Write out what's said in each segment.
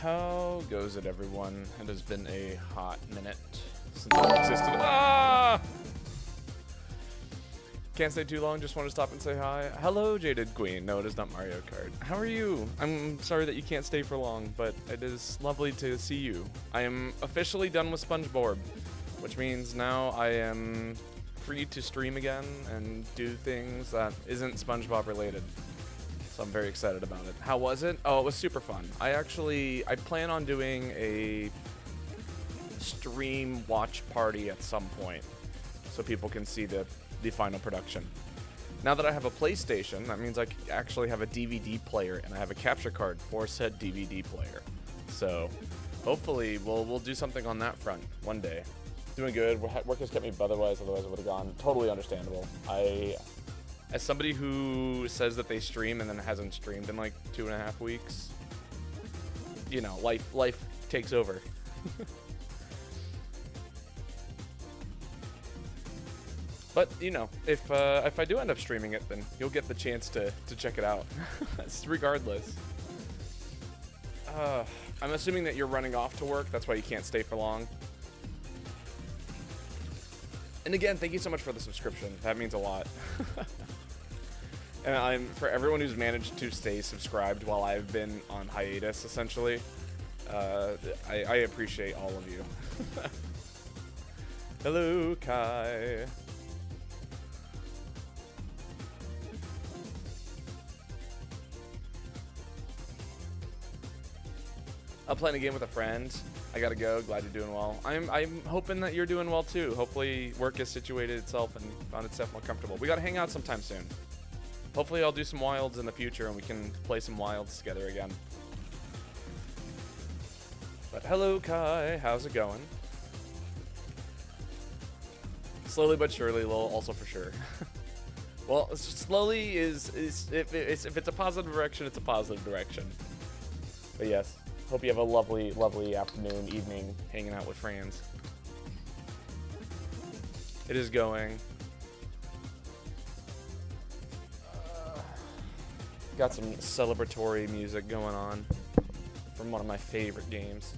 How goes it, everyone? It has been a hot minute since I've existed. Ah! Can't stay too long, just want to stop and say hi. Hello, Jaded Queen. No, it is not Mario Kart. How are you? I'm sorry that you can't stay for long, but it is lovely to see you. I am officially done with SpongeBob, which means now I am free to stream again and do things that isn't SpongeBob related. So I'm very excited about it. How was it? Oh, it was super fun. I plan on doing a stream watch party at some point so people can see the final production. Now that I have a PlayStation, that means I actually have a DVD player and I have a capture card for said DVD player. So hopefully we'll do something on that front one day. Doing good. Work has kept me otherwise I would have gone. Totally understandable. As somebody who says that they stream and then hasn't streamed in like 2.5 weeks, you know, life takes over. But you know, if I do end up streaming it, then you'll get the chance to check it out. Regardless. I'm assuming that you're running off to work. That's why you can't stay for long. And again, thank you so much for the subscription. That means a lot. And for everyone who's managed to stay subscribed while I've been on hiatus, essentially, I appreciate all of you. Hello, Kai. I'm playing a game with a friend. I gotta go. Glad you're doing well. I'm hoping that you're doing well too. Hopefully work has situated itself and found itself more comfortable. We gotta hang out sometime soon. Hopefully I'll do some wilds in the future and we can play some wilds together again. But hello, Kai. How's it going? Slowly but surely, lol, also for sure. Well, slowly is if it's a positive direction, it's a positive direction. But yes. Hope you have a lovely, lovely afternoon, evening, hanging out with friends. It is going. Got some celebratory music going on from one of my favorite games.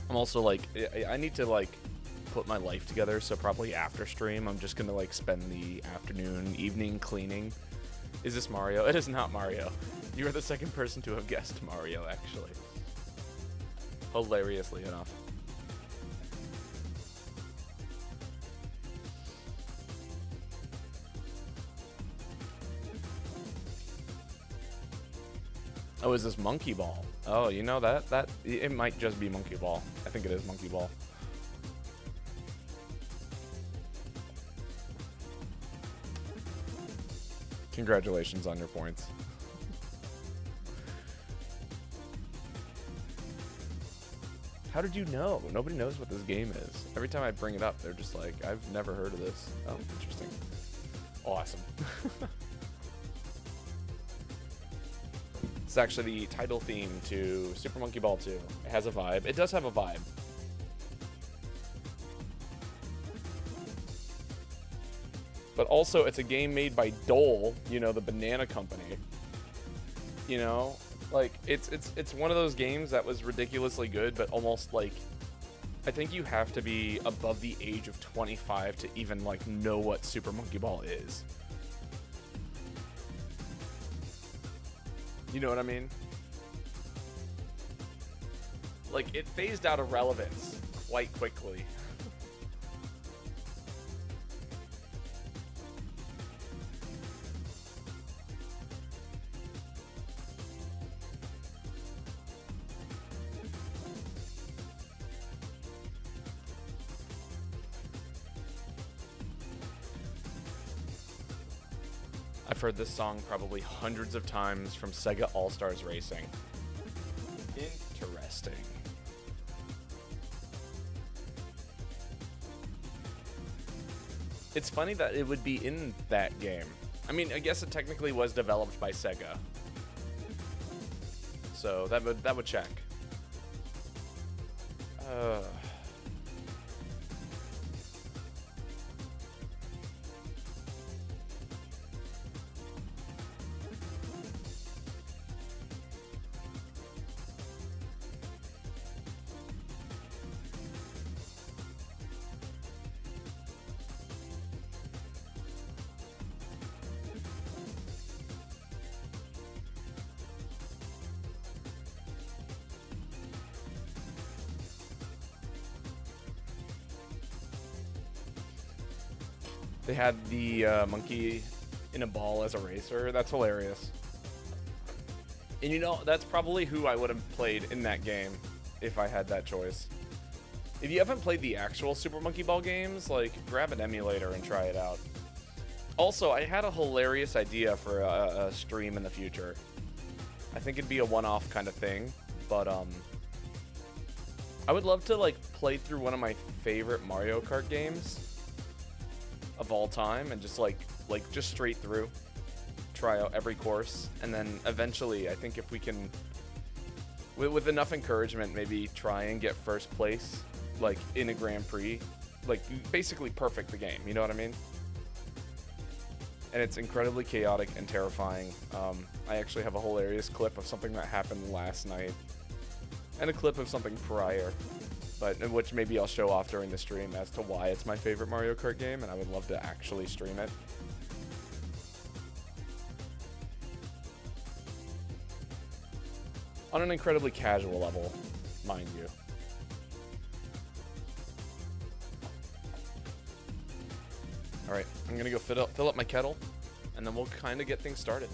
I'm also like, I need to like put my life together, so probably after stream I'm just gonna like spend the afternoon, evening cleaning. Is this Mario? It is not Mario. You are the second person to have guessed Mario, actually. Hilariously enough. Oh, is this Monkey Ball? Oh, you know that it might just be Monkey Ball. I think it is Monkey Ball. Congratulations on your points. How did you know? Nobody knows what this game is. Every time I bring it up, they're just like, I've never heard of this. Oh, interesting. Awesome. It's actually the title theme to Super Monkey Ball 2. It has a vibe. It does have a vibe. But also, it's a game made by Dole, you know, the banana company. You know, like it's one of those games that was ridiculously good, but almost like, I think you have to be above the age of 25 to even like know what Super Monkey Ball is. You know what I mean? Like, it phased out of relevance quite quickly. I've heard this song probably hundreds of times from Sega All-Stars Racing. Interesting. It's funny that it would be in that game. I mean, I guess it technically was developed by Sega. So that would check. They had the monkey in a ball as a racer. That's hilarious. And you know, that's probably who I would have played in that game if I had that choice. If you haven't played the actual Super Monkey Ball games, like, grab an emulator and try it out. Also, I had a hilarious idea for a stream in the future. I think it'd be a one-off kind of thing, but, I would love to, like, play through one of my favorite Mario Kart games of all time and just, just straight through. Try out every course, and then eventually, I think if we can, with enough encouragement, maybe try and get first place, like, in a Grand Prix. Like, basically perfect the game, you know what I mean? And it's incredibly chaotic and terrifying. I actually have a hilarious clip of something that happened last night, and a clip of something prior, but which maybe I'll show off during the stream as to why it's my favorite Mario Kart game, and I would love to actually stream it. On an incredibly casual level, mind you. Alright, I'm gonna go fill up my kettle, and then we'll kind of get things started.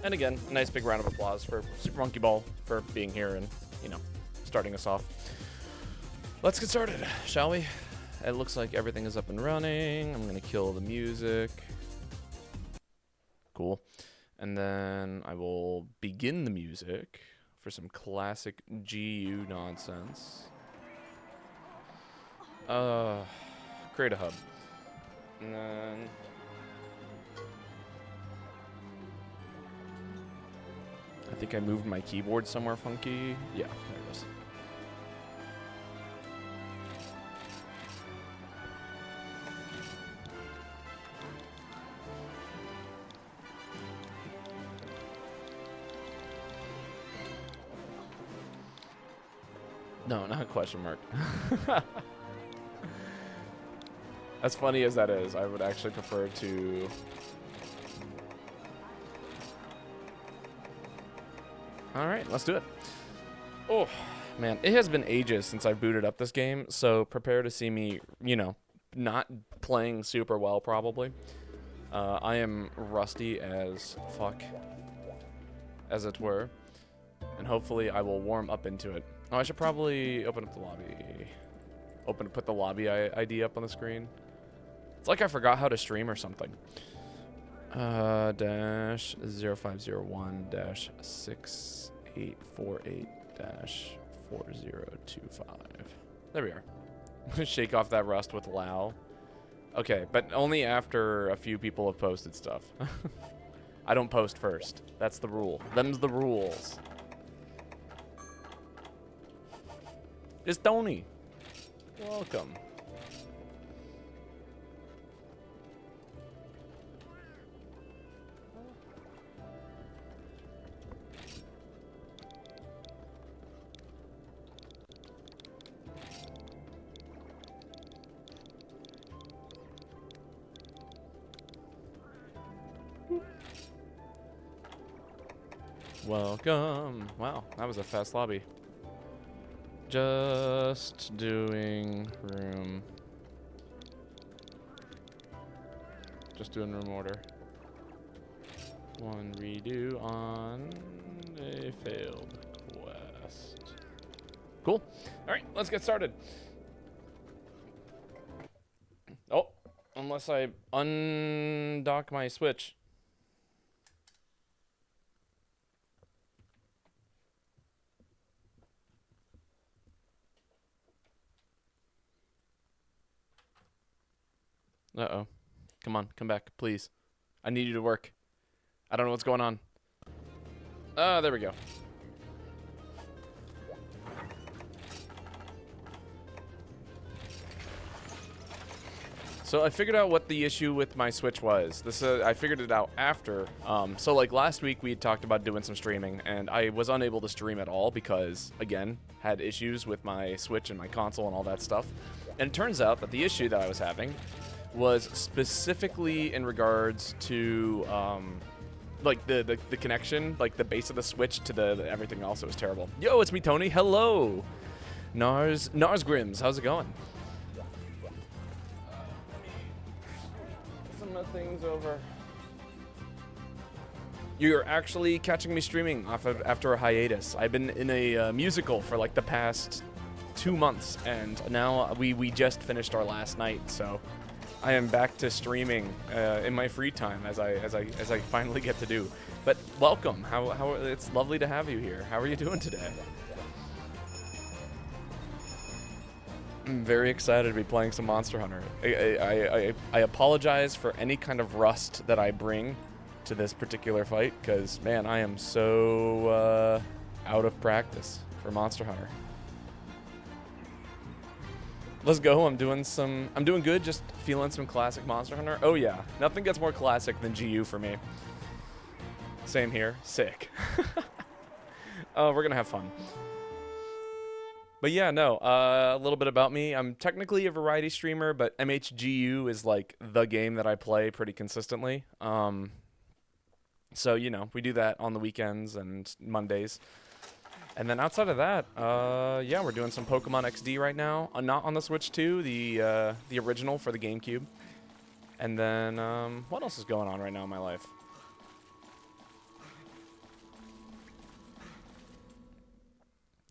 And again, a nice big round of applause for Super Monkey Ball for being here and, you know, starting us off. Let's get started, shall we? It looks like everything is up and running. I'm going to kill the music. Cool. And then I will begin the music for some classic GU nonsense. Create a hub. And then... I think I moved my keyboard somewhere funky. Yeah, there it is. No, not a question mark. As funny as that is, I would actually prefer to... Alright, let's do it. Oh, man. It has been ages since I've booted up this game, so prepare to see me, you know, not playing super well, probably. I am rusty as fuck, as it were, and hopefully I will warm up into it. Oh, I should probably open up the lobby. Put the lobby ID up on the screen. It's like I forgot how to stream or something. Dash 0501 dash 6848 dash 4025. There we are. Shake off that rust with Lao. Okay, but only after a few people have posted stuff. I don't post first. That's the rule. Them's the rules. It's Tony. Welcome. Welcome. Wow, that was a fast lobby. Just doing room. Just doing room order. One redo on a failed quest. Cool. All right, let's get started. Oh, unless I undock my Switch. Uh-oh. Come on, come back, please. I need you to work. I don't know what's going on. There we go. So I figured out what the issue with my Switch was. I figured it out after. So like last week we talked about doing some streaming, and I was unable to stream at all because, again, had issues with my Switch and my console and all that stuff. And it turns out that the issue that I was having was specifically in regards to like the connection, like the base of the Switch to the everything else. It was terrible. Yo, it's me, Tony. Hello, Nars Grims. How's it going? Some of things over. You're actually catching me streaming after a hiatus. I've been in a musical for like the past 2 months, and now we just finished our last night, so I am back to streaming in my free time as I finally get to do. But welcome. How it's lovely to have you here. How are you doing today? I'm very excited to be playing some Monster Hunter. I apologize for any kind of rust that I bring to this particular fight, because man, I am so out of practice for Monster Hunter. Let's go. I'm doing good, just feeling some classic Monster Hunter. Oh yeah, nothing gets more classic than GU for me. Same here. Sick. Oh, we're gonna have fun. But yeah, no, a little bit about me. I'm technically a variety streamer, but MHGU is like the game that I play pretty consistently. So, you know, we do that on the weekends and Mondays. And then outside of that, yeah, we're doing some Pokemon XD right now. Not on the Switch 2, the original for the GameCube. And then, what else is going on right now in my life?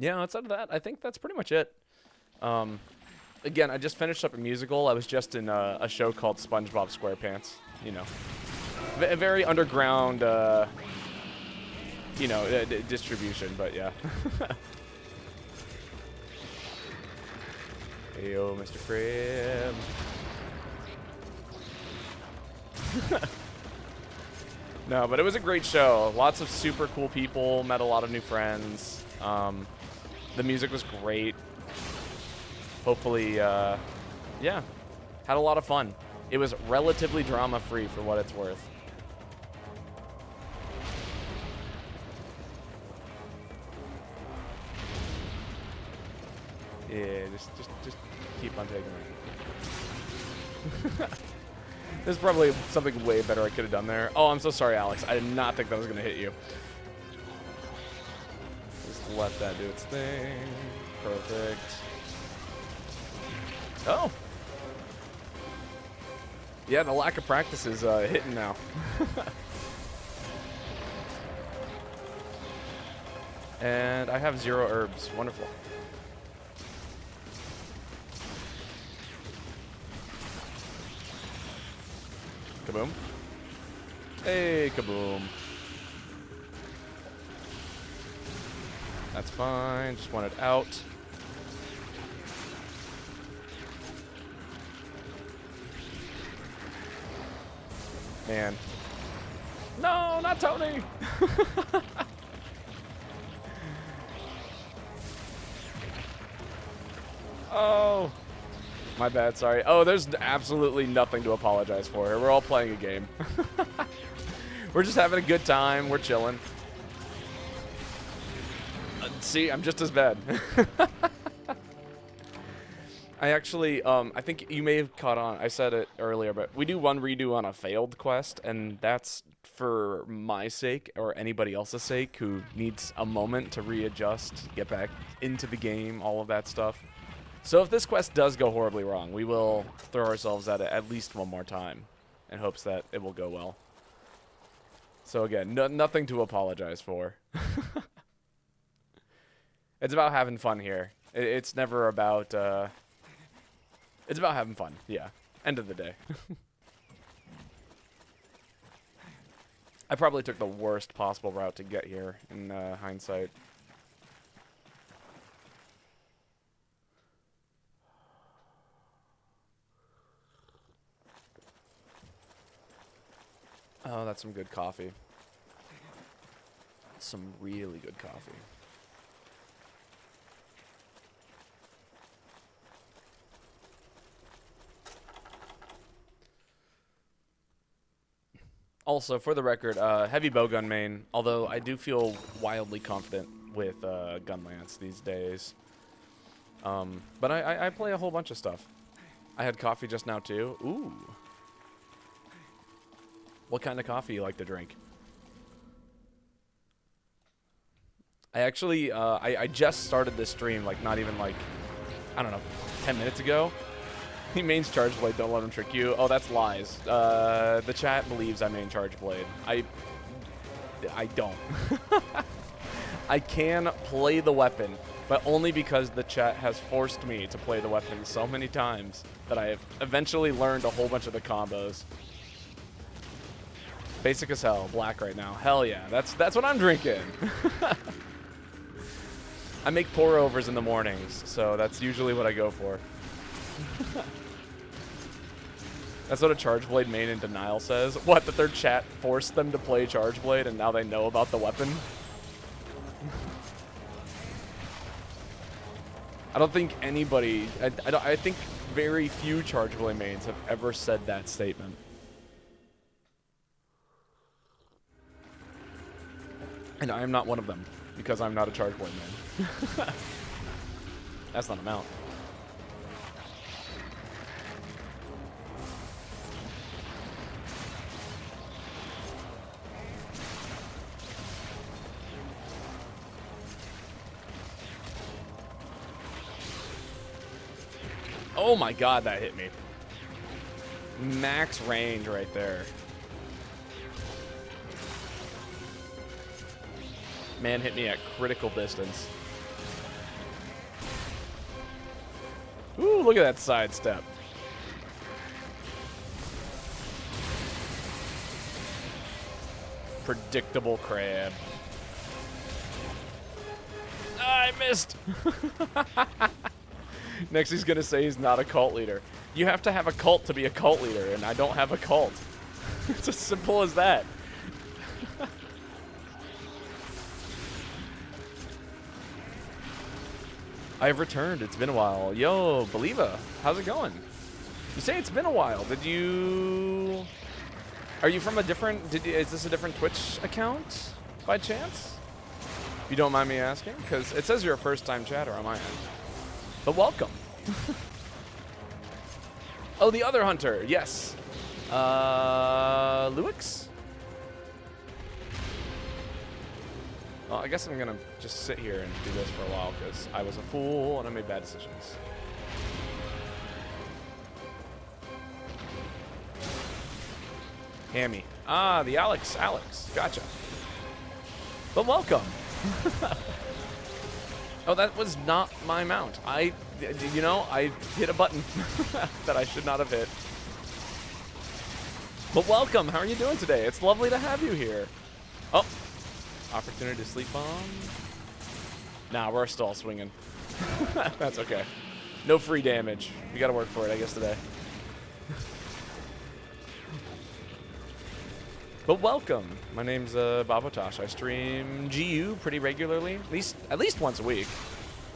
Yeah, outside of that, I think that's pretty much it. Again, I just finished up a musical. I was just in a show called SpongeBob SquarePants. You know, a very underground, you know, distribution, but yeah. Heyo, Mr. Crab. No, but it was a great show. Lots of super cool people. Met a lot of new friends. The music was great. Hopefully, yeah, had a lot of fun. It was relatively drama-free for what it's worth. Yeah, just keep on taking it. There's probably something way better I could have done there. Oh, I'm so sorry, Alex. I did not think that was gonna hit you. Just let that do its thing. Perfect. Oh. Yeah, the lack of practice is hitting now. And I have 0 herbs. Wonderful. Kaboom. Hey, kaboom. That's fine. Just want it out. Man. No, not Tony! Oh. My bad, sorry. Oh, there's absolutely nothing to apologize for here. We're all playing a game. We're just having a good time. We're chilling. See, I'm just as bad. I actually, I think you may have caught on. I said it earlier, but we do one redo on a failed quest, and that's for my sake or anybody else's sake who needs a moment to readjust, get back into the game, all of that stuff. So if this quest does go horribly wrong, we will throw ourselves at it at least one more time in hopes that it will go well. So again, nothing to apologize for. It's about having fun here. It's never about... it's about having fun, yeah. End of the day. I probably took the worst possible route to get here in hindsight. Oh, that's some good coffee. Some really good coffee. Also, for the record, heavy bowgun main, although I do feel wildly confident with gun lance these days. But I play a whole bunch of stuff. I had coffee just now, too. Ooh. What kind of coffee you like to drink? I actually, I just started this stream, like, not even, like, I don't know, 10 minutes ago. He mains Charge Blade, don't let him trick you. Oh, that's lies. The chat believes I main Charge Blade. I don't. I can play the weapon, but only because the chat has forced me to play the weapon so many times that I have eventually learned a whole bunch of the combos. Basic as hell, black right now. Hell yeah, that's what I'm drinking. I make pour-overs in the mornings, so that's usually what I go for. That's what a Charge Blade main in denial says. What, that their chat forced them to play Charge Blade and now they know about the weapon? I don't think anybody, I think very few Charge Blade mains have ever said that statement. And I am not one of them, because I'm not a Charge Blade man. That's not a mount. Oh my god, that hit me. Max range right there. Man hit me at critical distance. Ooh, look at that sidestep. Predictable crab. I missed. Next he's gonna say he's not a cult leader. You have to have a cult to be a cult leader, and I don't have a cult. It's as simple as that. I've returned. It's been a while. Yo, Believa, how's it going? You say it's been a while. Did you... Are you from a different... Is this a different Twitch account, by chance? If you don't mind me asking? Because it says you're a first-time chatter on my end. But welcome. Oh, the other hunter. Yes. Luix? Well, I guess I'm going to just sit here and do this for a while because I was a fool and I made bad decisions. Hammy. Ah, the Alex. Gotcha. But welcome. Oh, that was not my mount. I hit a button that I should not have hit. But welcome. How are you doing today? It's lovely to have you here. Oh. Opportunity to sleep on? Nah, we're still swinging. That's okay. No free damage. We gotta work for it, I guess, today. But welcome. My name's Babotosh. I stream GU pretty regularly, at least once a week.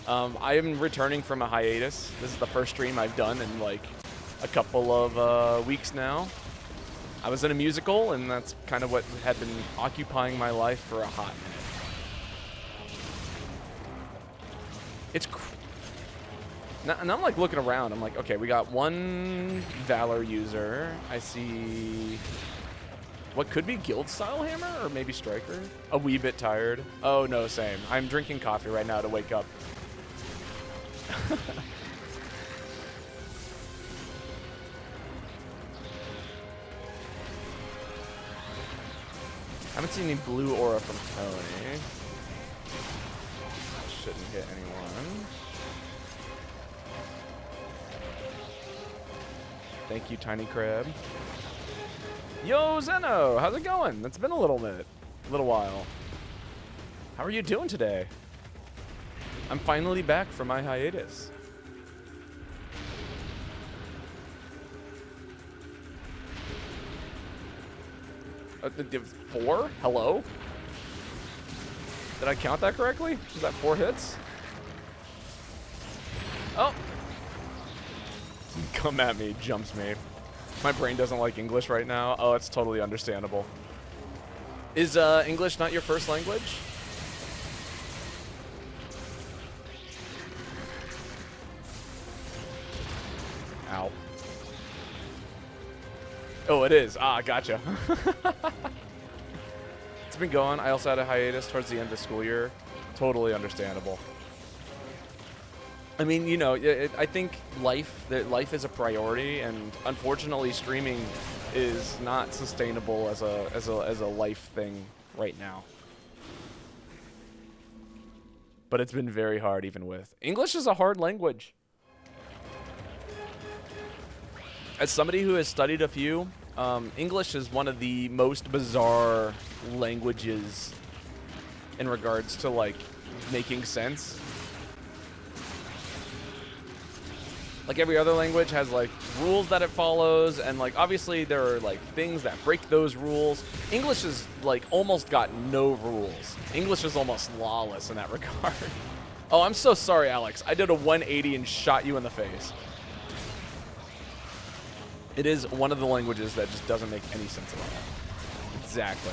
I am returning from a hiatus. This is the first stream I've done in like a couple of weeks now. I was in a musical, and that's kind of what had been occupying my life for a hot minute. It's and I'm like looking around. I'm like, okay, we got one Valor user. I see What could be guild style hammer or maybe striker? A wee bit tired. Oh no, same. I'm drinking coffee right now to wake up. I haven't seen any blue aura from Tony. Shouldn't hit anyone. Thank you, Tiny Crab. Yo, Zeno! How's it going? It's been a little while. How are you doing today? I'm finally back from my hiatus. Four? Hello? Did I count that correctly? Was that 4 hits? Oh! Come at me, jumps me. My brain doesn't like English right now. Oh, it's totally understandable. Is English not your first language? Ow. Oh, it is. Ah, gotcha. It's been going. I also had a hiatus towards the end of the school year. Totally understandable. I mean, you know, I think life is a priority, and unfortunately, streaming is not sustainable as a life thing right now. But it's been very hard, even with English is a hard language. As somebody who has studied a few, English is one of the most bizarre languages in regards to like making sense. Like every other language has like rules that it follows, and like obviously there are like things that break those rules. English is like almost got no rules. English is almost lawless in that regard. Oh, I'm so sorry, Alex. I did a 180 and shot you in the face. It is one of the languages that just doesn't make any sense at all. Exactly.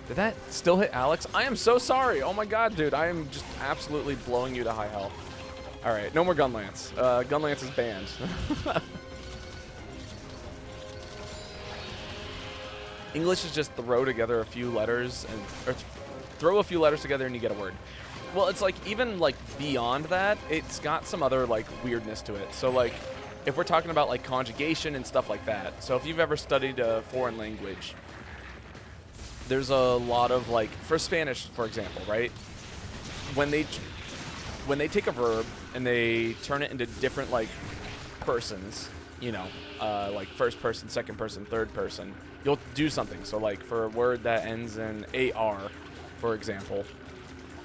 Did that still hit Alex? I am so sorry. Oh my god, dude. I am just absolutely blowing you to high health. All right, no more Gun Lance. Gun Lance is banned. English is just throw together a few letters or throw a few letters together and you get a word. Well, it's like even like beyond that, it's got some other like weirdness to it. So like if we're talking about like conjugation and stuff like that. So if you've ever studied a foreign language, there's a lot of like for Spanish, for example, right? When they take a verb and they turn it into different like persons, you know, like first person, second person, third person, you'll do something. So like for a word that ends in AR, for example,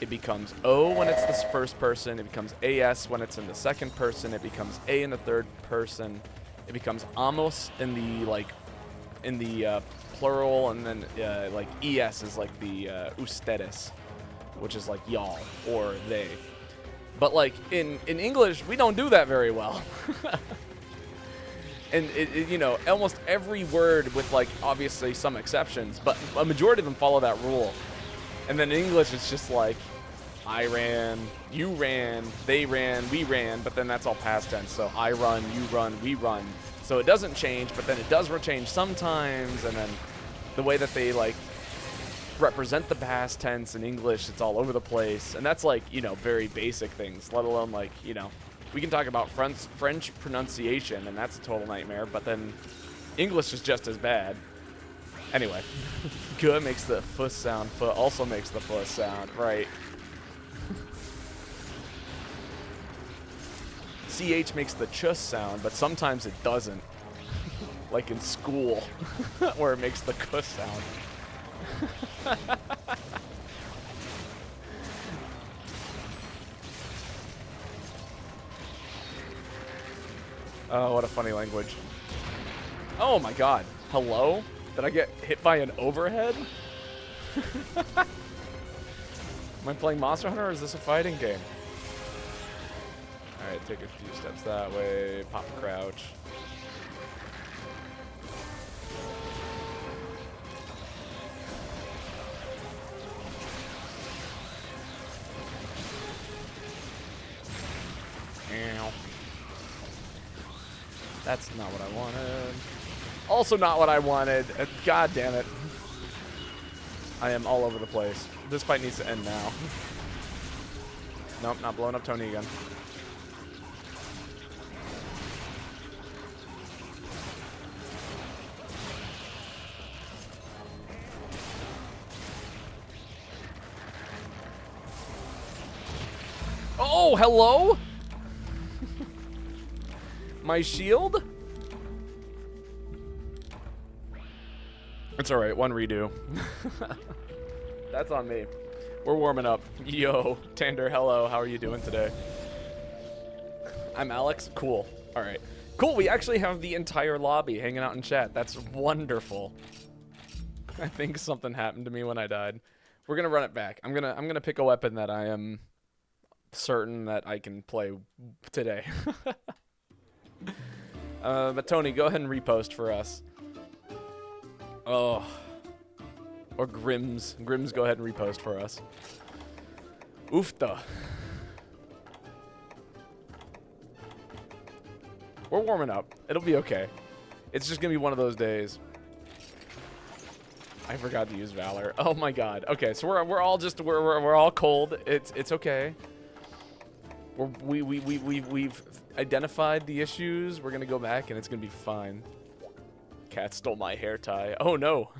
it becomes O when it's the first person, it becomes AS when it's in the second person, it becomes A in the third person, it becomes amos in the plural, and then like ES is like the ustedes, which is like y'all or they. But like in English, we don't do that very well. And you know, almost every word with like obviously some exceptions, but a majority of them follow that rule. And then in English, it's just like I ran, you ran, they ran, we ran, but then that's all past tense. So I run, you run, we run. So it doesn't change, but then it does change sometimes. And then the way that they like represent the past tense in English, it's all over the place. And that's like, you know, very basic things, let alone like, you know, we can talk about French pronunciation, and that's a total nightmare, but then English is just as bad. Anyway, G makes the fuss sound, F also makes the fuss sound, right? CH makes the ch sound, but sometimes it doesn't. Like in school, where it makes the k sound. Oh, what a funny language. Oh my god. Hello? Did I get hit by an overhead? Am I playing Monster Hunter or is this a fighting game? Alright, take a few steps that way. Pop crouch. Ow. That's not what I wanted. Also not what I wanted. God damn it. I am all over the place. This fight needs to end now. Nope, not blowing up Tony again. Oh, hello? My shield? It's alright, one redo. That's on me. We're warming up. Yo, Tander, hello. How are you doing today? I'm Alex. Cool. Alright. Cool, we actually have the entire lobby hanging out in chat. That's wonderful. I think something happened to me when I died. We're gonna run it back. I'm gonna pick a weapon that I am certain that I can play today. But Tony, go ahead and repost for us. Oh. Or Grims. Grims, go ahead and repost for us. Oofta. We're warming up. It'll be okay. It's just gonna be one of those days. I forgot to use Valor. Oh my god. Okay, so we're all just we're all cold. It's okay. We've identified the issues. We're gonna go back and it's gonna be fine. Cat stole my hair tie. Oh no.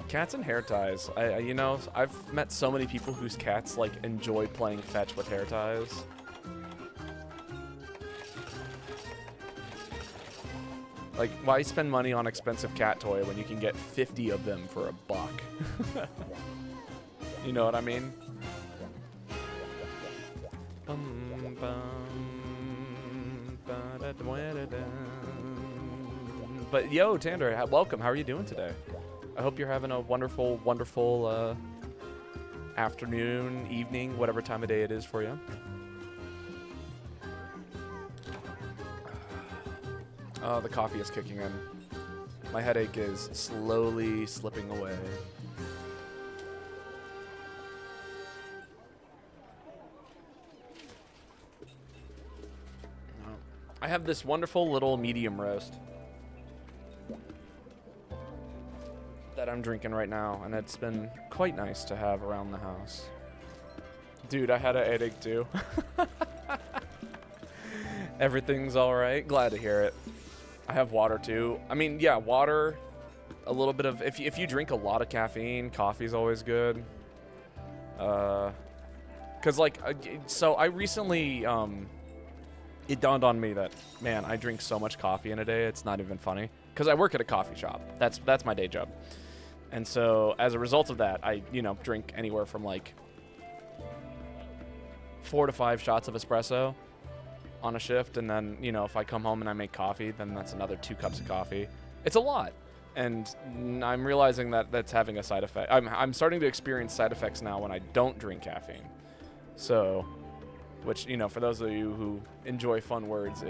Cats and hair ties. You know, I've met so many people whose cats like enjoy playing fetch with hair ties. Like, why spend money on expensive cat toy when you can get 50 of them for $1? You know what I mean? But yo, Tander, welcome. How are you doing today? I hope you're having a wonderful, wonderful afternoon, evening, whatever time of day it is for you. Oh, the coffee is kicking in. My headache is slowly slipping away. I have this wonderful little medium roast that I'm drinking right now, and it's been quite nice to have around the house. Dude, I had a headache too. Everything's all right. Glad to hear it. I have water too. I mean, yeah, water, a little bit of, if you drink a lot of caffeine, coffee's always good. Cause like, so I recently, it dawned on me that, man, I drink so much coffee in a day, it's not even funny. Cause I work at a coffee shop. That's my day job. And so as a result of that, I, you know, drink anywhere from like 4 to 5 shots of espresso on a shift, and then, you know, if I come home and I make coffee, then that's another 2 cups of coffee. It's a lot, and I'm realizing that that's having a side effect. I'm starting to experience side effects now when I don't drink caffeine. So, which, you know, for those of you who enjoy fun words,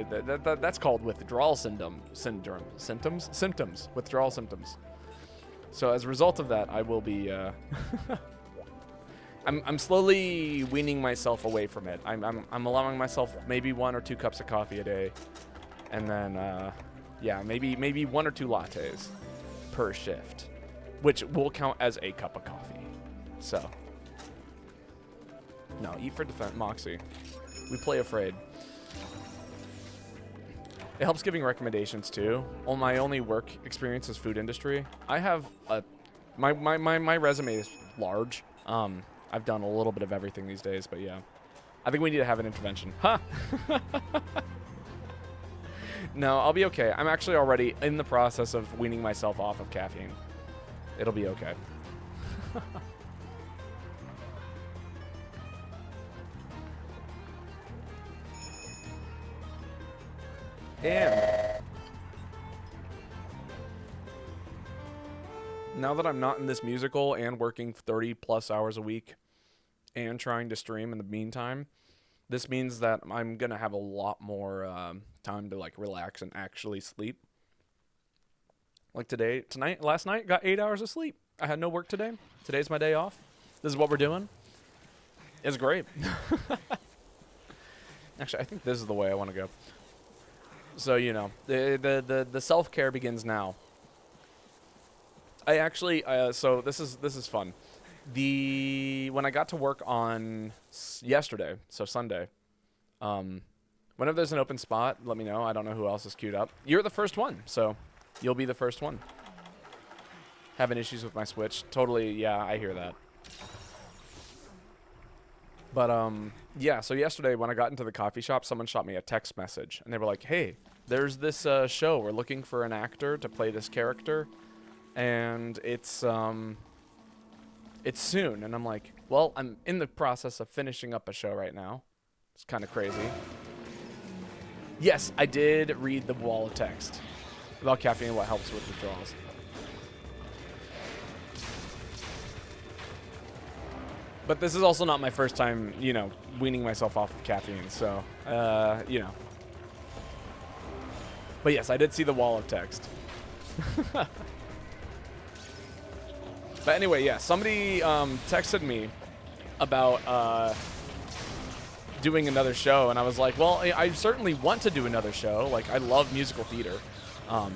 that's called withdrawal symptoms, withdrawal symptoms. So as a result of that, I will be. I'm slowly weaning myself away from it. I'm allowing myself maybe 1 or 2 cups of coffee a day, and then yeah, maybe 1 or 2 lattes per shift, which will count as a cup of coffee. So no, eat for defense, Moxie. We play afraid. It helps giving recommendations too. Well, my only work experience is food industry. I have my resume is large. I've done a little bit of everything these days, but yeah. I think we need to have an intervention. Huh? No, I'll be okay. I'm actually already in the process of weaning myself off of caffeine. It'll be okay. And now that I'm not in this musical and working 30 plus hours a week and trying to stream in the meantime, this means that I'm going to have a lot more time to like relax and actually sleep. Like last night, got 8 hours of sleep. I had no work today. Today's my day off. This is what we're doing. It's great. Actually, I think this is the way I want to go. So, you know, the self-care begins now. I actually, so this is fun. When I got to work on yesterday, so Sunday, whenever there's an open spot, let me know. I don't know who else is queued up. You're the first one, so you'll be the first one. Having issues with my Switch. Totally, yeah, I hear that. But, yeah, so yesterday when I got into the coffee shop, someone shot me a text message. And they were like, hey, there's this show. We're looking for an actor to play this character. And it's soon. And I'm like, well, I'm in the process of finishing up a show right now. It's kind of crazy. Yes, I did read the wall of text about caffeine and what helps with withdrawals. But this is also not my first time, you know, weaning myself off of caffeine. So, you know. But yes, I did see the wall of text. But anyway, yeah, somebody texted me about doing another show, and I was like, well, I certainly want to do another show. Like, I love musical theater.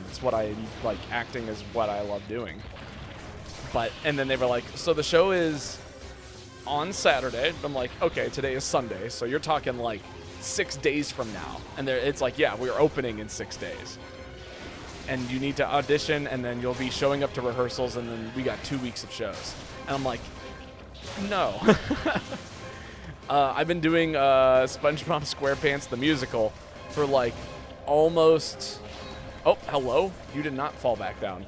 It's what I like. Acting is what I love doing. And then they were like, so the show is on Saturday. I'm like, okay, today is Sunday, so you're talking like 6 days from now. And it's like, yeah, we're opening in 6 days. And you need to audition, and then you'll be showing up to rehearsals, and then we got 2 weeks of shows. And I'm like, no. I've been doing SpongeBob SquarePants the musical for like almost... Oh, hello? You did not fall back down.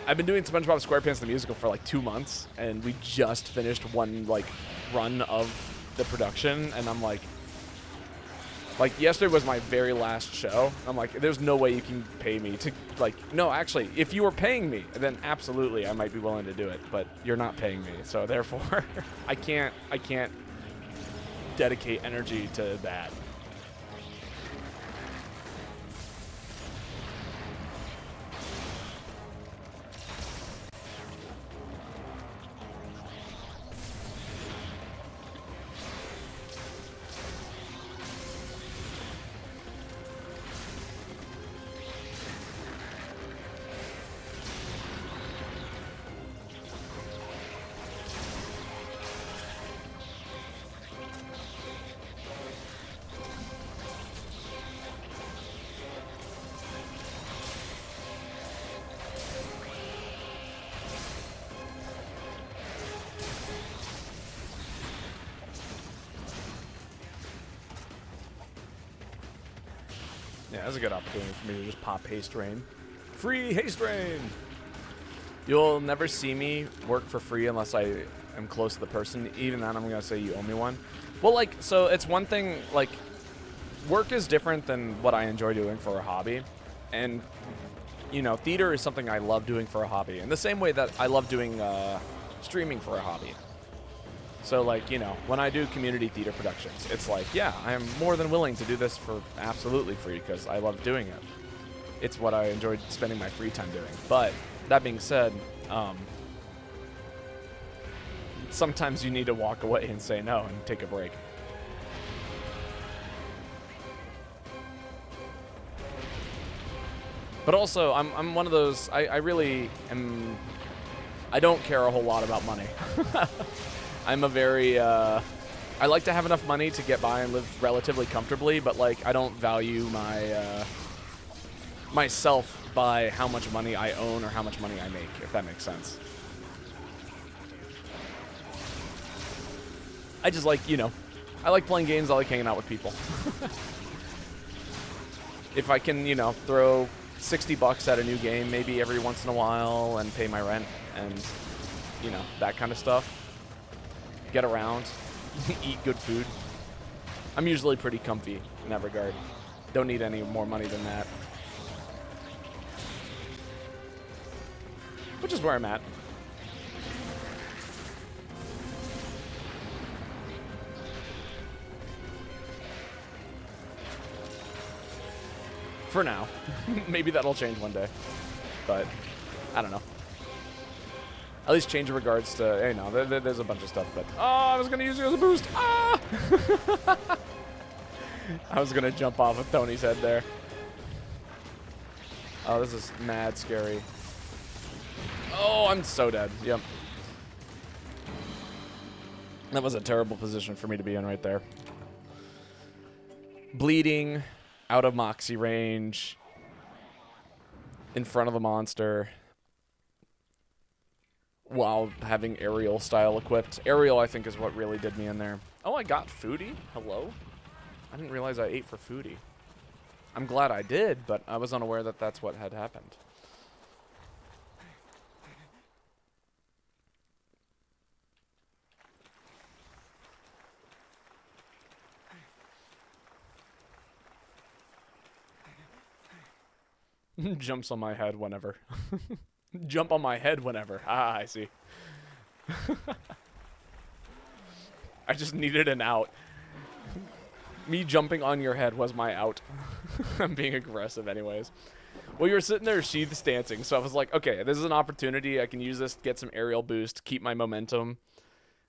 I've been doing SpongeBob SquarePants the musical for like 2 months, and we just finished one like run of the production, and I'm like yesterday was my very last show. I'm like, there's no way you can pay me to like. No, actually, if you were paying me, then absolutely I might be willing to do it, but you're not paying me, so therefore I can't dedicate energy to that. Yeah, that's a good opportunity for me to just pop Haste Rain. Free Haste Rain! You'll never see me work for free unless I am close to the person. Even then, I'm going to say you owe me one. Well, like, so it's one thing, like, work is different than what I enjoy doing for a hobby. And, you know, theater is something I love doing for a hobby. In the same way that I love doing streaming for a hobby. So, like, you know, when I do community theater productions, it's like, yeah, I am more than willing to do this for absolutely free because I love doing it. It's what I enjoyed spending my free time doing. But that being said, sometimes you need to walk away and say no and take a break. But also, I'm one of those, I really am, I don't care a whole lot about money. I'm a very, I like to have enough money to get by and live relatively comfortably, but, like, I don't value my, myself by how much money I own or how much money I make, if that makes sense. I just like, you know, I like playing games, I like hanging out with people. If I can, you know, throw $60 at a new game maybe every once in a while and pay my rent and, you know, that kind of stuff. Get around, eat good food. I'm usually pretty comfy in that regard. Don't need any more money than that. Which is where I'm at. For now. Maybe that'll change one day. But, I don't know. At least change in regards to, hey, no, there's a bunch of stuff, but, oh, I was going to use you as a boost. Ah! I was gonna jump off of Tony's head there. Oh, this is mad scary. Oh, I'm so dead. Yep. That was a terrible position for me to be in right there. Bleeding, out of Moxie range, in front of the monster, while having aerial style equipped. Aerial, I think, is what really did me in there. Oh, I got foodie? Hello? I didn't realize I ate for foodie. I'm glad I did, but I was unaware that that's what had happened. Jumps on my head whenever. Jump on my head whenever. Ah, I see. I just needed an out. Me jumping on your head was my out. I'm being aggressive anyways. Well, you were sitting there sheath stancing, so I was like, okay, this is an opportunity. I can use this to get some aerial boost, keep my momentum,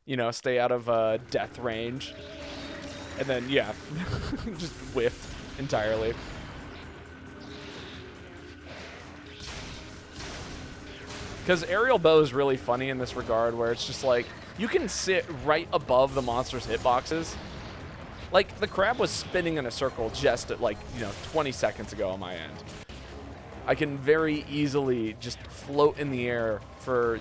you know, stay out of death range. And then, yeah, just whiffed entirely. Because aerial bow is really funny in this regard, where it's just like, you can sit right above the monster's hitboxes. Like, the crab was spinning in a circle just at, like, 20 seconds ago on my end. I can very easily just float in the air for,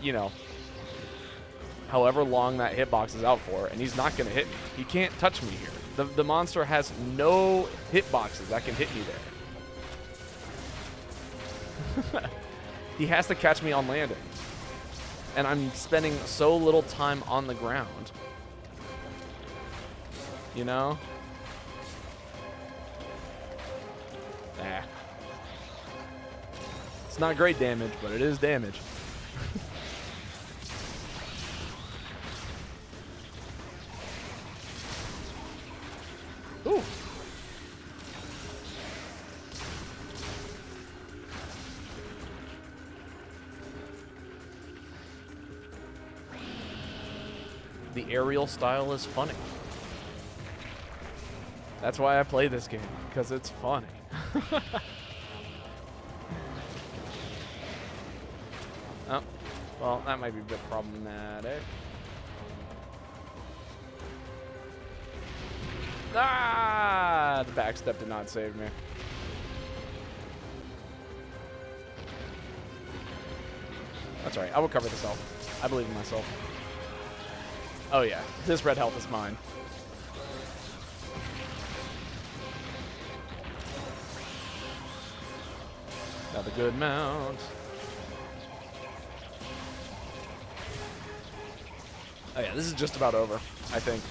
however long that hitbox is out for, and he's not going to hit me. He can't touch me here. The monster has no hitboxes that can hit me there. He has to catch me on landing. And I'm spending so little time on the ground. You know? Nah. It's not great damage, but it is damage. Ooh. The aerial style is funny. That's why I play this game, because it's funny. Oh, well, that might be a bit problematic. Ah, the backstep did not save me. That's all right. I will cover this health. I believe in myself. Oh yeah, this red health is mine. Got a good mount. Oh yeah, this is just about over, I think.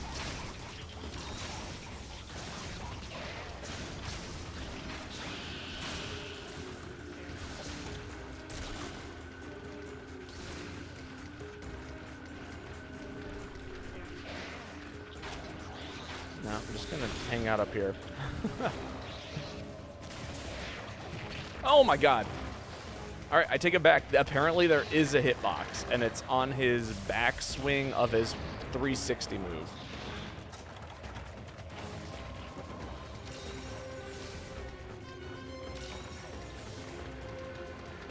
No, I'm just gonna hang out up here. Oh my god. Alright, I take it back. Apparently there is a hitbox, and it's on his backswing of his 360 move.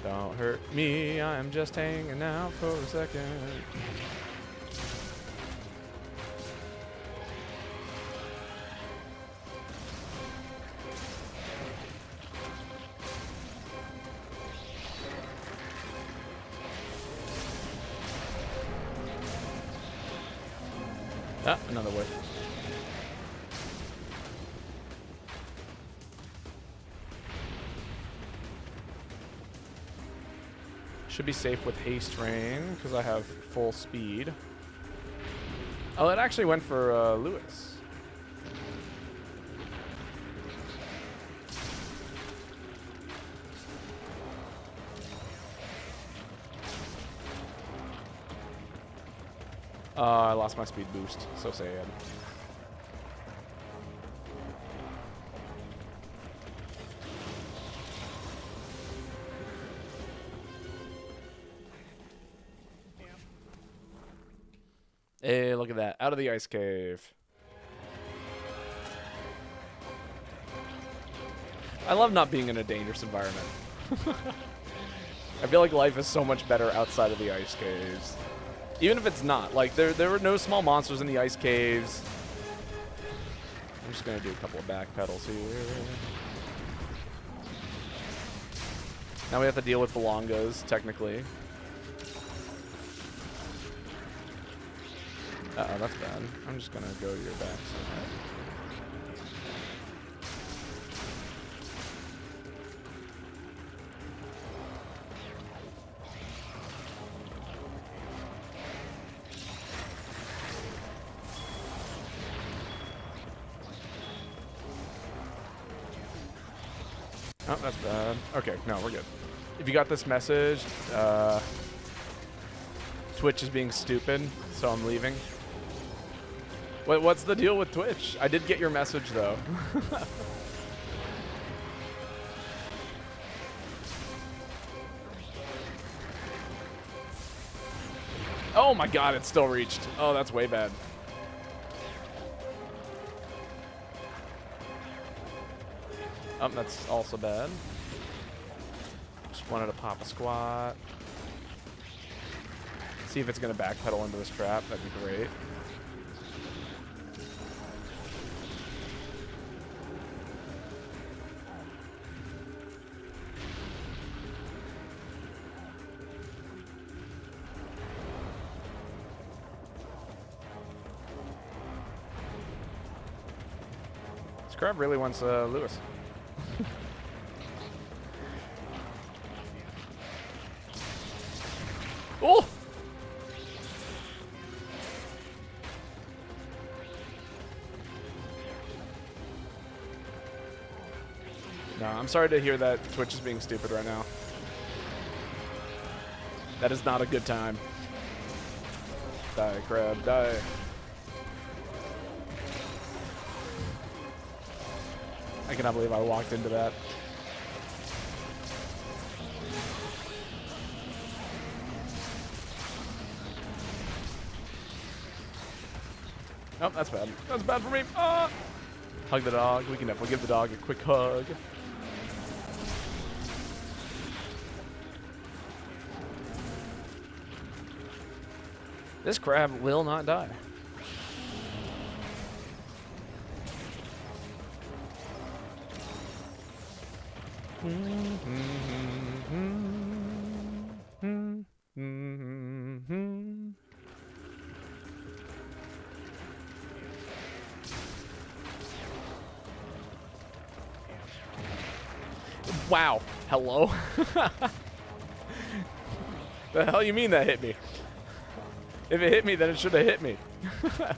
Don't hurt me, I'm just hanging out for a second. Ah, another whiff. Should be safe with haste rain, because I have full speed. Oh, it actually went for Lewis. I lost my speed boost. So sad. Hey, look at that. Out of the ice cave. I love not being in a dangerous environment. I feel like life is so much better outside of the ice caves. Even if it's not. Like, there were no small monsters in the ice caves. I'm just going to do a couple of back pedals here. Now we have to deal with Belongos, technically. Uh-oh, that's bad. I'm just going to go to your back. Oh, that's bad. Okay, no, we're good. If you got this message, Twitch is being stupid, so I'm leaving. What's the deal with Twitch? I did get your message, though. Oh my god, it still reached. Oh, that's way bad. Oh, that's also bad. Just wanted to pop a squat. See if it's going to backpedal into this trap. That'd be great. This crab really wants Lewis. Oh! No, I'm sorry to hear that Twitch is being stupid right now. That is not a good time. Die, crab, die. I cannot believe I walked into that. Oh, that's bad. That's bad for me. Ah! Hug the dog. We can definitely give the dog a quick hug. This crab will not die. Wow. Hello? The hell you mean that hit me? If it hit me, then it should have hit me. I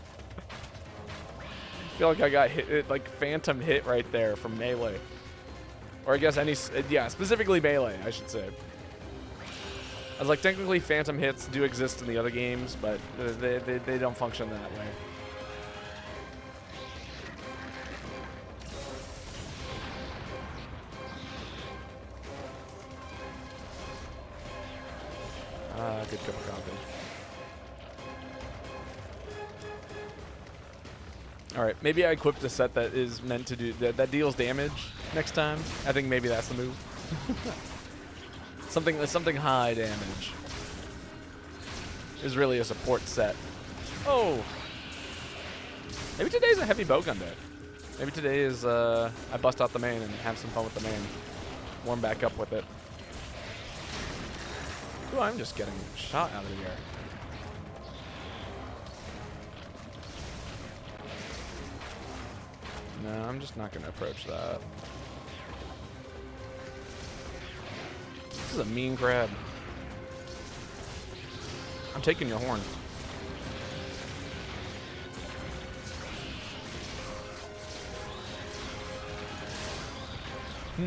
feel like I got hit, like phantom hit right there from melee. Or I guess any, yeah, specifically melee, I should say. I was like, technically phantom hits do exist in the other games, but they don't function that way. Good cup of coffee. Alright, maybe I equipped a set that is meant to do, that deals damage next time. I think maybe that's the move. something high damage is really a support set. Oh! Maybe today's a heavy bowgun day. Maybe today is, I bust out the main and have some fun with the main. Warm back up with it. Ooh, I'm just getting shot out of the air. No, I'm just not going to approach that. This is a mean crab. I'm taking your horn.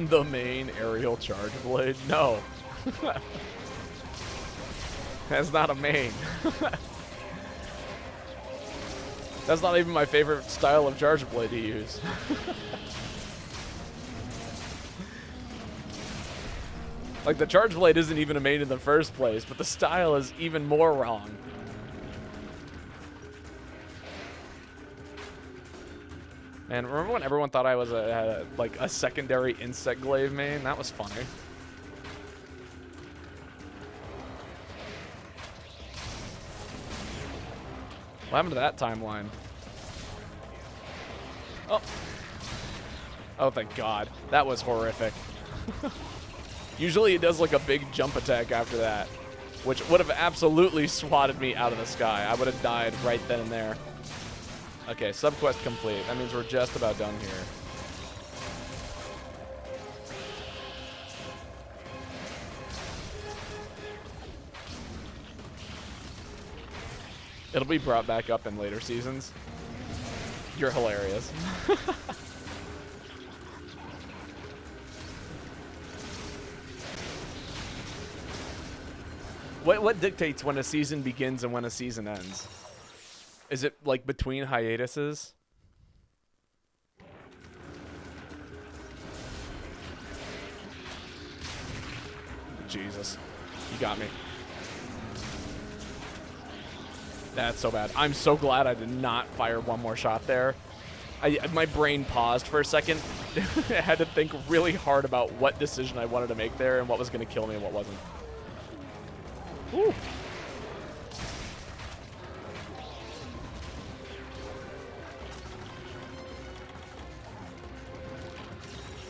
The main aerial charge blade? No. That's not a main. That's not even my favorite style of charge blade to use. Like, the charge blade isn't even a main in the first place, but the style is even more wrong. And remember when everyone thought I was like a secondary insect glaive main? That was funny. What happened to that timeline? Oh. Oh, thank God. That was horrific. Usually it does like a big jump attack after that, which would have absolutely swatted me out of the sky. I would have died right then and there. Okay, subquest complete. That means we're just about done here. It'll be brought back up in later seasons. You're hilarious. What dictates when a season begins and when a season ends? Is it like between hiatuses? Jesus. You got me. That's so bad. I'm so glad I did not fire one more shot there. My brain paused for a second. I had to think really hard about what decision I wanted to make there and what was going to kill me and what wasn't. Woo.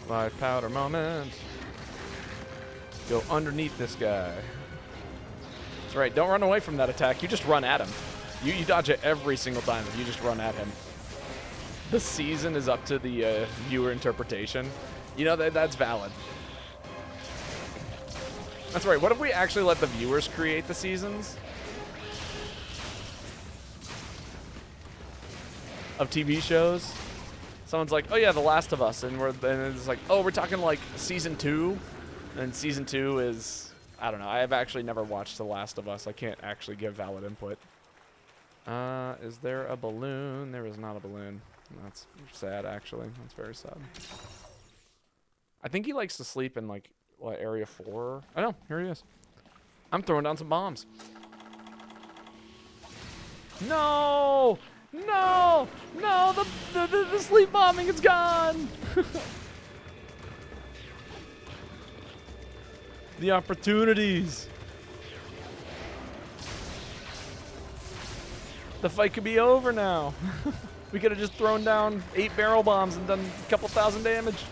Live powder moment. Go underneath this guy. That's right. Don't run away from that attack. You just run at him. You dodge it every single time if you just run at him. The season is up to the viewer interpretation. You know, that's valid. That's right. What if we actually let the viewers create the seasons of TV shows? Someone's like, oh yeah, The Last of Us, and it's like, oh, we're talking like season 2, and season 2 is, I don't know. I have actually never watched The Last of Us. I can't actually give valid input. Is there a balloon? There is not a balloon. That's sad, actually. That's very sad. I think he likes to sleep in like what, area 4? Oh no, here he is. I'm throwing down some bombs. No! No! No! The sleep bombing is gone! The opportunities. The fight could be over now. We could have just thrown down 8 barrel bombs and done a couple thousand damage.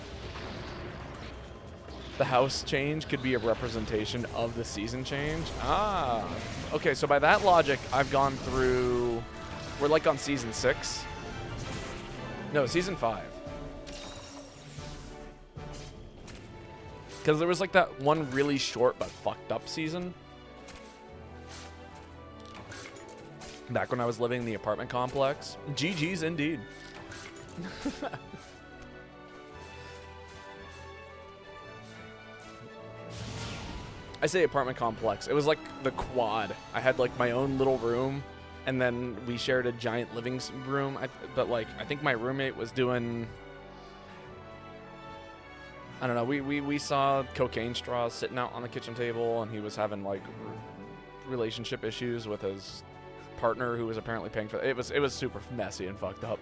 The house change could be a representation of the season change. Ah. Okay, so by that logic, I've gone through... We're like on season 6. No, season 5. Because there was like that one really short but fucked up season. Back when I was living in the apartment complex. GG's indeed. I say apartment complex. It was like the quad. I had like my own little room, and then we shared a giant living room. But like, I think my roommate was doing... I don't know. We saw cocaine straws sitting out on the kitchen table, and he was having like relationship issues with his partner who was apparently paying for it. It was super messy and fucked up.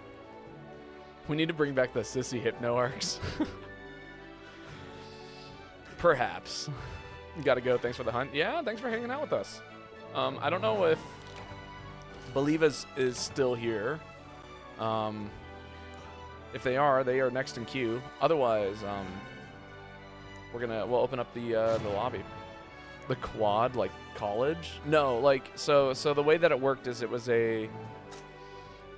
We need to bring back the sissy hypno arcs. Perhaps. You gotta go. Thanks for the hunt. Yeah, thanks for hanging out with us. I don't know if Believe is still here. If they are next in queue. Otherwise, we'll open up the lobby. The quad, like college? No, like so the way that it worked is it was a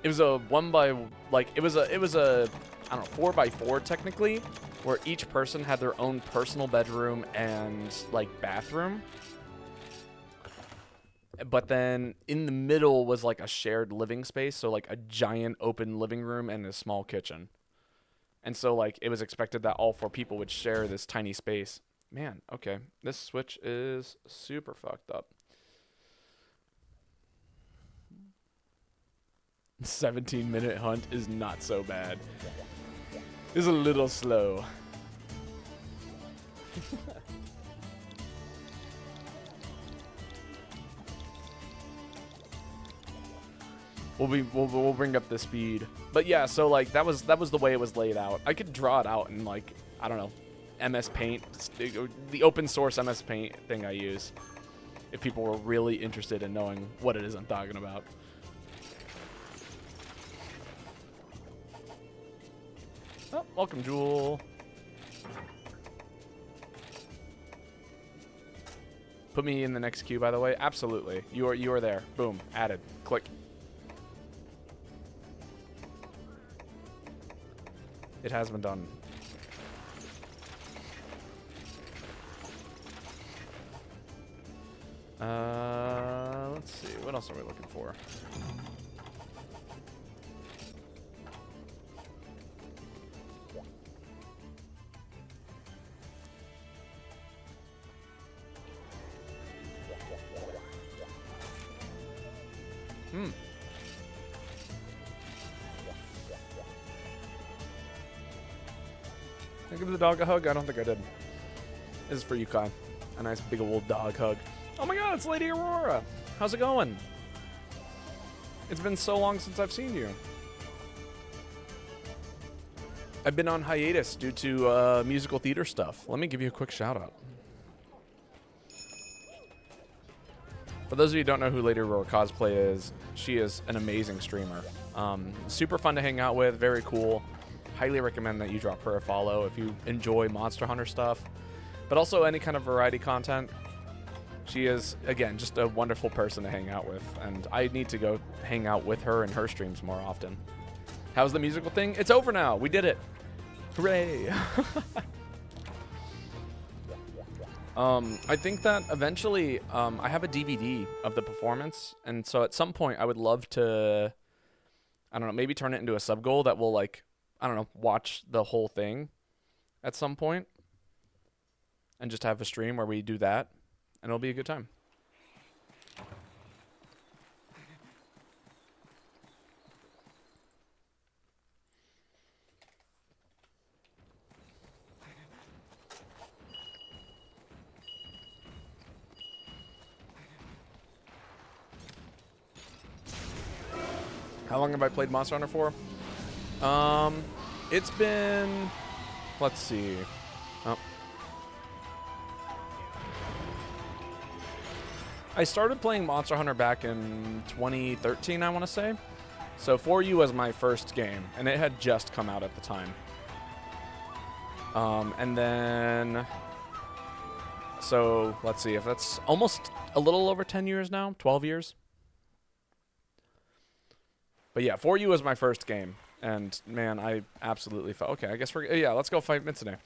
1x, like it was a I don't know, 4x4 technically, where each person had their own personal bedroom and like bathroom. But then in the middle was like a shared living space, so like a giant open living room and a small kitchen. And so like it was expected that all 4 people would share this tiny space. Man, okay. This Switch is super fucked up. 17-minute hunt is not so bad. It's a little slow. We'll bring up the speed. But yeah, so like that was the way it was laid out. I could draw it out in like, I don't know, MS Paint, the open source MS Paint thing I use, if people were really interested in knowing what it is I'm talking about. Oh, welcome, Jewel. Put me in the next queue, by the way. Absolutely. You are there. Boom. Added. Click. It has been done. Let's see. What else are we looking for? Did I give the dog a hug? I don't think I did. This is for you, Kai. A nice big old dog hug. Oh my god, it's Lady Aurora. How's it going? It's been so long since I've seen you. I've been on hiatus due to musical theater stuff. Let me give you a quick shout out. For those of you who don't know who Lady Aurora Cosplay is, she is an amazing streamer. Super fun to hang out with, very cool. Highly recommend that you drop her a follow if you enjoy Monster Hunter stuff, but also any kind of variety content. She is, again, just a wonderful person to hang out with, and I need to go hang out with her and her streams more often. How's the musical thing? It's over now. We did it. Hooray. I think that eventually I have a DVD of the performance, and so at some point I would love to, I don't know, maybe turn it into a sub-goal that will, like, I don't know, watch the whole thing at some point and just have a stream where we do that, and it'll be a good time. How long have I played Monster Hunter for? It's been, let's see. Oh. I started playing Monster Hunter back in 2013, I want to say. So 4U was my first game, and it had just come out at the time. And then, so let's see if that's almost a little over 10 years now, 12 years. But yeah, 4U was my first game, and man, I absolutely felt okay. I guess let's go fight Mitsune.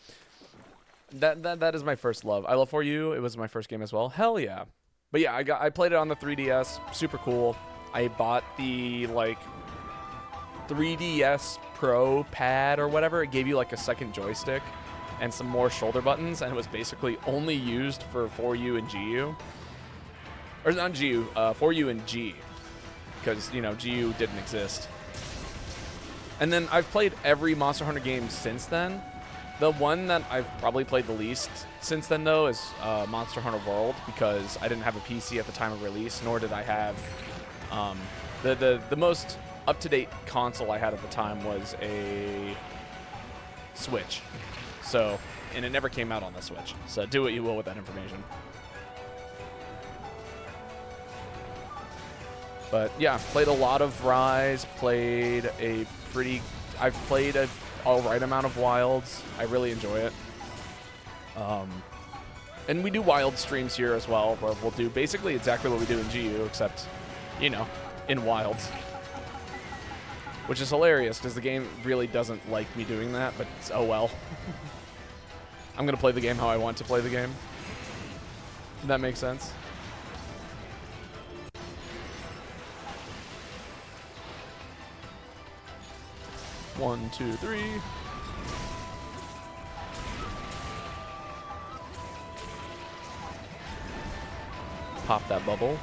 That is my first love. I love 4U. It was my first game as well. Hell yeah. But yeah, I played it on the 3DS. Super cool. I bought the like 3DS Pro pad or whatever. It gave you like a second joystick and some more shoulder buttons, and it was basically only used for 4U and GU. Or not GU, 4U and G. Because, you know, GU didn't exist. And then I've played every Monster Hunter game since then. The one that I've probably played the least since then, though, is Monster Hunter World, because I didn't have a PC at the time of release, nor did I have... the most up-to-date console I had at the time was a Switch. So, and it never came out on the Switch. So do what you will with that information. But yeah, played a lot of Rise, I've played a alright amount of Wilds. I really enjoy it. And we do Wild streams here as well, where we'll do basically exactly what we do in GU, except, you know, in Wilds. Which is hilarious, because the game really doesn't like me doing that, but it's, oh well. I'm going to play the game how I want to play the game. If that makes sense. One, two, three. Pop that bubble.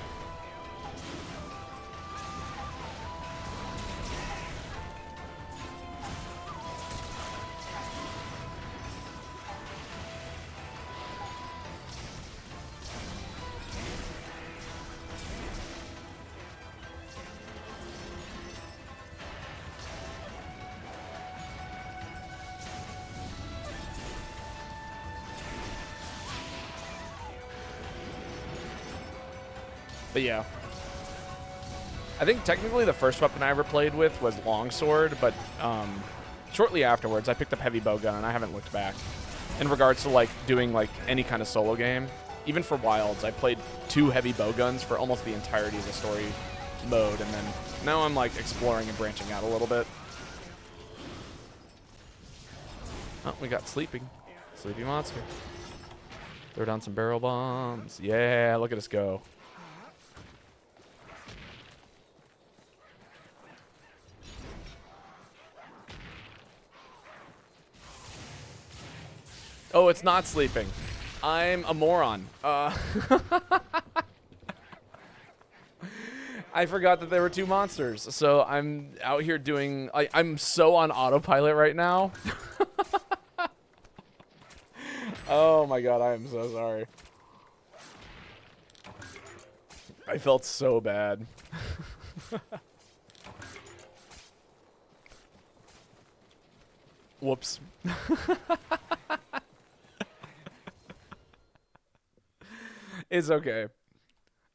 But yeah. I think technically the first weapon I ever played with was longsword, but shortly afterwards I picked up heavy bowgun, and I haven't looked back. In regards to like doing like any kind of solo game, even for Wilds, I played 2 heavy bowguns for almost the entirety of the story mode, and then now I'm like exploring and branching out a little bit. Oh, we got sleepy monster. Throw down some barrel bombs. Yeah, look at us go. Oh, it's not sleeping. I'm a moron. I forgot that there were 2 monsters, so I'm out here doing... I'm so on autopilot right now. Oh my god, I am so sorry. I felt so bad. Whoops. It's okay.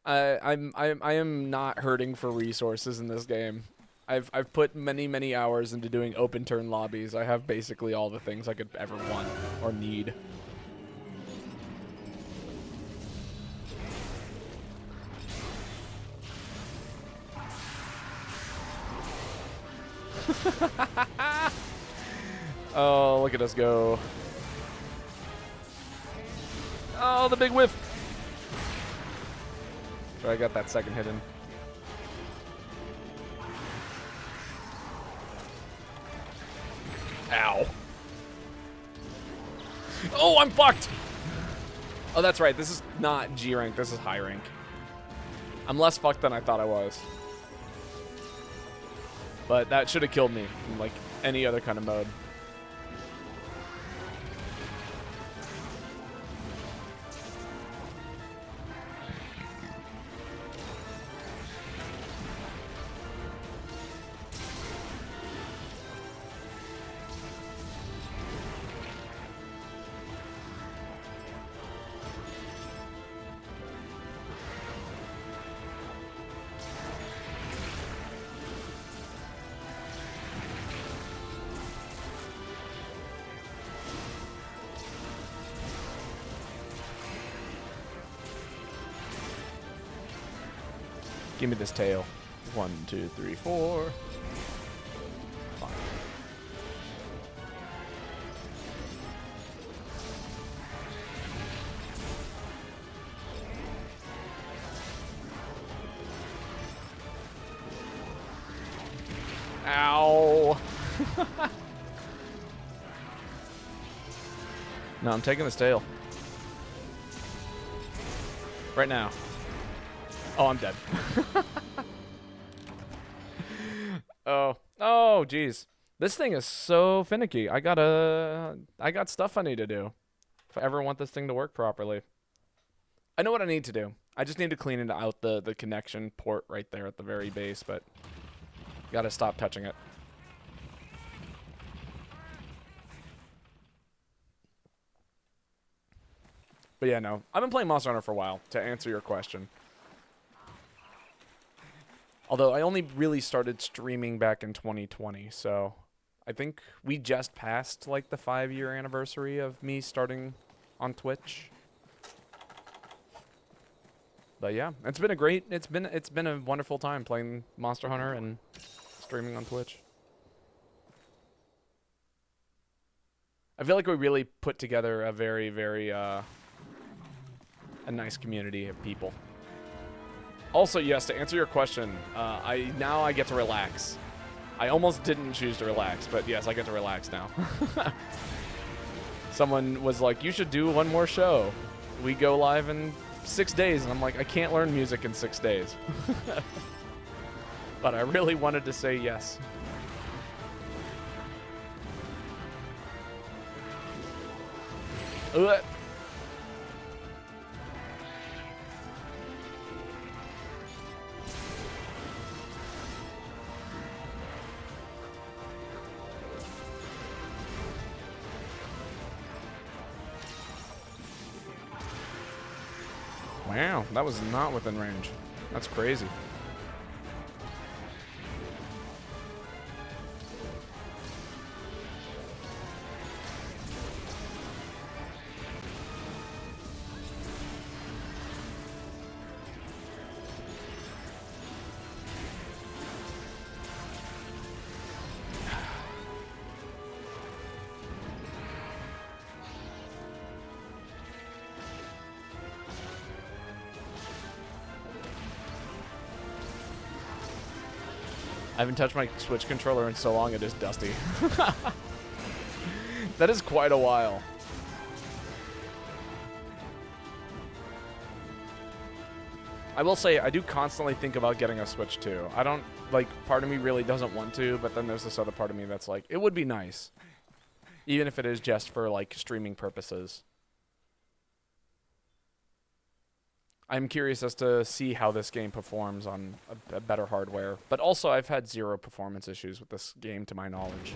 I am not hurting for resources in this game. I've put many hours into doing open turn lobbies. I have basically all the things I could ever want or need. Oh, look at us go. Oh, the big whiff. I got that second hit in. Ow. Oh, I'm fucked. Oh, that's right. This is not G rank. This is high rank. I'm less fucked than I thought I was. But that should have killed me in like any other kind of mode. Give me this tail. 1, 2, 3, 4. Fine. Ow. No, I'm taking this tail. Right now. Oh, I'm dead. Oh, geez. This thing is so finicky. I got stuff I need to do if I ever want this thing to work properly. I know what I need to do. I just need to clean it out the connection port right there at the very base, but gotta stop touching it. But yeah, no. I've been playing Monster Hunter for a while, to answer your question. Although I only really started streaming back in 2020, so I think we just passed like the 5-year anniversary of me starting on Twitch. But yeah, it's been a wonderful time playing Monster Hunter and streaming on Twitch. I feel like we really put together a very a nice community of people. Also, yes, to answer your question, now I get to relax. I almost didn't choose to relax, but yes, I get to relax now. Someone was like, you should do one more show. We go live in 6 days, and I'm like, I can't learn music in 6 days. But I really wanted to say yes. Ugh. Wow, that was not within range. That's crazy. I haven't touched my Switch controller in so long it is dusty. That is quite a while. I will say, I do constantly think about getting a Switch too. I don't, like, part of me really doesn't want to, but then there's this other part of me that's like, it would be nice. Even if it is just for, like, streaming purposes. I'm curious as to see how this game performs on a better hardware. But also, I've had 0 performance issues with this game, to my knowledge.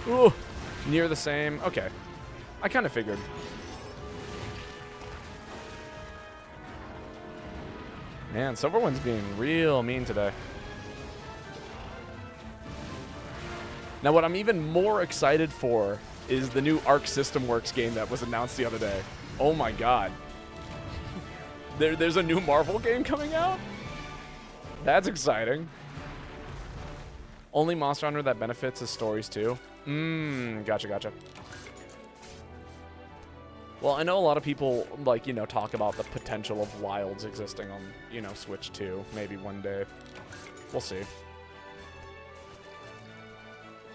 Ooh, near the same. Okay. I kind of figured. Man, Silverwind's being real mean today. Now, what I'm even more excited for is the new Arc System Works game that was announced the other day. Oh my god. There's a new Marvel game coming out? That's exciting. Only Monster Hunter that benefits is stories too? Gotcha. Well, I know a lot of people, like, you know, talk about the potential of Wilds existing on, you know, Switch 2. Maybe one day. We'll see.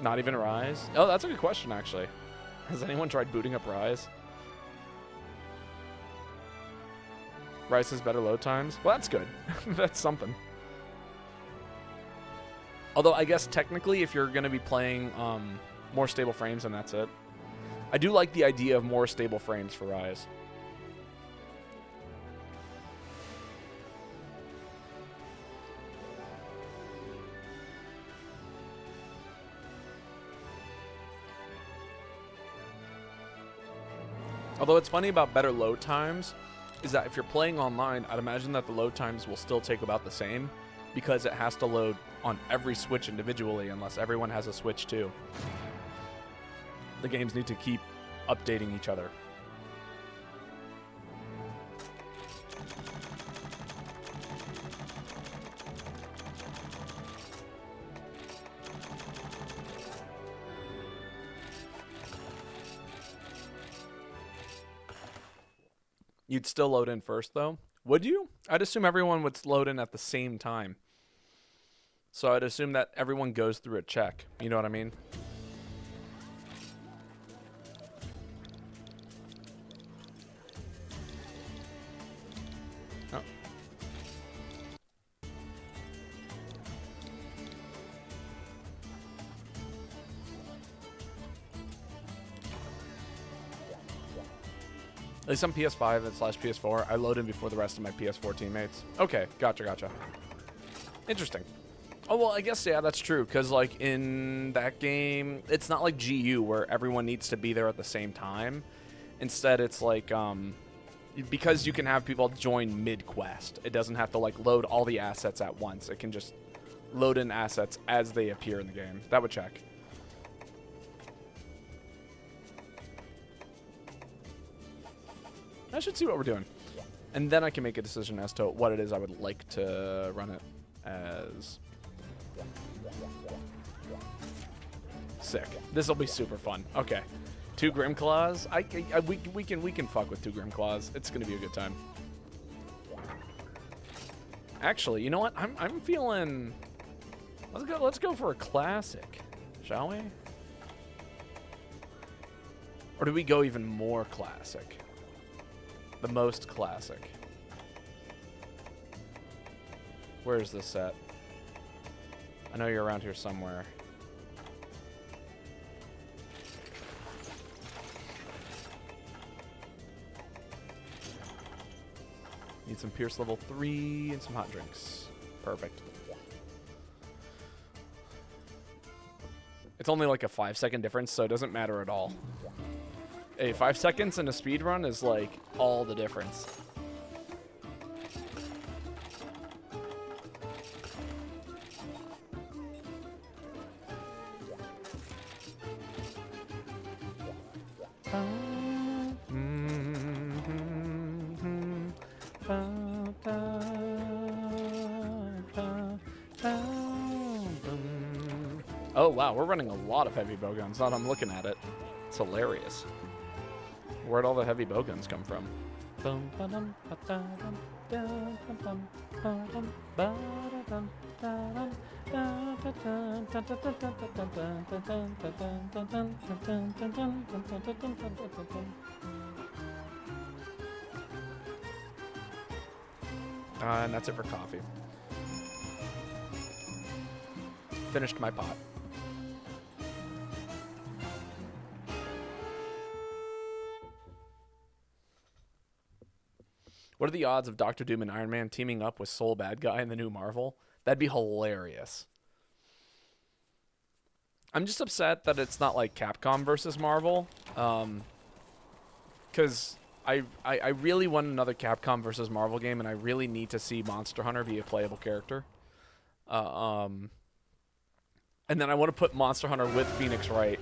Not even Rise? Oh, that's a good question, actually. Has anyone tried booting up Rise? Rise has better load times? Well, that's good. That's something. Although, I guess, technically, if you're going to be playing more stable frames, then that's it. I do like the idea of more stable frames for Rise. Although it's funny about better load times is that if you're playing online, I'd imagine that the load times will still take about the same because it has to load on every Switch individually unless everyone has a Switch too. The games need to keep updating each other. You'd still load in first, though? Would you? I'd assume everyone would load in at the same time. So I'd assume that everyone goes through a check. You know what I mean? Oh. At least on PS5 and / PS4, I load in before the rest of my PS4 teammates. Okay, gotcha. Interesting. Oh, well, I guess, yeah, that's true. Because, like, in that game, it's not like GU where everyone needs to be there at the same time. Instead, it's like, because you can have people join mid-quest, it doesn't have to, like, load all the assets at once. It can just load in assets as they appear in the game. That would check. I should see what we're doing. And then I can make a decision as to what it is I would like to run it as. Sick. This will be super fun. Okay. 2 Grimclaws. We can fuck with 2 Grimclaws. It's gonna be a good time. Actually, you know what? I'm feeling. Let's go for a classic, shall we? Or do we go even more classic? The most classic. Where is this set? I know you're around here somewhere. Need some Pierce level 3 and some hot drinks. Perfect. It's only like a 5-second difference, so it doesn't matter at all. Hey, 5 seconds in a speed run is like all the difference. Oh wow, we're running a lot of heavy bow guns. Now that I'm looking at it, it's hilarious. Where'd all the heavy bow guns come from? And that's it for coffee. Finished my pot. What are the odds of Doctor Doom and Iron Man teaming up with Soul Bad Guy in the new Marvel? That'd be hilarious. I'm just upset that it's not like Capcom versus Marvel. Because I really want another Capcom versus Marvel game, and I really need to see Monster Hunter be a playable character. And then I want to put Monster Hunter with Phoenix Wright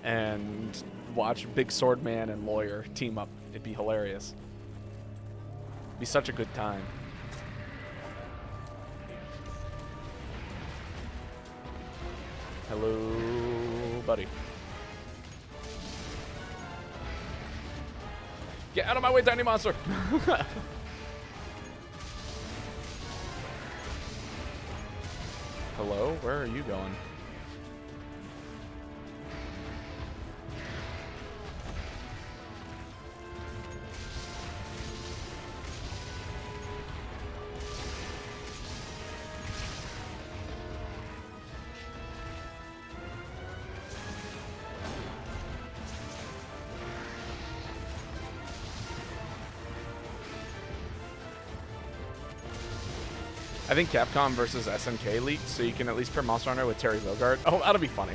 and watch Big Sword Man and Lawyer team up. It'd be hilarious. It'd be such a good time. Hello, buddy. Get out of my way, tiny monster! Hello? Where are you going? I think Capcom versus SNK leaked, so you can at least pair Monster Hunter with Terry Bogard. Oh, that'll be funny.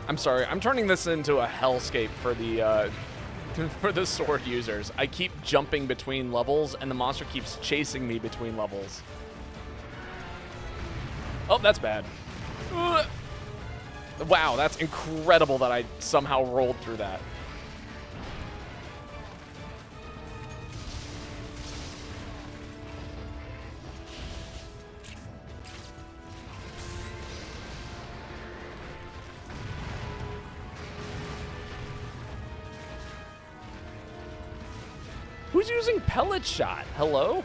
I'm sorry, I'm turning this into a hellscape for the for the sword users. I keep jumping between levels, and the monster keeps chasing me between levels. Oh, that's bad. Wow, that's incredible that I somehow rolled through that. Who's using pellet shot? Hello?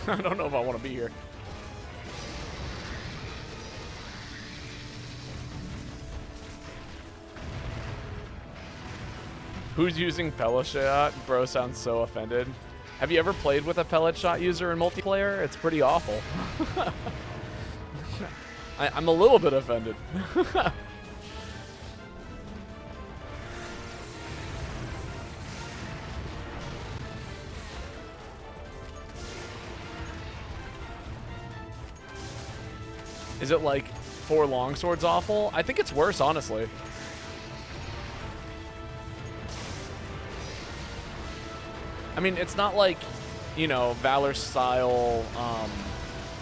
I don't know if I want to be here. Who's using pellet shot? Bro sounds so offended. Have you ever played with a pellet shot user in multiplayer? It's pretty awful. I'm a little bit offended. Is it like 4 longswords awful? I think it's worse, honestly. I mean, it's not like, you know, Valor style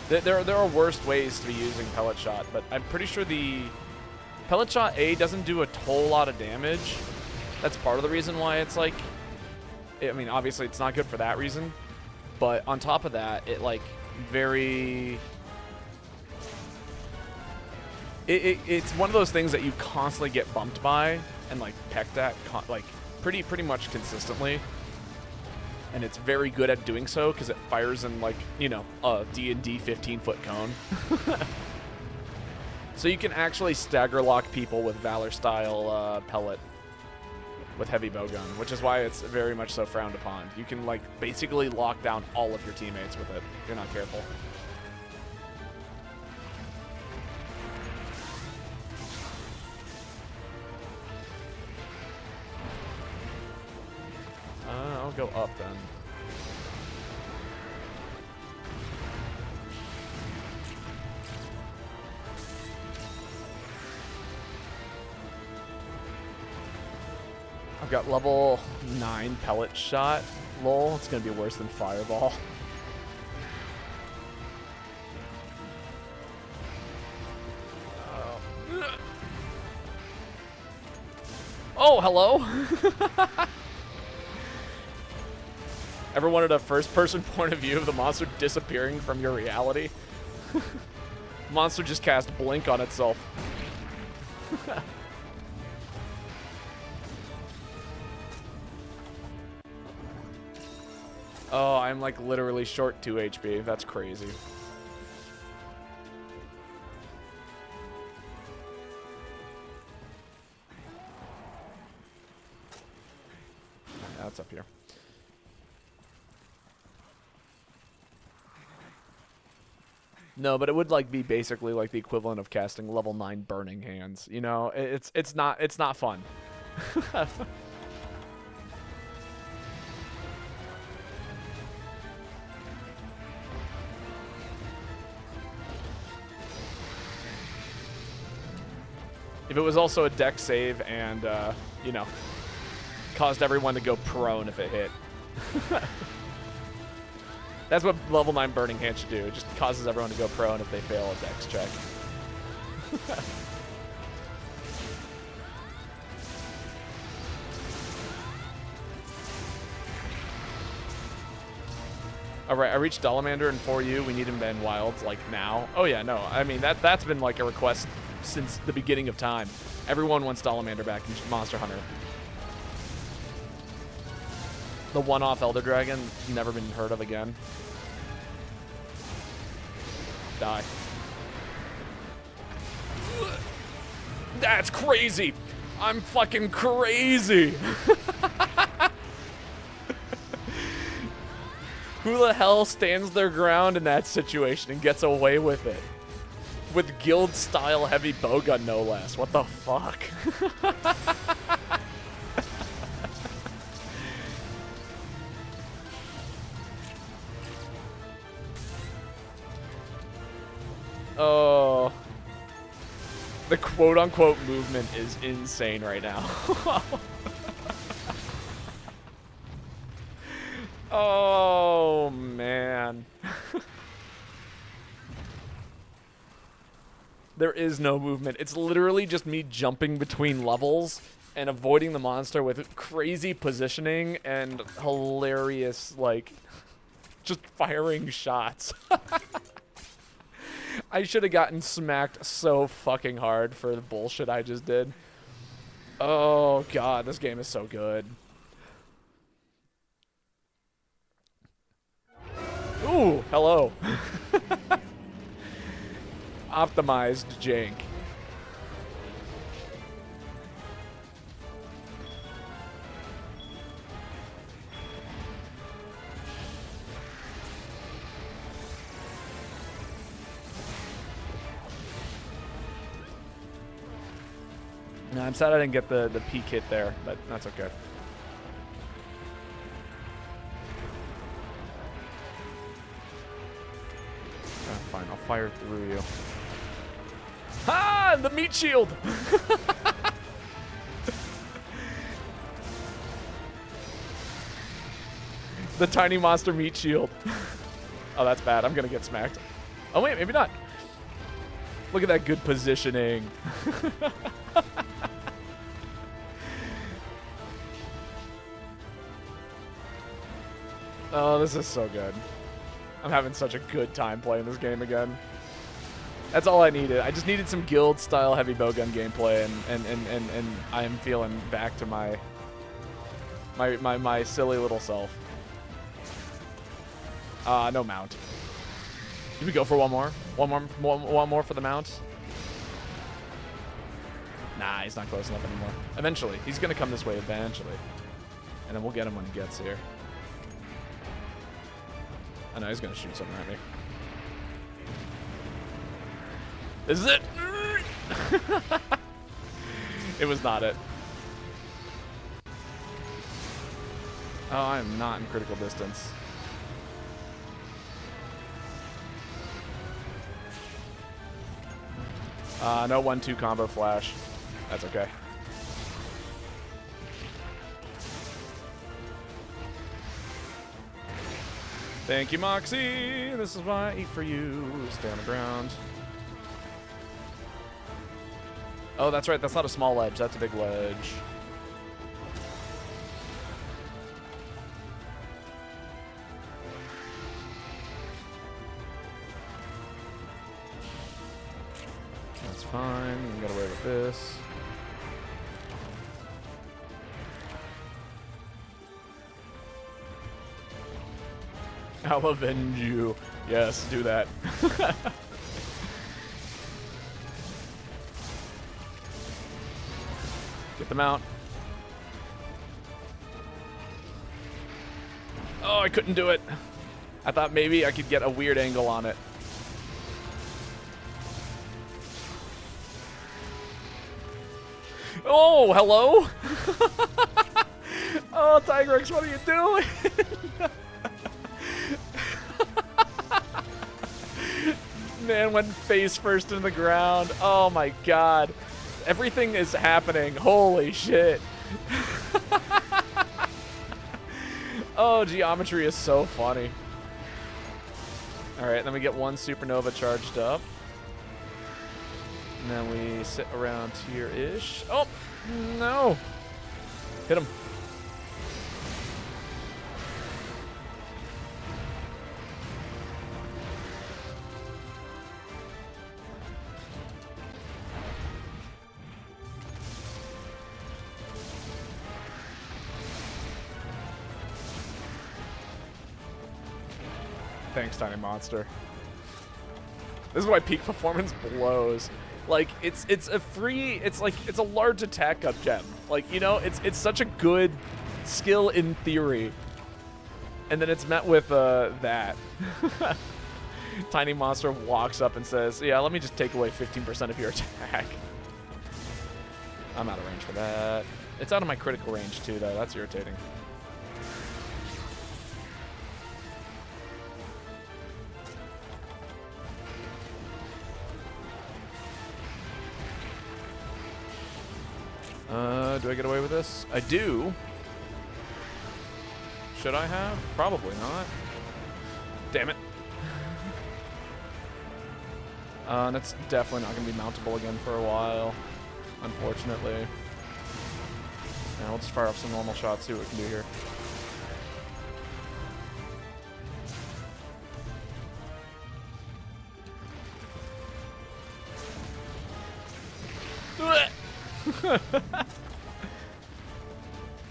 There are worse ways to be using pellet shot, but I'm pretty sure the pellet shot A doesn't do a whole lot of damage. That's part of the reason why it's like, I mean, obviously it's not good for that reason, but on top of that, it like very, it's one of those things that you constantly get bumped by and like pecked at like pretty much consistently. And it's very good at doing so because it fires in like, you know, a D&D 15-foot cone. So you can actually stagger lock people with Valor style pellet with heavy bowgun, which is why it's very much so frowned upon. You can like basically lock down all of your teammates with it if you're not careful. I'll go up then. I've got level 9 pellet shot. Lol, it's gonna be worse than fireball. Oh, hello. Ever wanted a first-person point of view of the monster disappearing from your reality? Monster just cast Blink on itself. Oh, I'm like literally short 2 HP. That's crazy. That's up here. No, but it would like be basically like the equivalent of casting level 9 Burning Hands. You know, it's not fun. If it was also a deck save and you know, caused everyone to go prone if it hit. That's what level 9 Burning Hand should do. It just causes everyone to go prone if they fail a dex check. Alright, I reached Dolamander and for you, we need him in Wilds, like, now. Oh yeah, no, I mean, that's been, like, a request since the beginning of time. Everyone wants Dolamander back in Monster Hunter. The one-off Elder Dragon, never been heard of again. Die. That's crazy! I'm fucking crazy! Who the hell stands their ground in that situation and gets away with it? With guild-style heavy bowgun, no less. What the fuck? Oh. The quote-unquote movement is insane right now. Oh, man. There is no movement. It's literally just me jumping between levels and avoiding the monster with crazy positioning and hilarious, like, just firing shots. I should have gotten smacked so fucking hard for the bullshit I just did. Oh, God, this game is so good. Ooh, hello. Optimized jank. No, I'm sad I didn't get the P kit there, but that's okay. Oh, fine, I'll fire through you. Ah, the meat shield! The tiny monster meat shield. Oh, that's bad. I'm gonna get smacked. Oh, wait, maybe not. Look at that good positioning. Oh, this is so good. I'm having such a good time playing this game again. That's all I needed. I just needed some guild-style heavy bowgun gameplay, and I am feeling back to my silly little self. No mount. Did we go for one more? One more for the mount? Nah, he's not close enough anymore. Eventually. He's going to come this way eventually. And then we'll get him when he gets here. I know he's going to shoot something at me. This is it! It was not it. Oh, I am not in critical distance. No 1-2 combo flash. That's okay. Thank you, Moxie. This is why I eat for you. Stay on the ground. Oh, that's right. That's not a small ledge. That's a big ledge. That's fine. We can get away with this. I'll avenge you. Yes, do that. Get them out. Oh, I couldn't do it. I thought maybe I could get a weird angle on it. Oh, hello? Oh, Tigrex, what are you doing? Man went face first in the ground. Oh my god. Everything is happening. Holy shit. Oh, geometry is so funny. Alright, then we get one supernova charged up. And then we sit around here-ish. Oh, no. Hit him. Thanks, Tiny Monster. This is why peak performance blows. Like, it's a free, it's a large attack up gem. Like, you know, it's such a good skill in theory. And then it's met with that. Tiny Monster walks up and says, yeah, let me just take away 15% of your attack. I'm out of range for that. It's out of my critical range too, though. That's irritating. Do I get away with this? I do. Should I have? Probably not. Damn it. That's definitely not going to be mountable again for a while, unfortunately. Now we'll just fire off some normal shots, see what we can do here.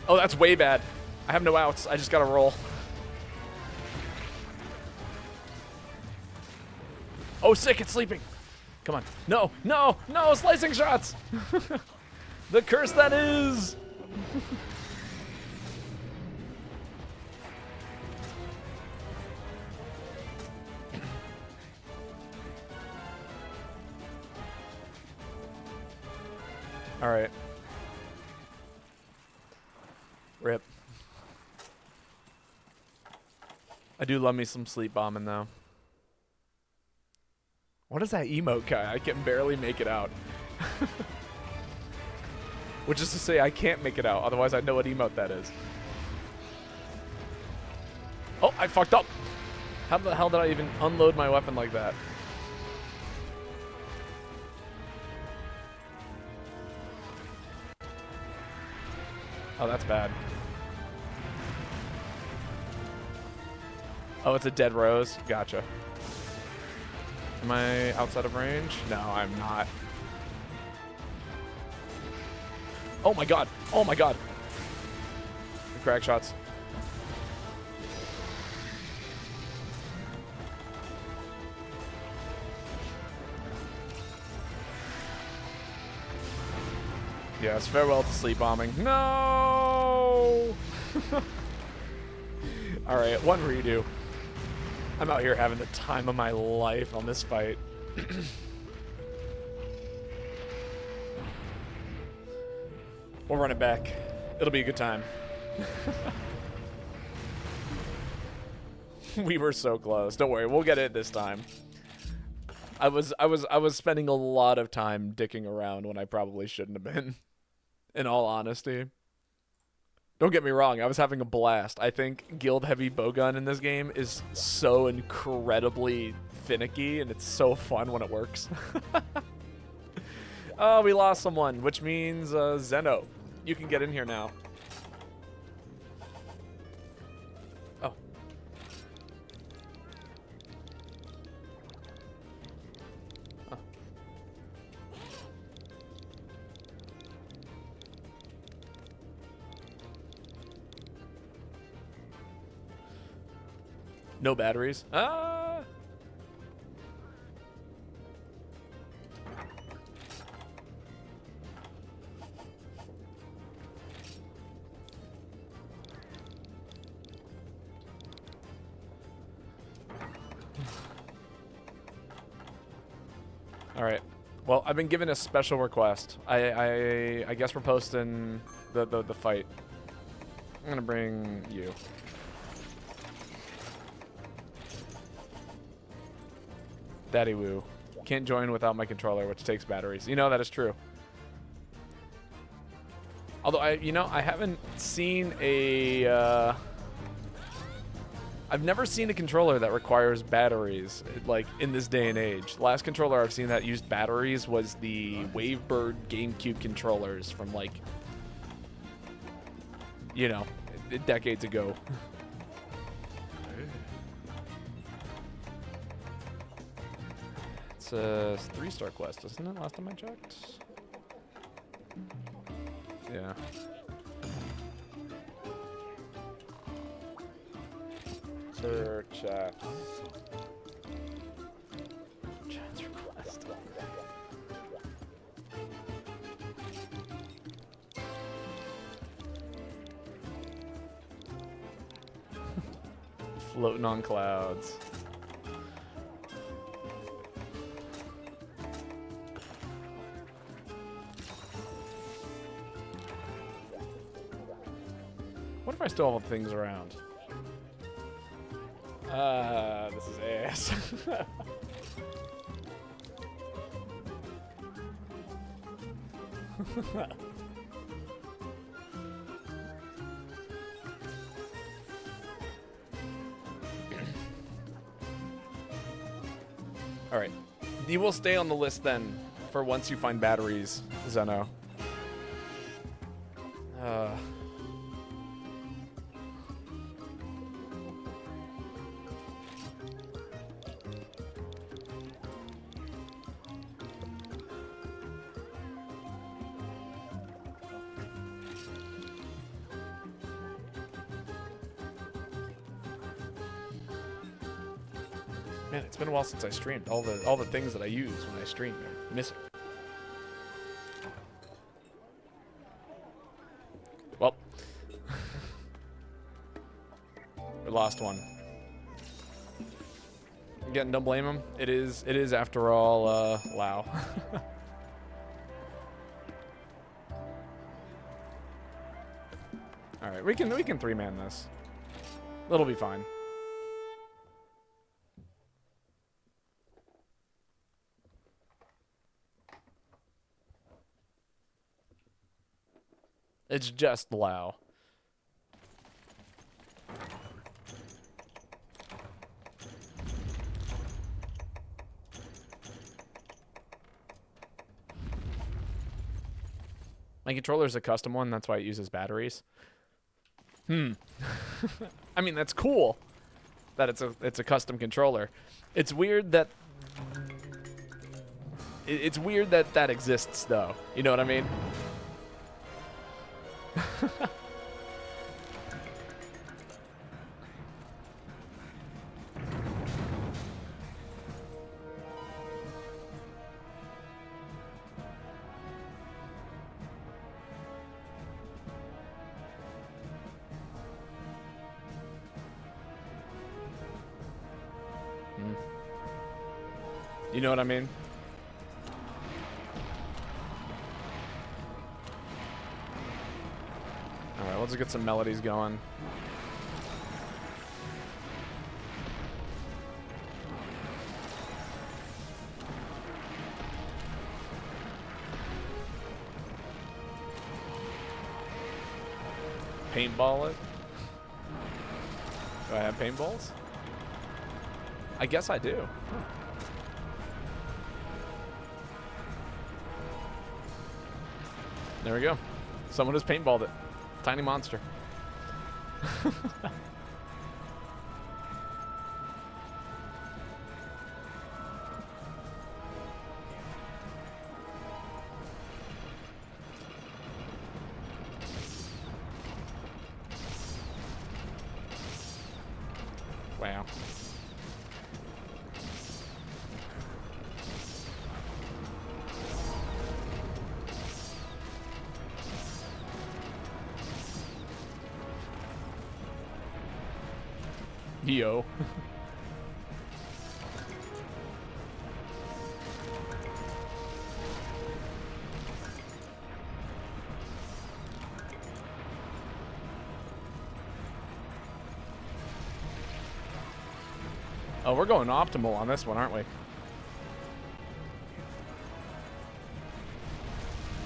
Oh, that's way bad. I have no outs. I just gotta roll. Oh, sick. It's sleeping. Come on. No, no, no. Slicing shots. The curse that is. All right. Rip. I do love me some sleep bombing, though. What is that emote guy? I can barely make it out. Which is to say, I can't make it out. Otherwise, I'd know what emote that is. Oh, I fucked up. How the hell did I even unload my weapon like that? Oh, that's bad. Oh, it's a dead rose. Gotcha. Am I outside of range? No, I'm not. Oh my god. Oh my god. Crack shots. Yes, farewell to sleep bombing. No! Alright, one redo. I'm out here having the time of my life on this fight. We'll run it back. It'll be a good time. We were so close. Don't worry, we'll get it this time. I was spending a lot of time dicking around when I probably shouldn't have been. In all honesty. Don't get me wrong, I was having a blast. I think Guild Heavy Bowgun in this game is so incredibly finicky, and it's so fun when it works. Oh, we lost someone, which means Zeno. You can get in here now. Oh. Huh. No batteries. Ah. All right. Well, I've been given a special request. I guess we're posting the fight. I'm gonna bring you. Daddy woo. Can't join without my controller, which takes batteries. You know, that is true. Although I haven't seen a I've never seen a controller that requires batteries, like, in this day and age. The last controller I've seen that used batteries was the Wavebird GameCube controllers from, like, you know, decades ago. It's a 3-star quest, isn't it? Last time I checked. Yeah. Chat. Chat's request. Floating on clouds. What if I still have things around? This is ass. All right. You will stay on the list then for once you find batteries, Zeno. Man, it's been a while since I streamed. All the things that I use when I stream are missing. Well, we lost one. Again, don't blame him. It is after all Lao. All right, we can 3-man this. It'll be fine. It's just Lao. My My controller is a custom one. That's why it uses batteries. I mean, that's cool that it's a custom controller. It's weird that it's weird that that exists, though. You know what I mean? You know what I mean? Alright, let's get some melodies going. Paintball it? Do I have paintballs? I guess I do. There we go. Someone has paintballed it. Tiny monster. Wow. Yo. Oh, we're going optimal on this one, aren't we?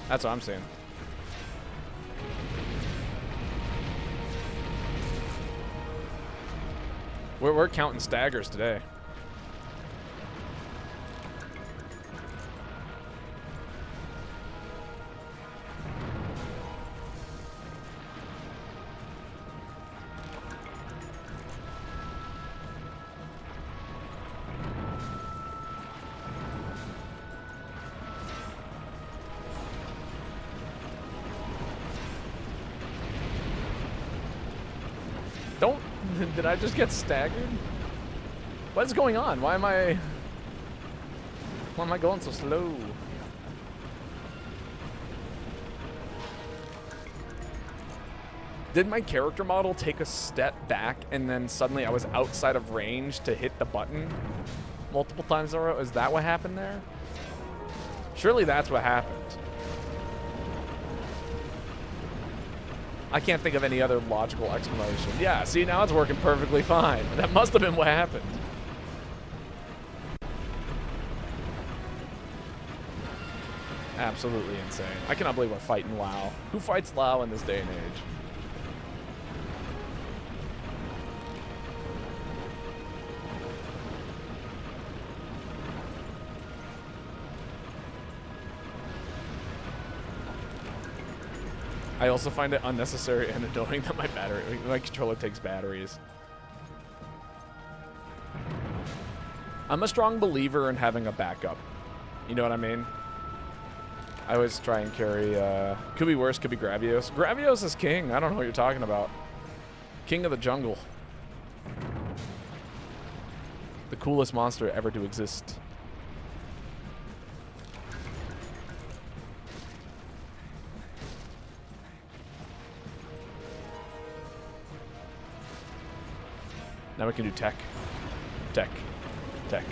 That's what I'm saying. We're counting staggers today. Don't... Did I just get staggered? What is going on? Why am I going so slow? Did my character model take a step back and then suddenly I was outside of range to hit the button multiple times in a row? Is that what happened there? Surely that's what happened. I can't think of any other logical explanation. Yeah, see, now it's working perfectly fine. That must have been what happened. Absolutely insane. I cannot believe we're fighting WoW. Who fights WoW in this day and age? I also find it unnecessary and annoying that my controller takes batteries. I'm a strong believer in having a backup. You know what I mean? I always try and carry, could be worse, could be Gravios. Gravios is king. I don't know what you're talking about. King of the jungle. The coolest monster ever to exist. Now we can do tech. Tech. Tech.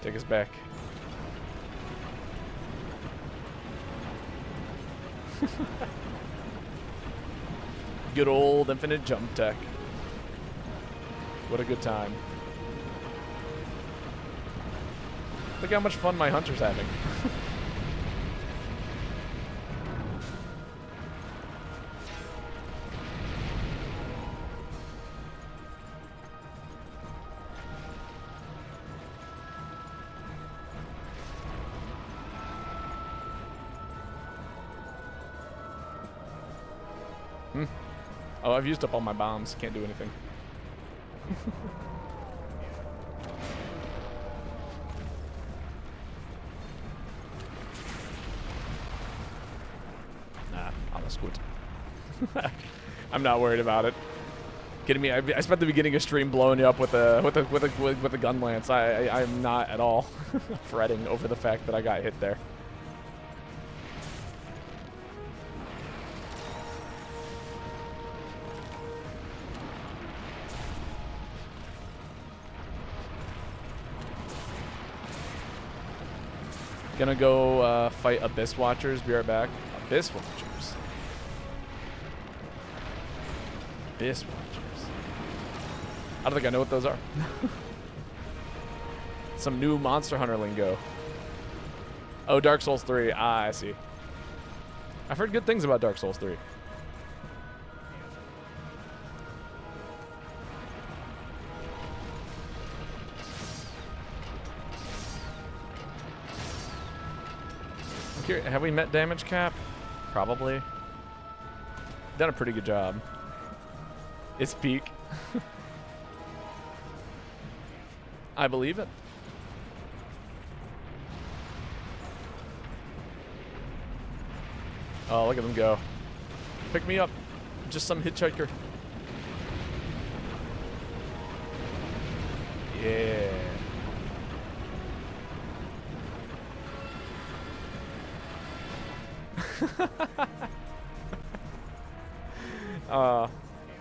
Take us back. Good old infinite jump tech. What a good time. Look how much fun my hunter's having. Oh, I've used up all my bombs. Can't do anything. Nah, alles gut. I'm not worried about it. Kidding me? I spent the beginning of stream blowing you up with a gun lance. I'm not at all fretting over the fact that I got hit there. Gonna go fight Abyss Watchers. Be right back. Abyss Watchers. Abyss Watchers. I don't think I know what those are. Some new Monster Hunter lingo. Oh, Dark Souls 3. Ah, I see. I've heard good things about Dark Souls 3. Have we met damage cap? Probably. Done a pretty good job. It's peak. I believe it. Oh, look at them go. Pick me up. Just some hitchhiker. Yeah.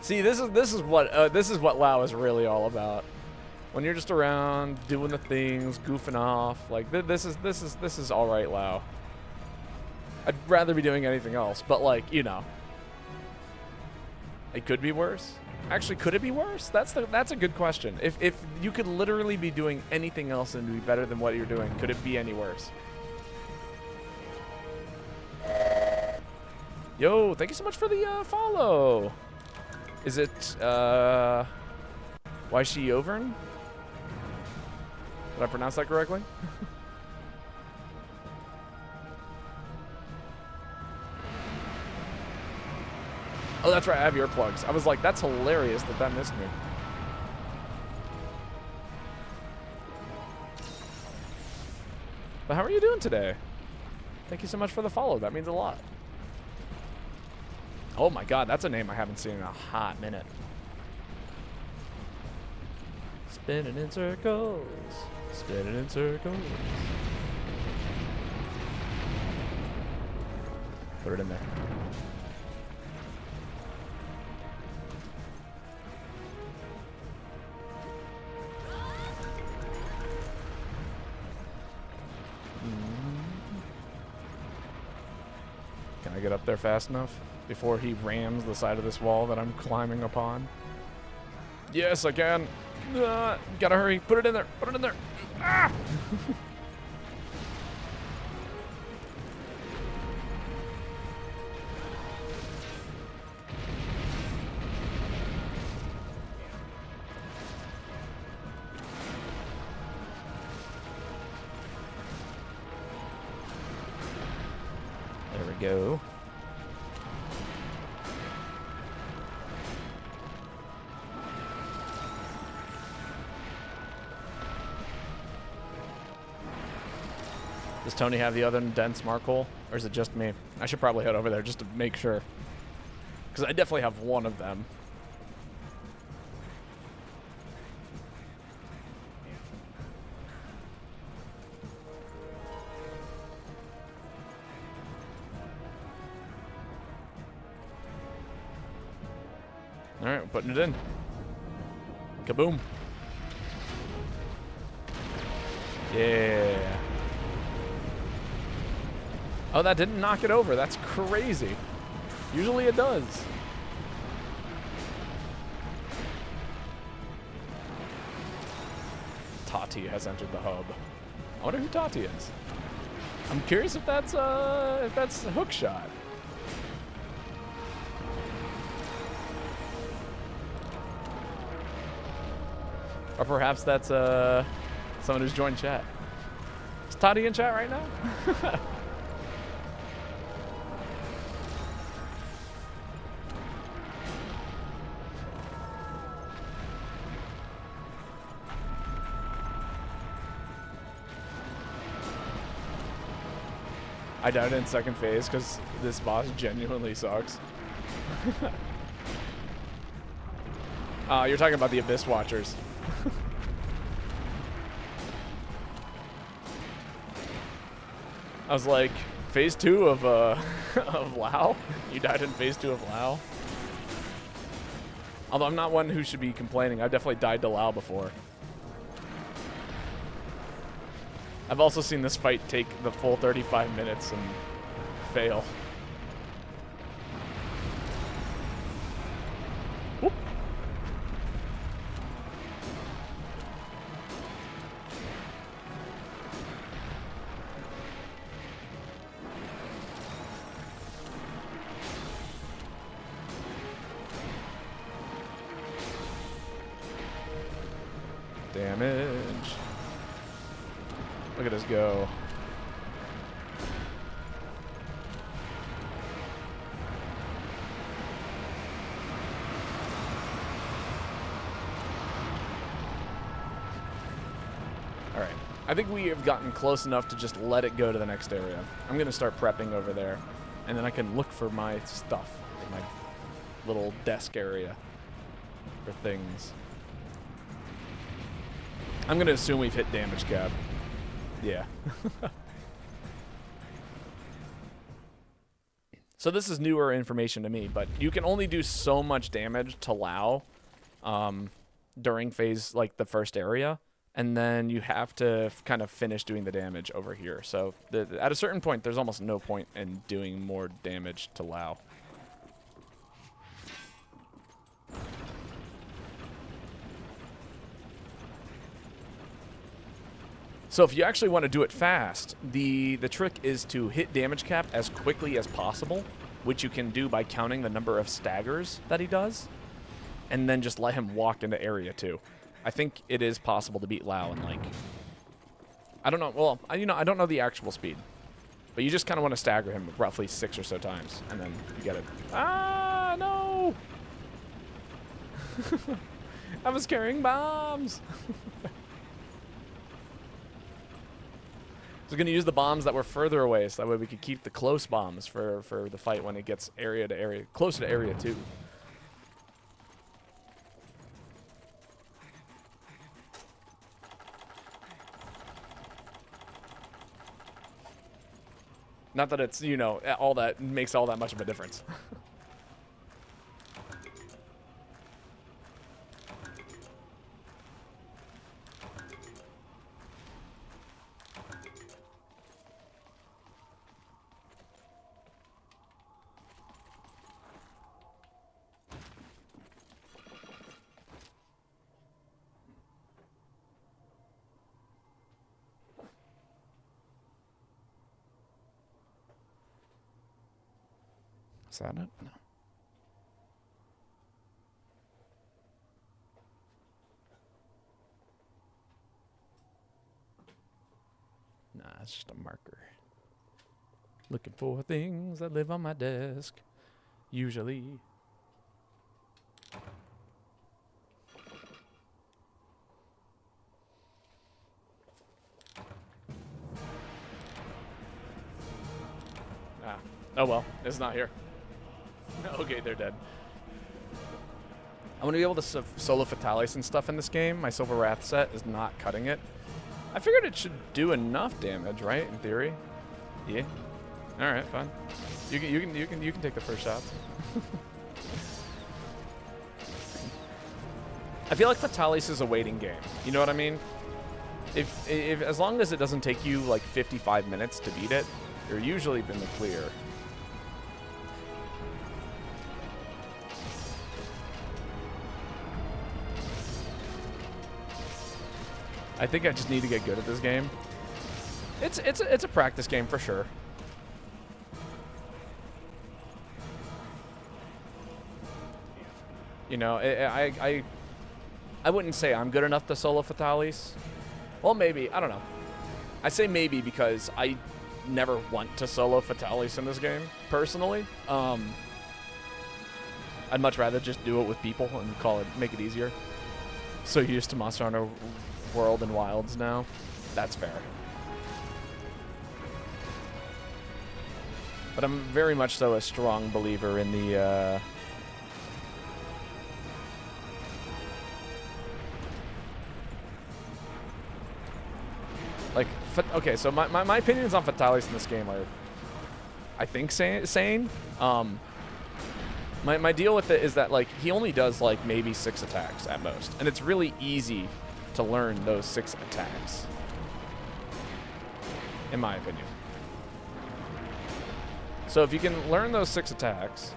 See, this is what WoW is really all about. When you're just around doing the things, goofing off, like this is all right, WoW. I'd rather be doing anything else, but like, you know, it could be worse. Actually, could it be worse? That's a good question. If you could literally be doing anything else and be better than what you're doing, could it be any worse? Yo, thank you so much for the follow. Is it why she Overn? Did I pronounce that correctly? Oh, that's right. I have earplugs. I was like, that's hilarious that missed me. But how are you doing today? Thank you so much for the follow. That means a lot. Oh my god, that's a name I haven't seen in a hot minute. Spinning in circles. Spinning in circles. Put it in there. Can I get up there fast enough before he rams the side of this wall that I'm climbing upon? Yes, I can. Gotta hurry. Put it in there. Put it in there. Ah! There we go. Does Tony have the other dense Markle, or is it just me? I should probably head over there just to make sure, because I definitely have one of them. All right, we're putting it in. Kaboom. Yeah. Oh, that didn't knock it over. That's crazy. Usually it does. Tati has entered the hub. I wonder who Tati is. I'm curious if that's Hookshot. Or perhaps that's someone who's joined chat. Is Tati in chat right now? I died in second phase because this boss genuinely sucks. You're talking about the Abyss Watchers. I was like, phase 2 of of Lao? You died in phase 2 of Lao? Although I'm not one who should be complaining. I've definitely died to Lao before. I've also seen this fight take the full 35 minutes and fail. Whoop. Damage. Look at us go. Alright. I think we have gotten close enough to just let it go to the next area. I'm going to start prepping over there, and then I can look for my stuff in my little desk area for things. I'm going to assume we've hit damage cap. Yeah. So this is newer information to me, but you can only do so much damage to Lao during phase, like the first area, and then you have to kind of finish doing the damage over here. So at a certain point, there's almost no point in doing more damage to Lao. So if you actually want to do it fast, the trick is to hit damage cap as quickly as possible, which you can do by counting the number of staggers that he does, and then just let him walk into area 2. I think it is possible to beat Lao in, like, I don't know, well, I don't know the actual speed, but you just kind of want to stagger him roughly 6 or so times, and then you get it. Ah, no! I was carrying bombs! I was going to use the bombs that were further away, so that way we could keep the close bombs for the fight when it gets area to area, closer to area 2. Not that it's, you know, all that makes all that much of a difference. Is that it? No. Nah, it's just a marker. Looking for things that live on my desk. Usually. Ah. Oh well, it's not here. Okay, they're dead. I'm going to be able to solo Fatalis and stuff in this game. My Silver Wrath set is not cutting it. I figured it should do enough damage, right? In theory. Yeah. All right, fine. You can take the first shot. I feel like Fatalis is a waiting game. You know what I mean? If as long as it doesn't take you like 55 minutes to beat it, you're usually in the clear. I think I just need to get good at this game. It's a practice game for sure. You know, I wouldn't say I'm good enough to solo Fatalis. Well, maybe. I don't know. I say maybe because I never want to solo Fatalis in this game, personally. I'd much rather just do it with people and make it easier. So used to Monster Hunter World and Wilds now. That's fair. But I'm very much so a strong believer in the like, okay, so my opinions on Fatalis in this game are, I think, sane. My deal with it is that, like, he only does, like, maybe 6 attacks at most. And it's really easy to learn those 6 attacks, in my opinion. So if you can learn those 6 attacks,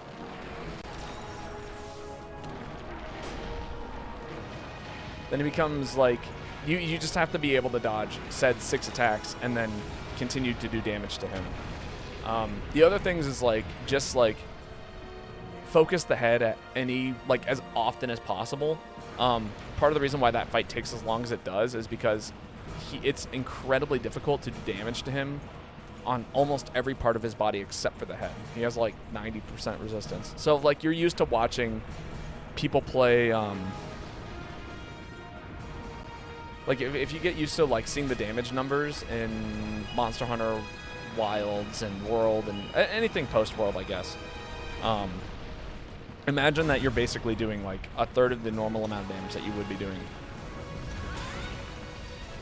then it becomes, like, you just have to be able to dodge said 6 attacks and then continue to do damage to him. The other things is, like, just, like, focus the head at any, like, as often as possible. Part of the reason why that fight takes as long as it does is because it's incredibly difficult to do damage to him on almost every part of his body except for the head. He has, like, 90% resistance. So, like, you're used to watching people play, like, if you get used to, like, seeing the damage numbers in Monster Hunter Wilds and World and anything post-World, I guess, imagine that you're basically doing, like, a third of the normal amount of damage that you would be doing.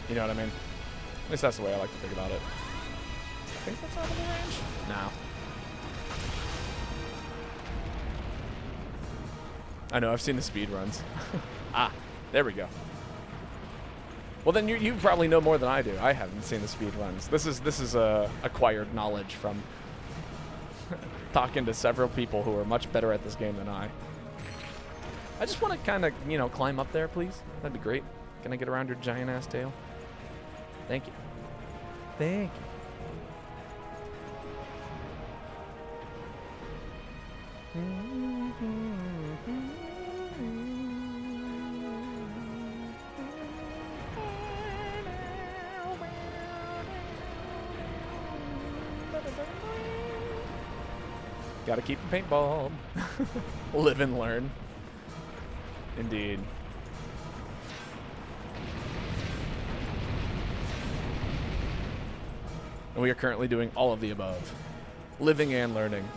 You know what I mean? At least that's the way I like to think about it. I think that's out of the range? No. I know, I've seen the speed runs. Ah, there we go. Well, then you probably know more than I do. I haven't seen the speed runs. This is acquired knowledge from talking to several people who are much better at this game than I. I just want to kind of, you know, climb up there, please. That'd be great. Can I get around your giant ass tail? Thank you. Thank you. Gotta keep the paintball. Live and learn. Indeed. And we are currently doing all of the above. Living and learning.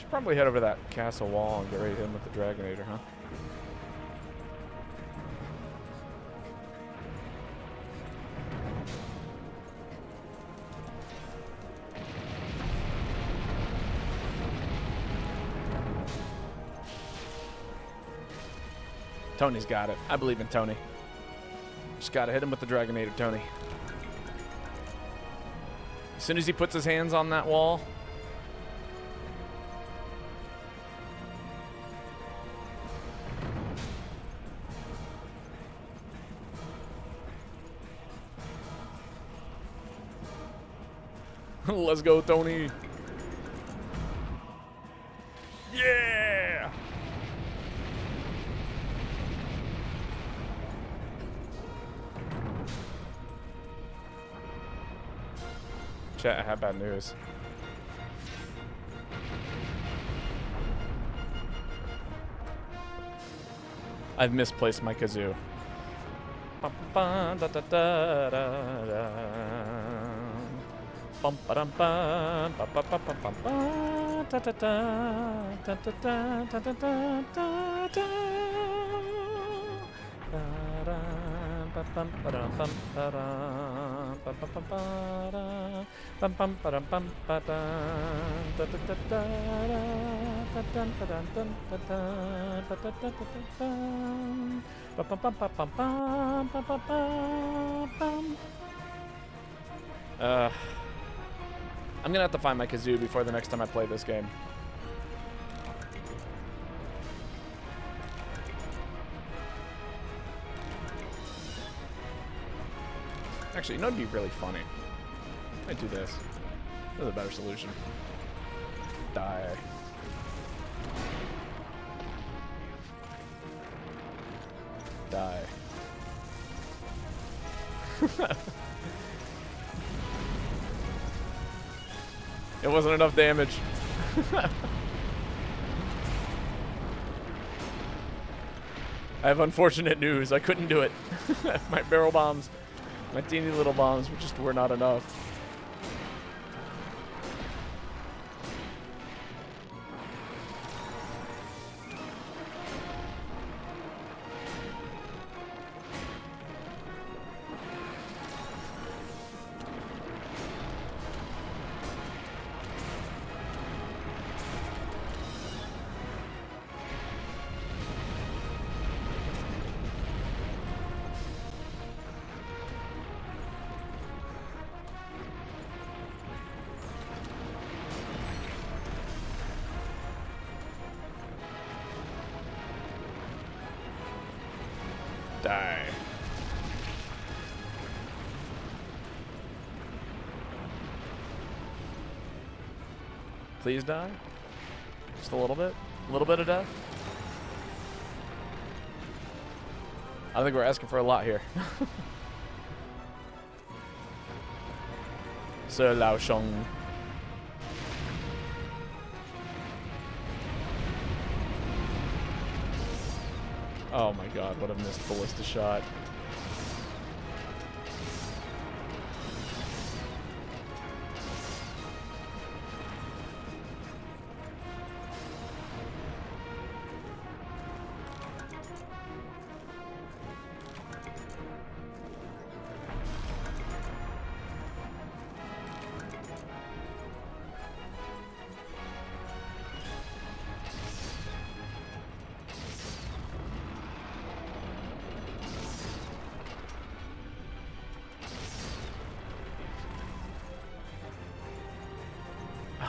Probably head over that castle wall and get ready to hit him with the Dragonator, huh? Tony's got it. I believe in Tony. Just gotta hit him with the Dragonator, Tony. As soon as he puts his hands on that wall, let's go, Tony. Yeah! Chat, I have bad news. I've misplaced my kazoo. Bum ba dum bum ba ba ba ba bum ba da da da da da da da da da da da ba bum ba dum bum ba da ba ba ba ba da bum bum ba dum bum ba da da da da da da da da da da da da da da ba bum bum ba bum bum ba ba bum. I'm gonna have to find my kazoo before the next time I play this game. Actually, you know, it'd be really funny. I'd do this. This is a better solution. Die. Die. It wasn't enough damage. I have unfortunate news. I couldn't do it. My barrel bombs, my teeny little bombs were not enough. Die. Please die. Just a little bit. A little bit of death. I don't think we're asking for a lot here. Sir Lao Shong. Oh my god, what a missed ballista shot.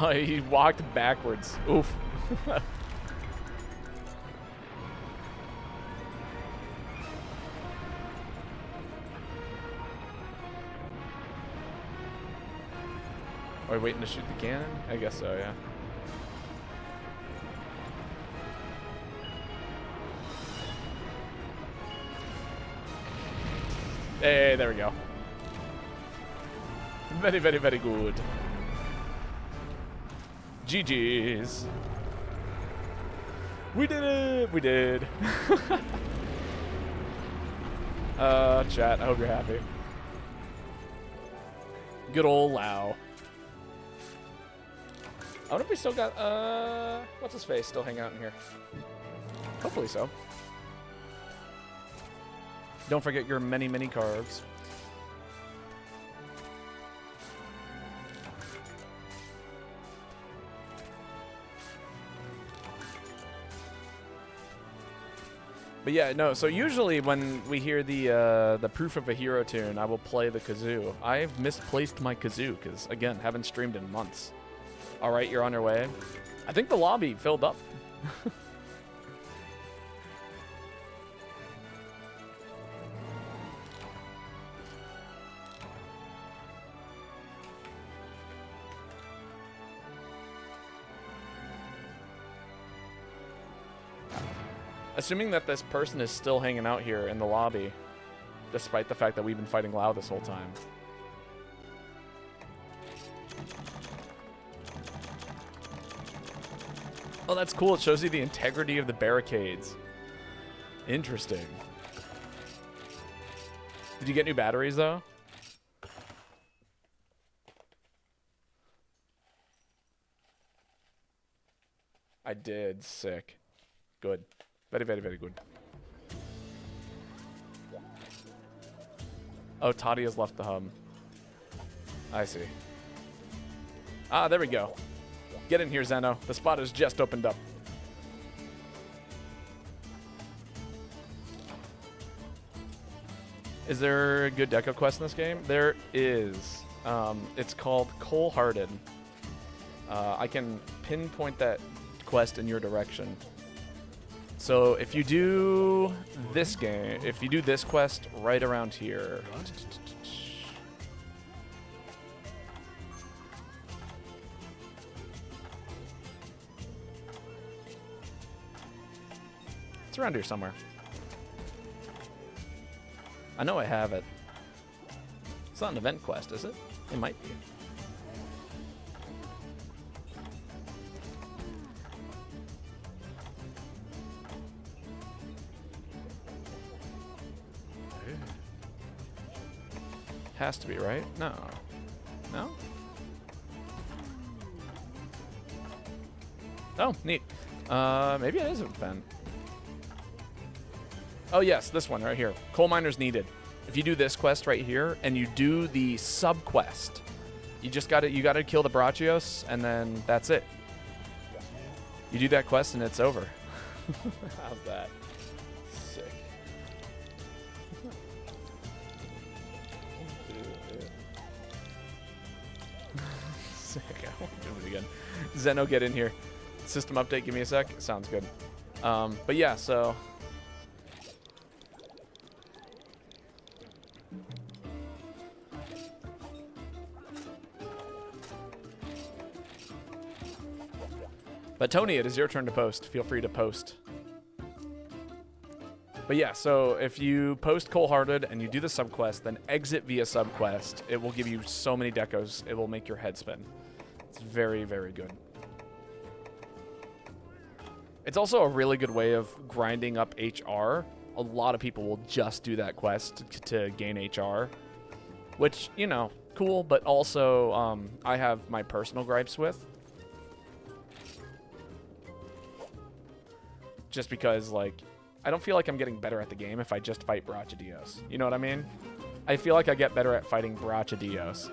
Oh, he walked backwards. Oof. Are we waiting to shoot the cannon? I guess so, yeah. Hey, there we go. Very, very, very good. GG's. We did it! We did. Chat, I hope you're happy. Good old Lao. I wonder if we still got, what's his face still hanging out in here? Hopefully so. Don't forget your many, many carbs. But yeah, no, so usually when we hear the Proof of a Hero tune, I will play the kazoo. I've misplaced my kazoo because, again, haven't streamed in months. All right, you're on your way. I think the lobby filled up. Assuming that this person is still hanging out here in the lobby, despite the fact that we've been fighting Lao this whole time. Oh, that's cool. It shows you the integrity of the barricades. Interesting. Did you get new batteries, though? I did. Sick. Good. Very, very, very good. Oh, Toddy has left the hub. I see. Ah, there we go. Get in here, Zeno. The spot has just opened up. Is there a good deco quest in this game? There is. It's called Cold-Hearted. I can pinpoint that quest in your direction. So if you do this game, if you do this quest right around here, It's around here somewhere. I know I have it. It's not an event quest, is it? It might be. Has to be, right? No. No? Oh, neat. Maybe it is an event. Oh, yes, this one right here. Coal miners needed. If you do this quest right here and you do the sub quest, you gotta kill the Babotosh, and then that's it. You do that quest and it's over. How's that? Sick. Sick. I won't do it again. Zeno, get in here. System update, give me a sec. Sounds good. But yeah, so but Tony, it is your turn to post. Feel free to post. But yeah, so if you post Cold-Hearted and you do the subquest, then exit via subquest, it will give you so many decos, it will make your head spin. It's very, very good. It's also a really good way of grinding up HR. A lot of people will just do that quest to gain HR, which, you know, cool, but also I have my personal gripes with. Just because, like, I don't feel like I'm getting better at the game if I just fight Babotosh. You know what I mean? I feel like I get better at fighting Babotosh.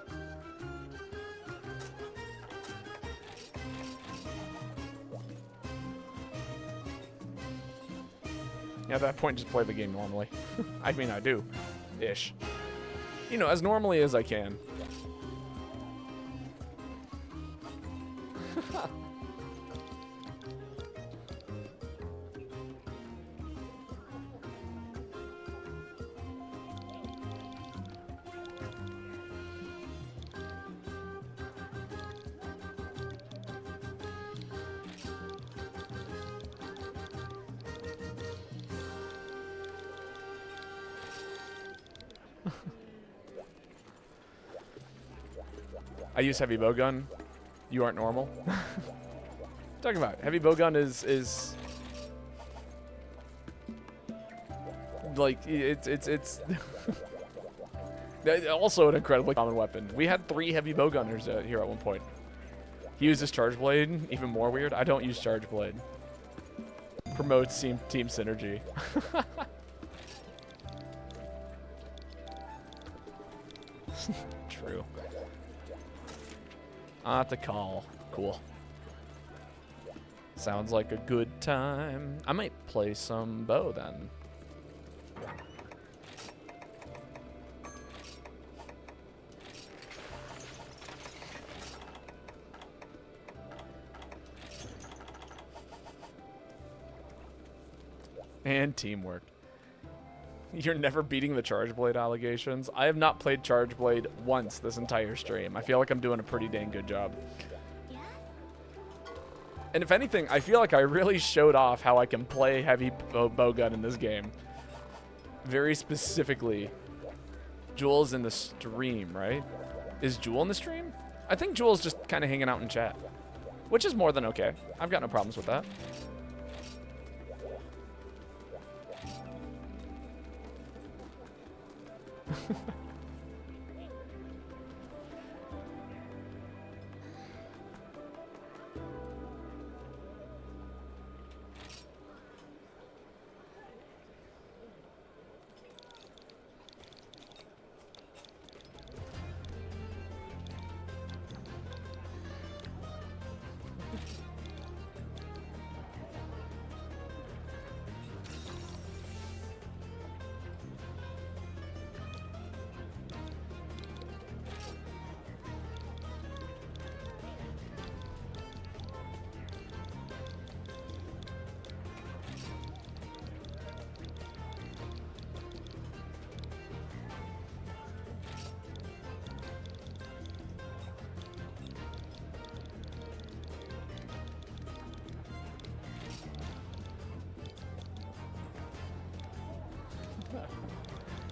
Yeah, at that point, just play the game normally. I mean, I do. Ish. You know, as normally as I can. I use heavy bowgun. You aren't normal. Talking about heavy bowgun is like it's also an incredibly common weapon. We had 3 heavy bowgunners here at one point. He uses charge blade, even more weird. I don't use charge blade. Promotes team synergy. True. To call. Cool. Sounds like a good time. I might play some bow then. And teamwork. You're never beating the Charge Blade allegations. I have not played Charge Blade once this entire stream. I feel like I'm doing a pretty dang good job. And if anything, I feel like I really showed off how I can play heavy bowgun in this game. Very specifically. Jewel's in the stream, right? Is Jewel in the stream? I think Jewel's just kind of hanging out in chat. Which is more than okay. I've got no problems with that.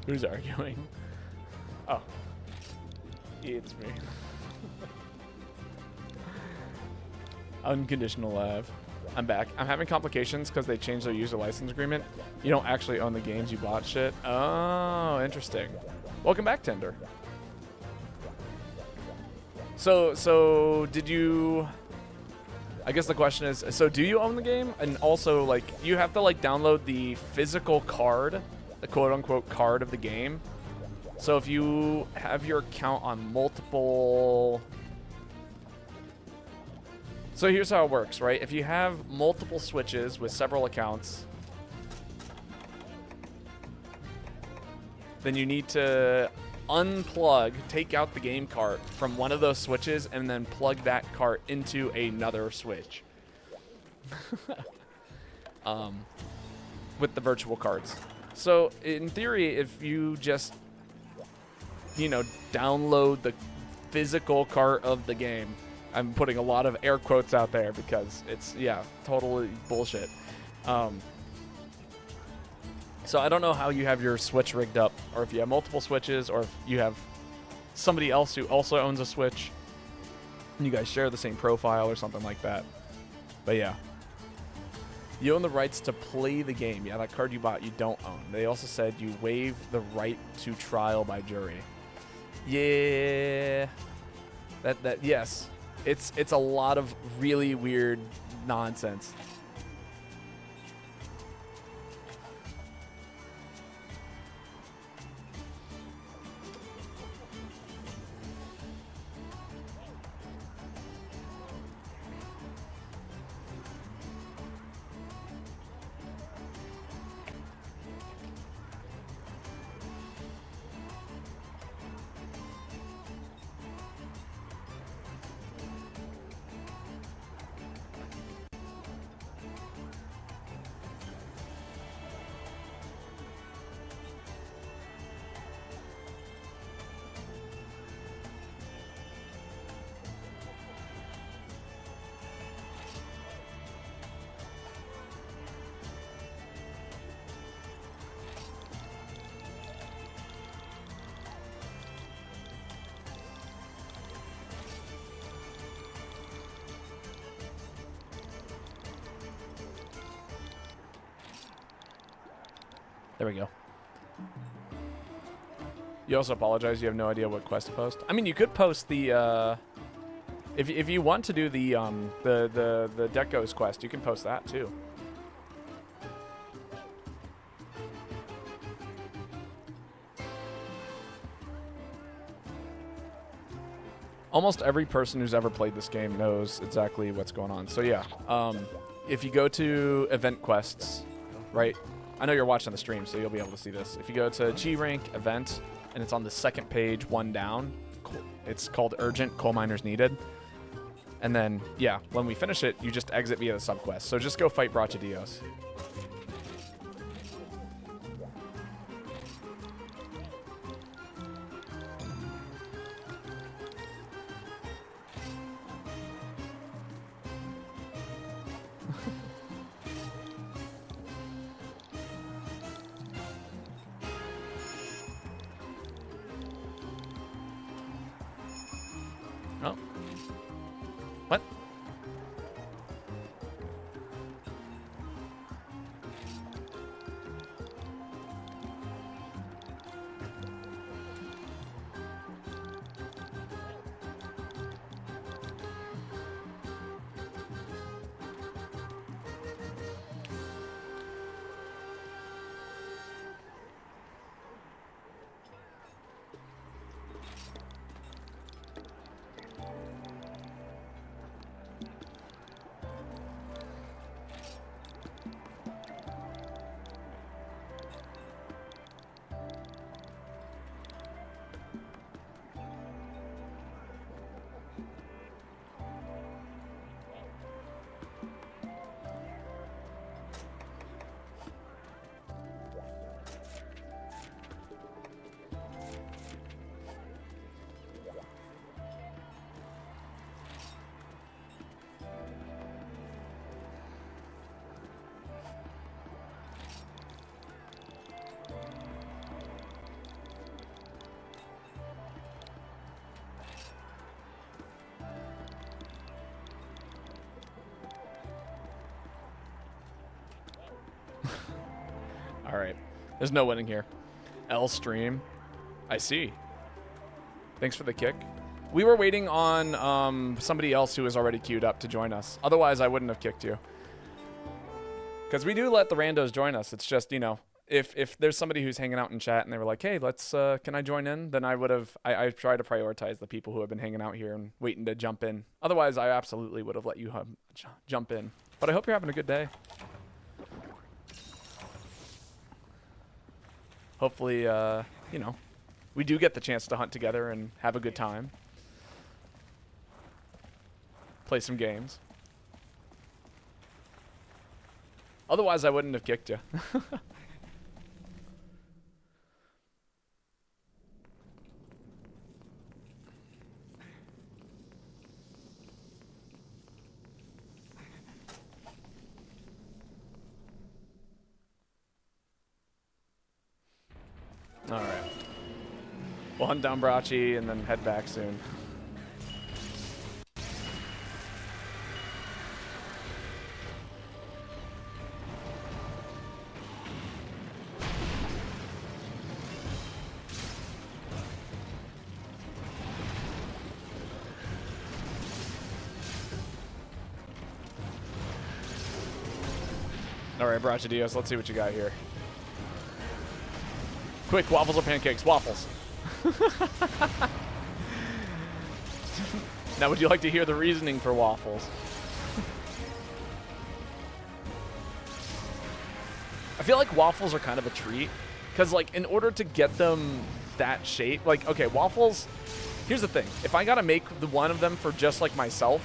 Who's arguing? Oh. It's me. Unconditional love. I'm back. I'm having complications because they changed their user license agreement. You don't actually own the games, you bought shit. Oh, interesting. Welcome back, Tinder. So did you... I guess the question is, so do you own the game? And also, like, you have to, like, download the physical card, the quote-unquote card of the game. So if you have your account on multiple... So here's how it works, right? If you have multiple Switches with several accounts, then you need to unplug, take out the game cart from one of those Switches, and then plug that cart into another Switch. With the virtual cards. So in theory, if you just, you know, download the physical cart of the game, I'm putting a lot of air quotes out there because it's, yeah, totally bullshit. So I don't know how you have your Switch rigged up, or if you have multiple Switches, or if you have somebody else who also owns a Switch, and you guys share the same profile or something like that. But yeah. You own the rights to play the game. Yeah, that card you bought, you don't own. They also said you waive the right to trial by jury. Yeah. Yes. It's a lot of really weird nonsense. There we go. You also apologize. You have no idea what quest to post. I mean, you could post the if you want to do the Decos quest, you can post that too. Almost every person who's ever played this game knows exactly what's going on. So yeah, if you go to event quests, right? I know you're watching the stream, so you'll be able to see this. If you go to G rank event, and it's on the second page, one down, it's called Urgent Coal Miners Needed. And then, yeah, when we finish it, you just exit via the subquest. So just go fight Bracha Dios. Oh. What? There's no winning here. L stream. I see. Thanks for the kick. We were waiting on somebody else who was already queued up to join us. Otherwise, I wouldn't have kicked you. Because we do let the randos join us. It's just, you know, if there's somebody who's hanging out in chat and they were like, hey, let's, can I join in? Then I would have, I try to prioritize the people who have been hanging out here and waiting to jump in. Otherwise, I absolutely would have let you jump in. But I hope you're having a good day. Hopefully, you know, we do get the chance to hunt together and have a good time. Play some games. Otherwise, I wouldn't have kicked you. All right. We'll hunt down Brachi and then head back soon. All right, Brachi Dios, let's see what you got here. Quick, waffles or pancakes? Waffles. Now, would you like to hear the reasoning for waffles? I feel like waffles are kind of a treat. Because, like, in order to get them that shape, like, okay, waffles, here's the thing. If I gotta make one of them for just, like, myself,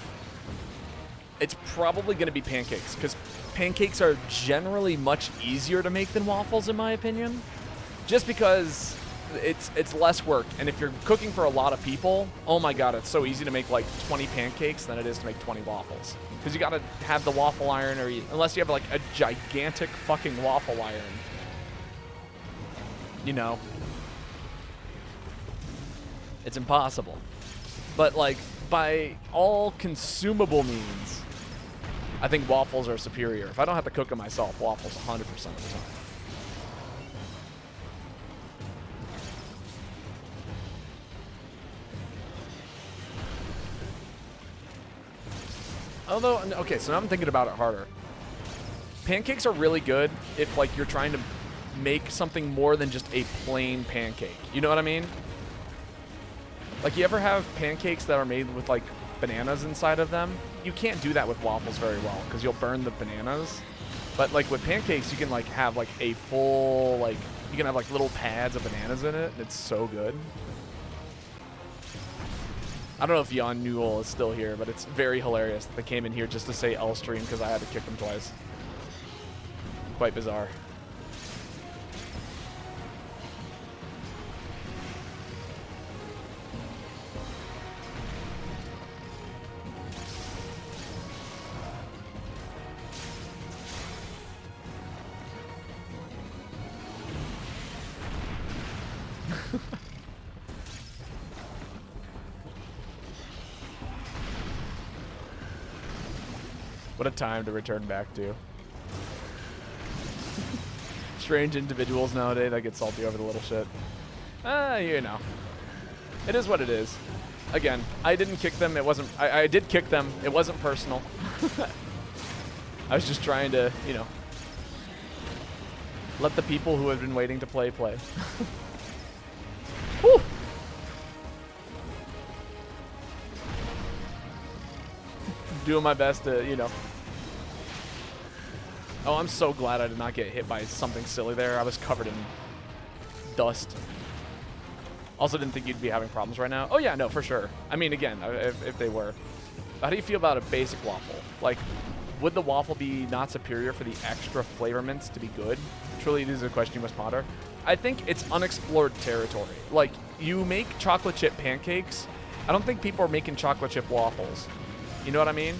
it's probably gonna be pancakes. Because pancakes are generally much easier to make than waffles, in my opinion. Just because it's less work, and if you're cooking for a lot of people, oh my god, it's so easy to make like 20 pancakes than it is to make 20 waffles. Because you gotta have the waffle iron, or unless you have like a gigantic fucking waffle iron, you know, it's impossible. But like by all consumable means, I think waffles are superior. If I don't have to cook them myself, waffles 100% of the time. Although, okay, so now I'm thinking about it harder. Pancakes are really good if, like, you're trying to make something more than just a plain pancake. You know what I mean? Like, you ever have pancakes that are made with, like, bananas inside of them? You can't do that with waffles very well because you'll burn the bananas. But, like, with pancakes, you can, like, have, like, a full, like, you can have, like, little pads of bananas in it. It's so good. I don't know if Jan Newell is still here, but it's very hilarious that they came in here just to say L stream because I had to kick them twice. Quite bizarre. What a time to return back to. Strange individuals nowadays that get salty over the little shit. You know. It is what it is. Again, I didn't kick them. It wasn't... I did kick them. It wasn't personal. I was just trying to, you know, let the people who have been waiting to play. Whew. Doing my best to, you know. Oh, I'm so glad I did not get hit by something silly there. I was covered in dust. Also didn't think you'd be having problems right now. Oh yeah, no, for sure. I mean, again, if they were. How do you feel about a basic waffle? Like, would the waffle be not superior for the extra flavor mints to be good? Truly, this is a question you must ponder. I think it's unexplored territory. Like, you make chocolate chip pancakes. I don't think people are making chocolate chip waffles. You know what I mean?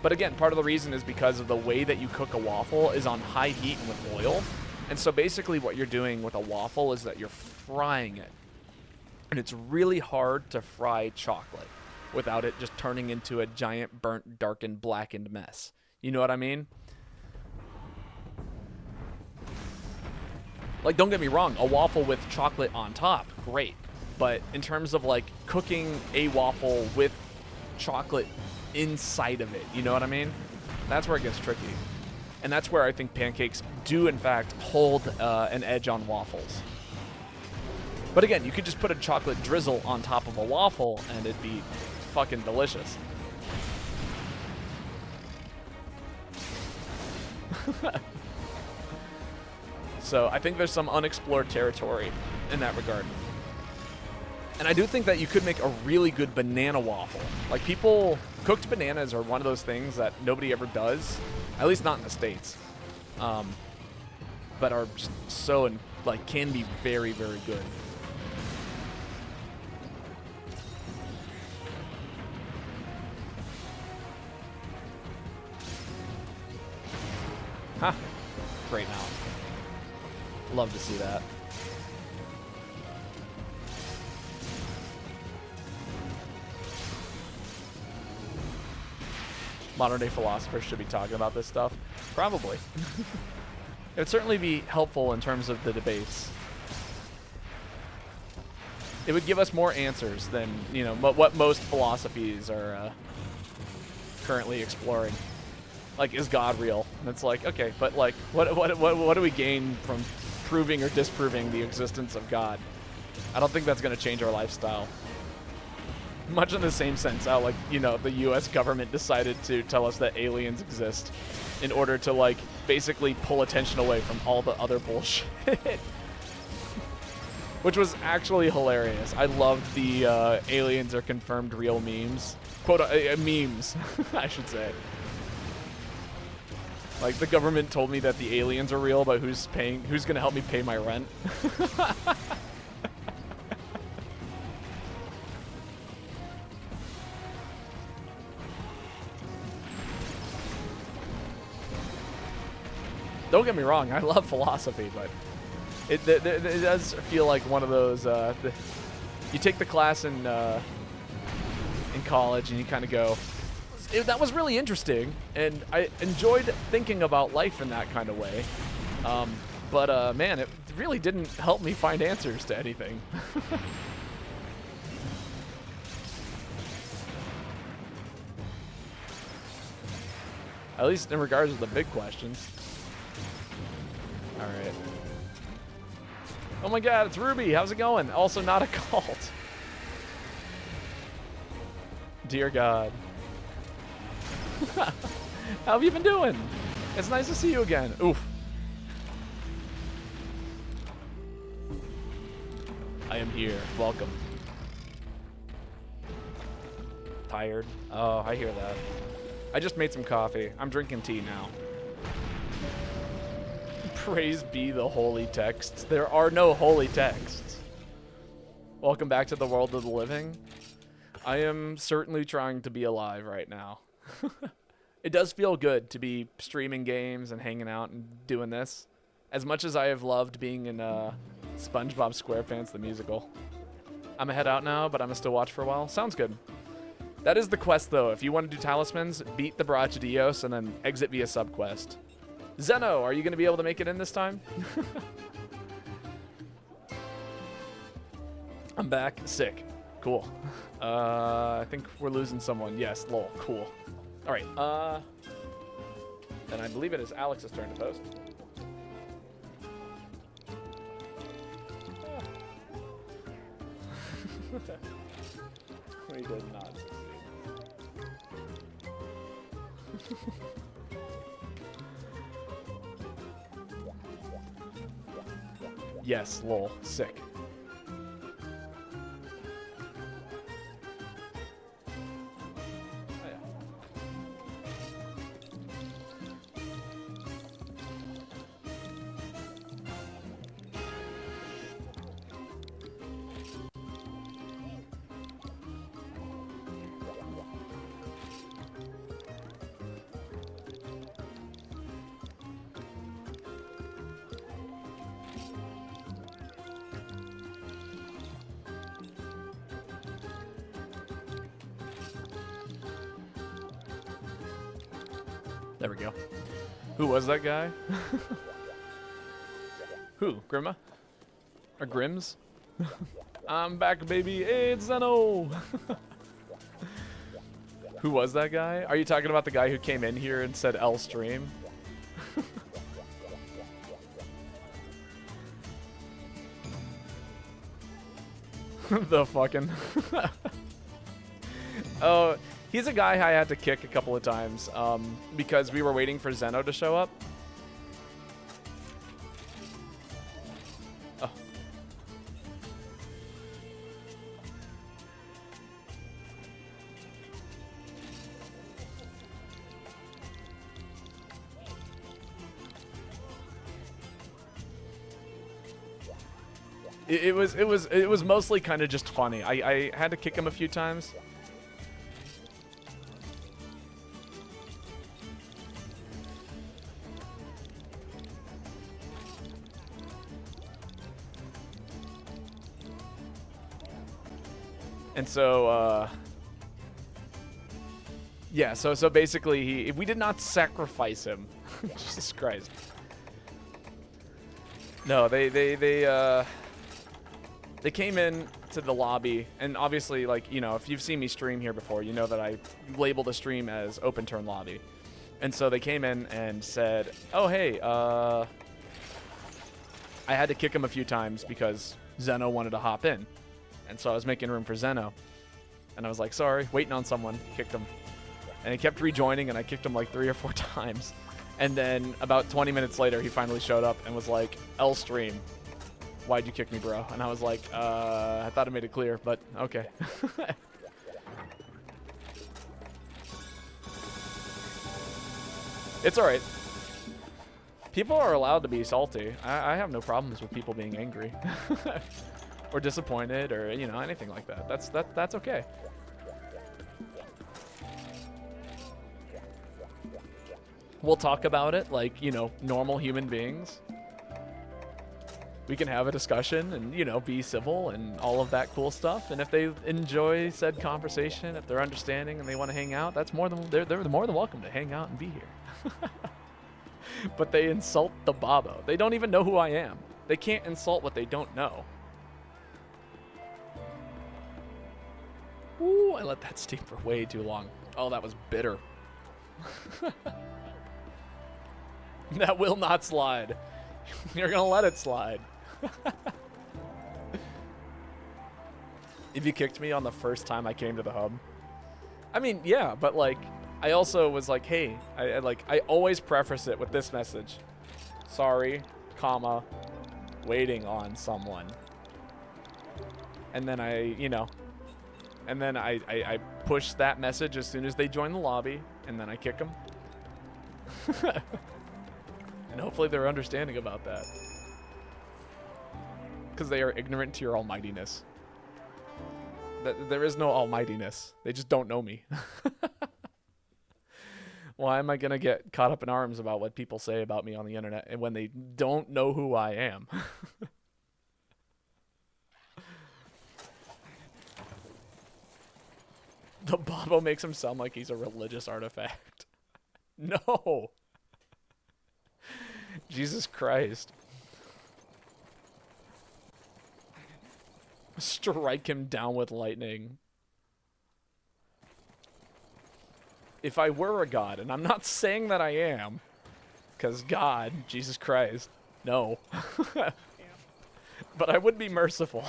But again, part of the reason is because of the way that you cook a waffle is on high heat and with oil. And so basically what you're doing with a waffle is that you're frying it. And it's really hard to fry chocolate without it just turning into a giant burnt, darkened, blackened mess. You know what I mean? Like, don't get me wrong, a waffle with chocolate on top, great. But in terms of, like, cooking a waffle with chocolate inside of it, you know what I mean? That's where it gets tricky. And that's where I think pancakes do, in fact, hold an edge on waffles. But again, you could just put a chocolate drizzle on top of a waffle, and it'd be fucking delicious. So I think there's some unexplored territory in that regard. And I do think that you could make a really good banana waffle. Like, cooked bananas are one of those things that nobody ever does, at least not in the States, but are just so, like, can be very, very good. Huh. Great now. Love to see that. Modern day philosophers should be talking about this stuff. Probably. It would certainly be helpful in terms of the debates. It would give us more answers than, you know, what most philosophies are currently exploring. Like, is God real? And it's like, okay, but like, what do we gain from proving or disproving the existence of God? I don't think that's going to change our lifestyle. Much in the same sense how, like, you know, the U.S. government decided to tell us that aliens exist in order to, like, basically pull attention away from all the other bullshit. Which was actually hilarious. I loved the aliens are confirmed real memes. Quote, memes, I should say. Like, the government told me that the aliens are real, but who's gonna help me pay my rent? Don't get me wrong, I love philosophy, but it does feel like one of those, you take the class in college and you kind of go, that was really interesting, and I enjoyed thinking about life in that kind of way. But man, it really didn't help me find answers to anything. At least in regards to the big questions. All right. Oh my God, it's Ruby. How's it going? Also not a cult. Dear God. How have you been doing? It's nice to see you again. Oof. I am here. Welcome. Tired? Oh, I hear that. I just made some coffee. I'm drinking tea now. Praise be the holy texts. There are no holy texts. Welcome back to the world of the living. I am certainly trying to be alive right now. It does feel good to be streaming games and hanging out and doing this. As much as I have loved being in SpongeBob SquarePants the musical. I'm gonna head out now, but I'm gonna still watch for a while. Sounds good. That is the quest, though. If you want to do talismans, beat the Brachadios and then exit via subquest. Zeno, are you gonna be able to make it in this time? I'm back. Sick. Cool. I think we're losing someone. Yes, lol. Cool. All right. And I believe it is Alex's turn to post. We did not succeed. Yes, lol. Sick. There we go. Who was that guy? Who? Grima? Or Grims? I'm back, baby. Hey, it's Zeno. Who was that guy? Are you talking about the guy who came in here and said L stream? The fucking... Oh, he's a guy I had to kick a couple of times because we were waiting for Zeno to show up. Oh. It was mostly kind of just funny. I had to kick him a few times. And so, yeah, so basically, we did not sacrifice him. Jesus Christ. No, they came in to the lobby, and obviously, like, you know, if you've seen me stream here before, you know that I label the stream as open turn lobby. And so they came in and said, oh, hey, I had to kick him a few times because Zeno wanted to hop in. And so I was making room for Zeno. And I was like, sorry, waiting on someone. Kicked him. And he kept rejoining, and I kicked him like 3 or 4 times. And then about 20 minutes later, he finally showed up and was like, L stream. Why'd you kick me, bro? And I was like, I thought I made it clear, but okay. It's alright. People are allowed to be salty. I have no problems with people being angry. Or disappointed, or, you know, anything like that. That's okay. We'll talk about it like, you know, normal human beings. We can have a discussion and, you know, be civil and all of that cool stuff. And if they enjoy said conversation, if they're understanding and they want to hang out, that's more than they're more than welcome to hang out and be here. But they insult the Babo. They don't even know who I am. They can't insult what they don't know. Ooh, I let that steam for way too long. Oh, that was bitter. That will not slide. You're gonna let it slide. If you kicked me on the first time I came to the hub. I mean, yeah, but like, I also was like, hey, I always preface it with this message. Sorry, comma, waiting on someone. And then and then I push that message as soon as they join the lobby, and then I kick them. And hopefully they're understanding about that. Because they are ignorant to your almightiness. There is no almightiness. They just don't know me. Why am I going to get caught up in arms about what people say about me on the internet and when they don't know who I am? The Babo makes him sound like he's a religious artifact. No. Jesus Christ. Strike him down with lightning. If I were a god, and I'm not saying that I am, because God, Jesus Christ, no. But I would be merciful.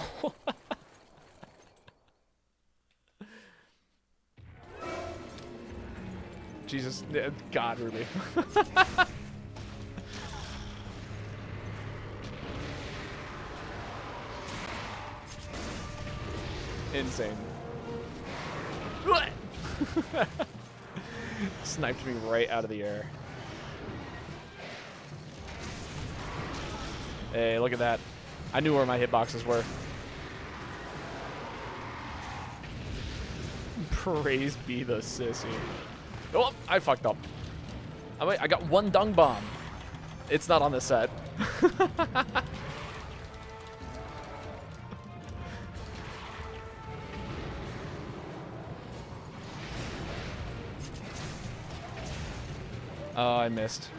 Jesus, God, Ruby. Insane. Sniped me right out of the air. Hey, look at that. I knew where my hitboxes were. Praise be the sissy. Oh, I fucked up. Oh, wait, I got one dung bomb. It's not on the set. Oh, I missed.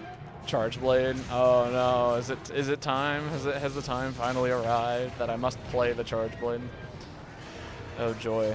Charge Blade. Oh no, is it time? Has the time finally arrived that I must play the Charge Blade? Oh joy.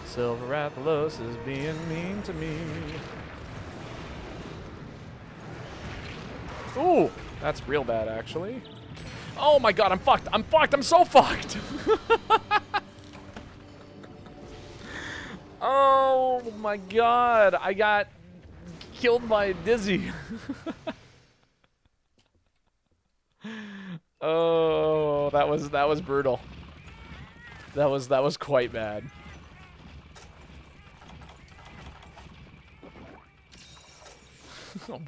Silver Rathalos is being mean to me. Ooh, that's real bad, actually. Oh my god, I'm fucked. I'm fucked. I'm so fucked. Oh my god, I got killed by Dizzy. Oh, that was brutal. That was quite bad.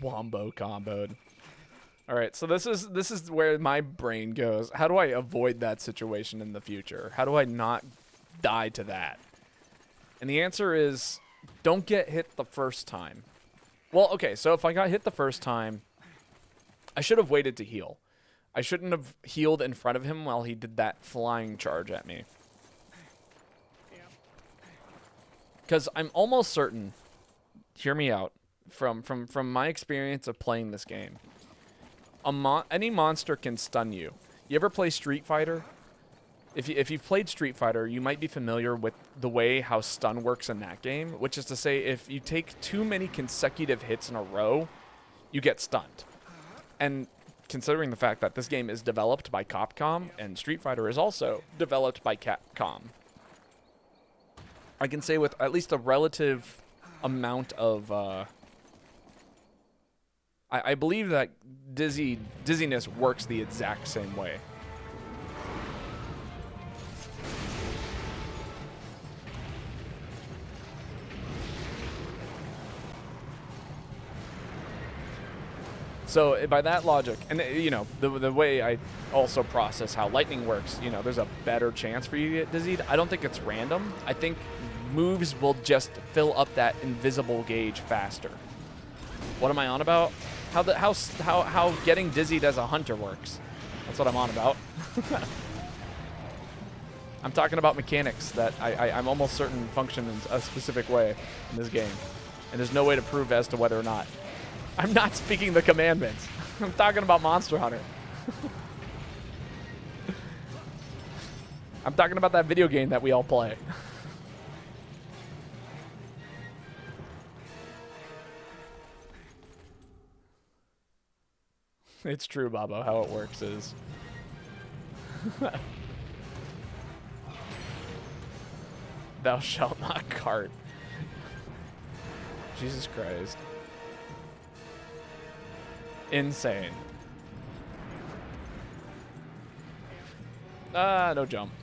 Wombo comboed. All right, so this is where my brain goes. How do I avoid that situation in the future? How do I not die to that? And the answer is, don't get hit the first time. Well, okay, so if I got hit the first time, I should have waited to heal. I shouldn't have healed in front of him while he did that flying charge at me. Because I'm almost certain, hear me out, from my experience of playing this game, any monster can stun you. You ever play Street Fighter? If you've played Street Fighter, you might be familiar with the way how stun works in that game, which is to say, if you take too many consecutive hits in a row, you get stunned. And considering the fact that this game is developed by Capcom, and Street Fighter is also developed by Capcom, I can say with at least a relative amount of... I believe that dizziness works the exact same way. So by that logic, and you know, the way I also process how lightning works, you know, there's a better chance for you to get dizzied. I don't think it's random. I think moves will just fill up that invisible gauge faster. What am I on about? How getting dizzied as a hunter works. That's what I'm on about. I'm talking about mechanics that I'm almost certain function in a specific way in this game. And there's no way to prove as to whether or not. I'm not speaking the commandments. I'm talking about Monster Hunter. I'm talking about that video game that we all play. It's true, Babo. How it works is... Thou shalt not cart. Jesus Christ. Insane. No jump.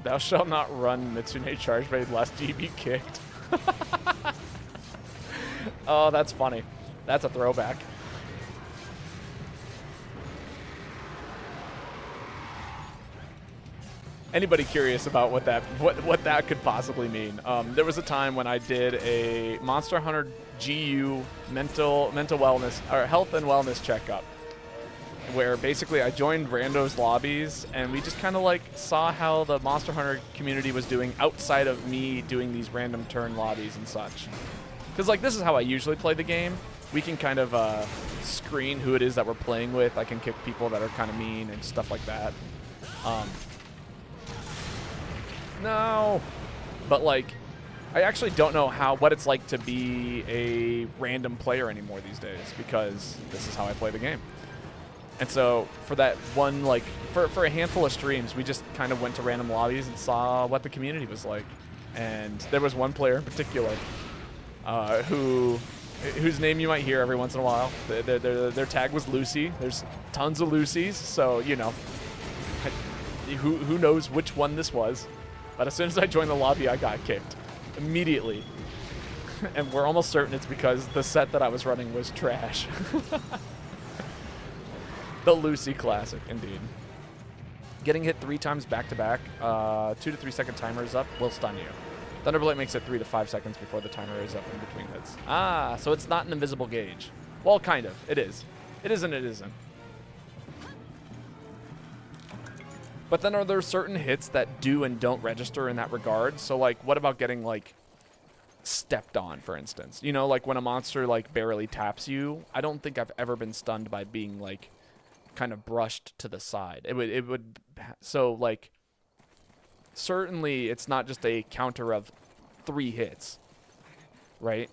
Thou shalt not run Mitsune Charge Blade lest ye be kicked. Oh, that's funny. That's a throwback. Anybody curious about what that could possibly mean? There was a time when I did a Monster Hunter GU mental wellness or health and wellness checkup, where basically I joined randos lobbies and we just kind of like saw how the Monster Hunter community was doing outside of me doing these random turn lobbies and such. Because like this is how I usually play the game. We can kind of screen who it is that we're playing with. I can kick people that are kind of mean and stuff like that. No, but like, I actually don't know what it's like to be a random player anymore these days because this is how I play the game. And so for that one, like, for a handful of streams, we just kind of went to random lobbies and saw what the community was like. And there was one player in particular who whose name you might hear every once in a while. Their tag was Lucy. There's tons of Lucys, so, you know, who knows which one this was. But as soon as I joined the lobby, I got kicked immediately. And we're almost certain it's because the set that I was running was trash. The Lucy Classic, indeed. Getting hit 3 times back-to-back, 2 to 3 second timer is up, will stun you. Thunderblade makes it 3 to 5 seconds before the timer is up in between hits. Ah, so it's not an invisible gauge. Well, kind of. It is. It is and it isn't. But then are there certain hits that do and don't register in that regard? So, like, what about getting, like, stepped on, for instance? You know, like when a monster, like, barely taps you. I don't think I've ever been stunned by being, like, kind of brushed to the side. It would, so, like, certainly it's not just a counter of 3 hits, right?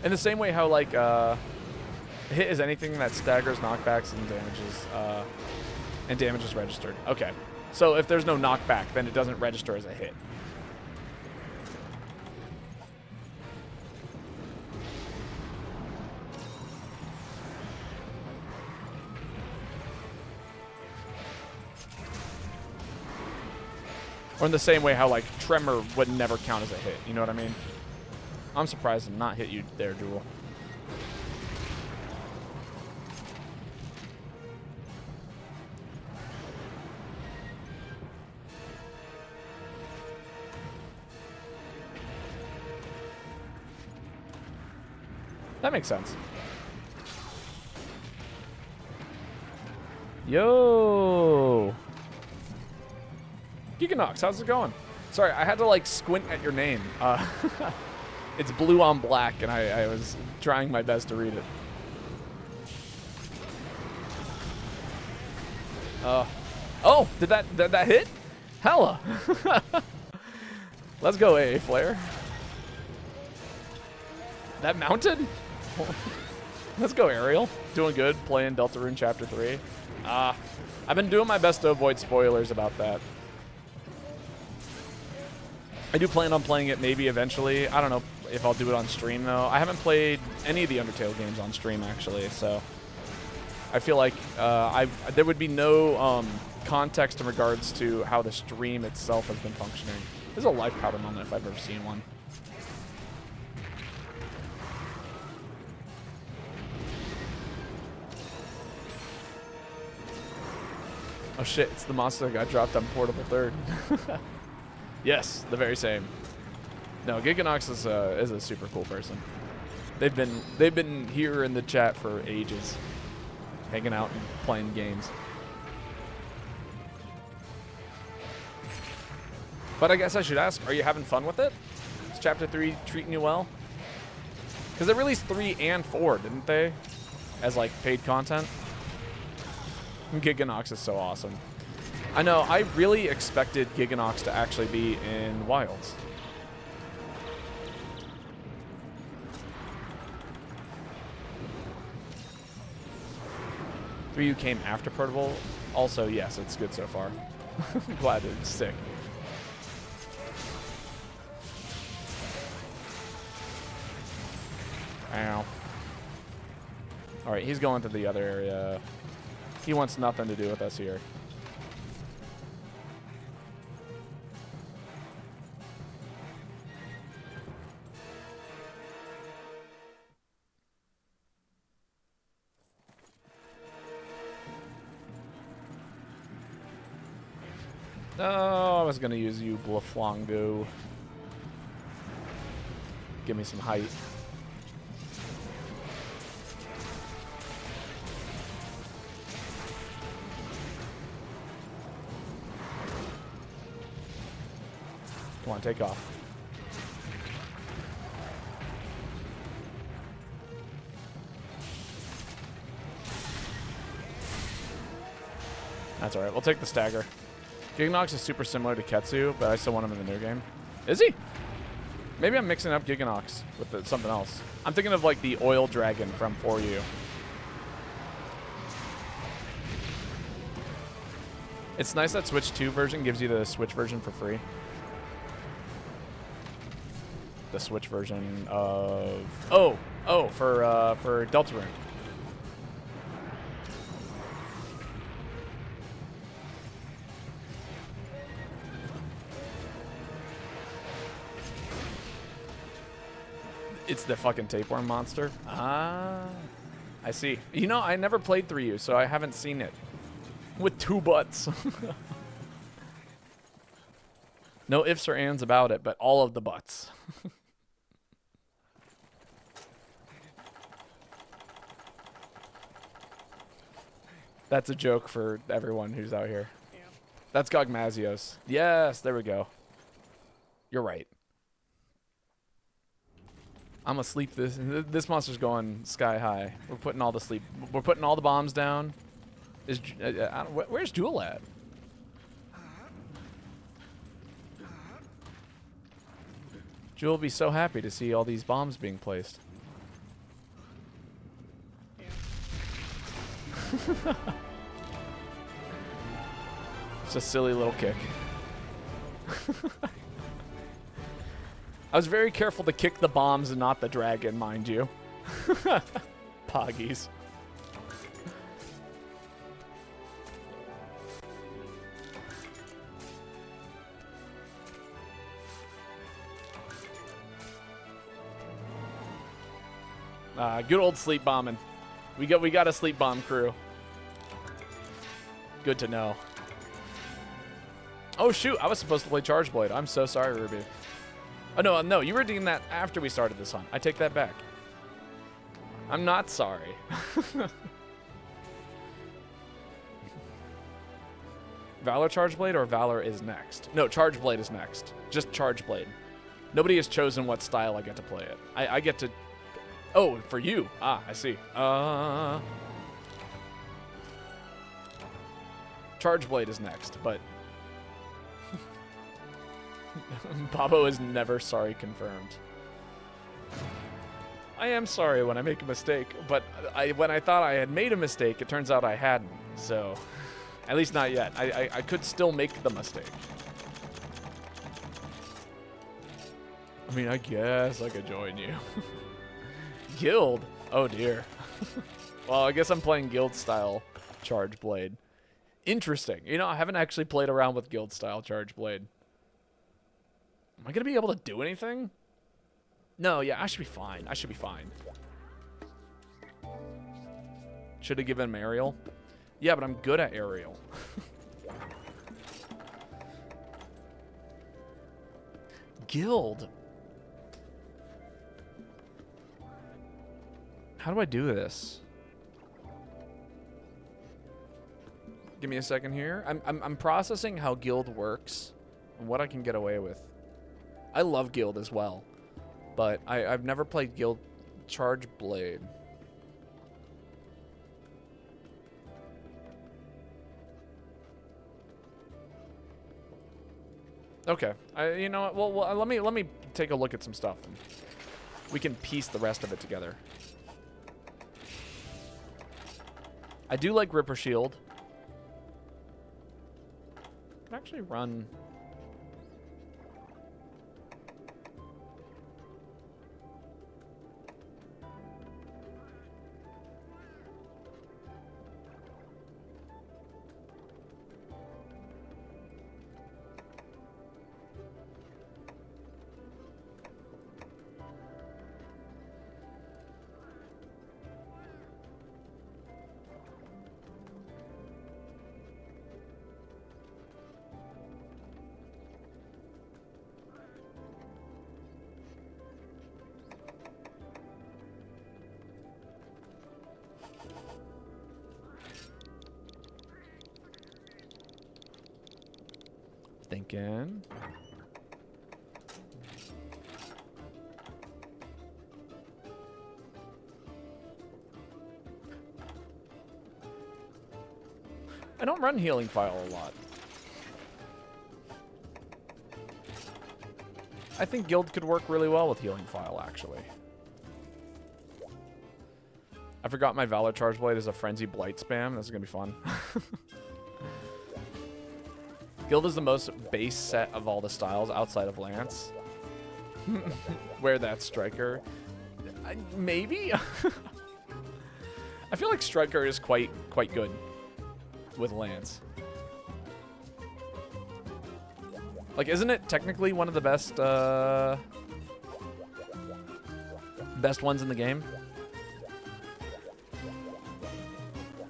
In the same way how, like, hit is anything that staggers knockbacks and damages registered. Okay. So if there's no knockback, then it doesn't register as a hit. Or in the same way how, like, Tremor would never count as a hit. You know what I mean? I'm surprised to not hit you there, Duel. That makes sense. Yo! Giganox, how's it going? Sorry, I had to, like, squint at your name. It's blue on black, and I was trying my best to read it. Oh, did that hit? Hella! Let's go, AA Flare. That mounted? Let's go, Ariel. Doing good, playing Deltarune Chapter 3. I've been doing my best to avoid spoilers about that. I do plan on playing it maybe eventually. I don't know if I'll do it on stream, though. I haven't played any of the Undertale games on stream, actually, so I feel like there would be no context in regards to how the stream itself has been functioning. This is a life powder moment if I've ever seen one. Oh shit, it's the monster that got dropped on Portable Third. Yes, the very same. No, Giganox is a super cool person. They've been here in the chat for ages, hanging out and playing games. But I guess I should ask, are you having fun with it? Is Chapter 3 treating you well? Because they released 3 and 4, didn't they? As, like, paid content? Giganox is so awesome. I know, I really expected Giganox to actually be in Wilds. Ryu came after Portable. Also, yes, it's good so far. I'm glad it's sick. Ow. Alright, he's going to the other area. He wants nothing to do with us here. Oh, I was going to use you, Blaflango. Give me some height. Come on, take off. That's alright, we'll take the stagger. Giganox is super similar to Ketsu, but I still want him in the new game. Is he? Maybe I'm mixing up Giganox with something else. I'm thinking of like the oil dragon from 4U. It's nice that Switch 2 version gives you the Switch version for free. The Switch version of... Oh, for Deltarune. It's the fucking tapeworm monster. Ah, I see. You know, I never played 3U, so I haven't seen it. With 2 butts. No ifs or ands about it, but all of the butts. That's a joke for everyone who's out here. That's Gogmazios. Yes, there we go. You're right. I'm asleep. This monster's going sky high. We're putting all the sleep. We're putting all the bombs down. Where's Jewel at? Jewel will be so happy to see all these bombs being placed. It's a silly little kick. I was very careful to kick the bombs and not the dragon, mind you. Poggies. Good old sleep bombing. We got a sleep bomb crew. Good to know. Oh shoot, I was supposed to play Charge Blade. I'm so sorry, Ruby. Oh no, you redeemed that after we started this hunt. I take that back. I'm not sorry. Valor Charge Blade or Valor is next? No, Charge Blade is next. Just Charge Blade. Nobody has chosen what style I get to play it. I get to... Oh, for you. Ah, I see. Charge Blade is next, but... Babo is never sorry confirmed. I am sorry when I make a mistake, but when I thought I had made a mistake, it turns out I hadn't. So, at least not yet. I could still make the mistake. I mean, I guess I could join you. Guild? Oh dear. Well, I guess I'm playing Guild style Charge Blade. Interesting. You know, I haven't actually played around with Guild style Charge Blade. Am I going to be able to do anything? No, yeah, I should be fine. I should be fine. Should have given him aerial. Yeah, but I'm good at aerial. Guild. How do I do this? Give me a second here. I'm processing how Guild works and what I can get away with. I love Guild as well, but I've never played Guild Charge Blade. Okay, you know what? Well, let me take a look at some stuff, and we can piece the rest of it together. I do like Ripper Shield. I can actually run. Thinking. I don't run Healing File a lot. I think Guild could work really well with Healing File, actually. I forgot my Valor Charge Blade is a Frenzy Blight spam. This is going to be fun. Guild is the most base set of all the styles outside of Lance. Wear that Striker. Maybe? I feel like Striker is quite good with Lance. Like, isn't it technically one of the best ones in the game?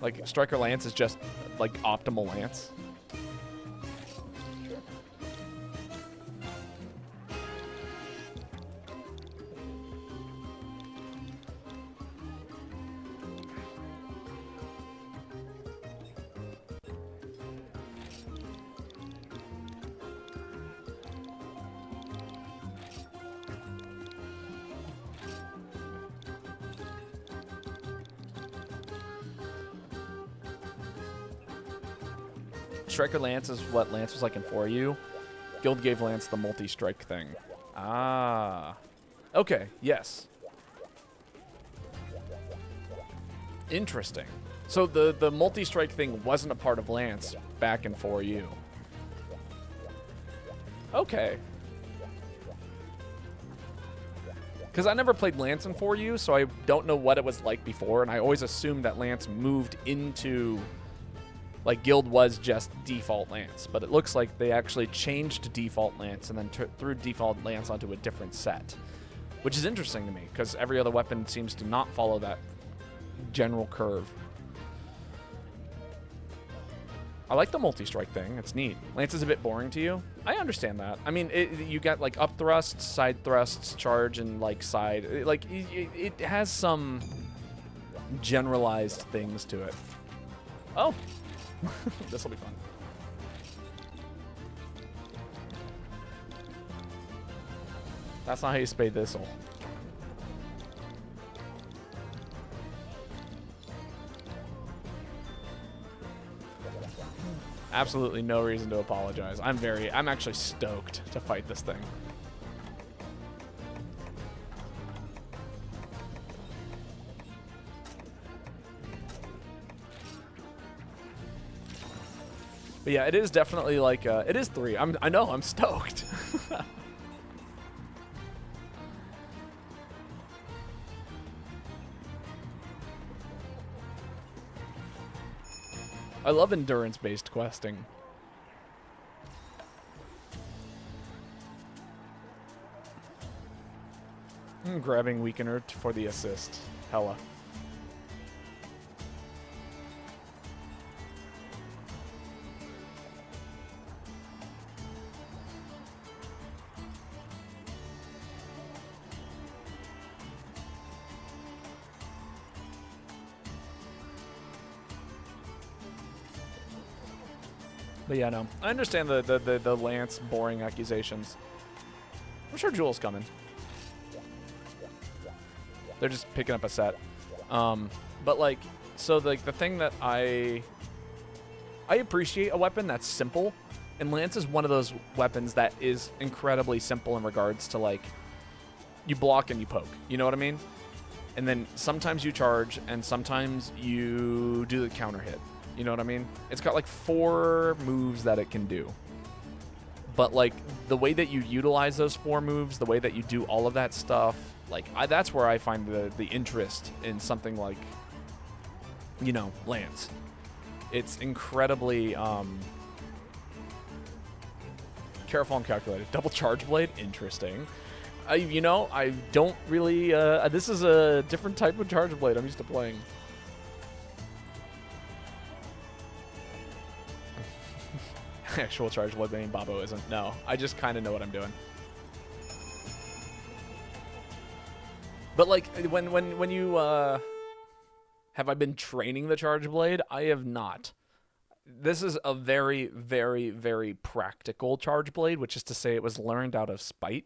Like, Striker Lance is just, like, optimal Lance. Striker Lance is what Lance was like in 4U. Guild gave Lance the multi-strike thing. Ah. Okay, yes. Interesting. So the multi-strike thing wasn't a part of Lance back in 4U. Okay. Because I never played Lance in 4U, so I don't know what it was like before, and I always assumed that Lance moved into... Like, Guild was just default Lance, but it looks like they actually changed default Lance and then threw default Lance onto a different set, which is interesting to me, because every other weapon seems to not follow that general curve. I like the multi-strike thing. It's neat. Lance is a bit boring to you. I understand that. I mean, you got, like, up thrusts, side thrusts, charge, and, like, side. It has some generalized things to it. Oh. This will be fun. That's not how you spade thistle. Absolutely no reason to apologize. I'm actually stoked to fight this thing. But yeah, it is definitely like, it is 3. I know, I'm stoked. I love endurance-based questing. Grabbing Weakener for the assist. Hella. But yeah, no. I understand the Lance boring accusations. I'm sure Jewel's coming. They're just picking up a set. But like, so like the thing that I appreciate a weapon that's simple, and Lance is one of those weapons that is incredibly simple in regards to like, you block and you poke. You know what I mean? And then sometimes you charge, and sometimes you do the counter hit. You know what I mean? It's got like 4 moves that it can do. But like the way that you utilize those 4 moves, the way that you do all of that stuff, like that's where I find the interest in something like, you know, Lance. It's incredibly careful and calculated. Double charge blade, interesting. You know, I don't really. This is a different type of charge blade I'm used to playing. Actual charge blade main Babo isn't. No, I just kind of know what I'm doing. But like when you have I been training the charge blade? I have not. This is a very, very, very practical charge blade, which is to say it was learned out of spite.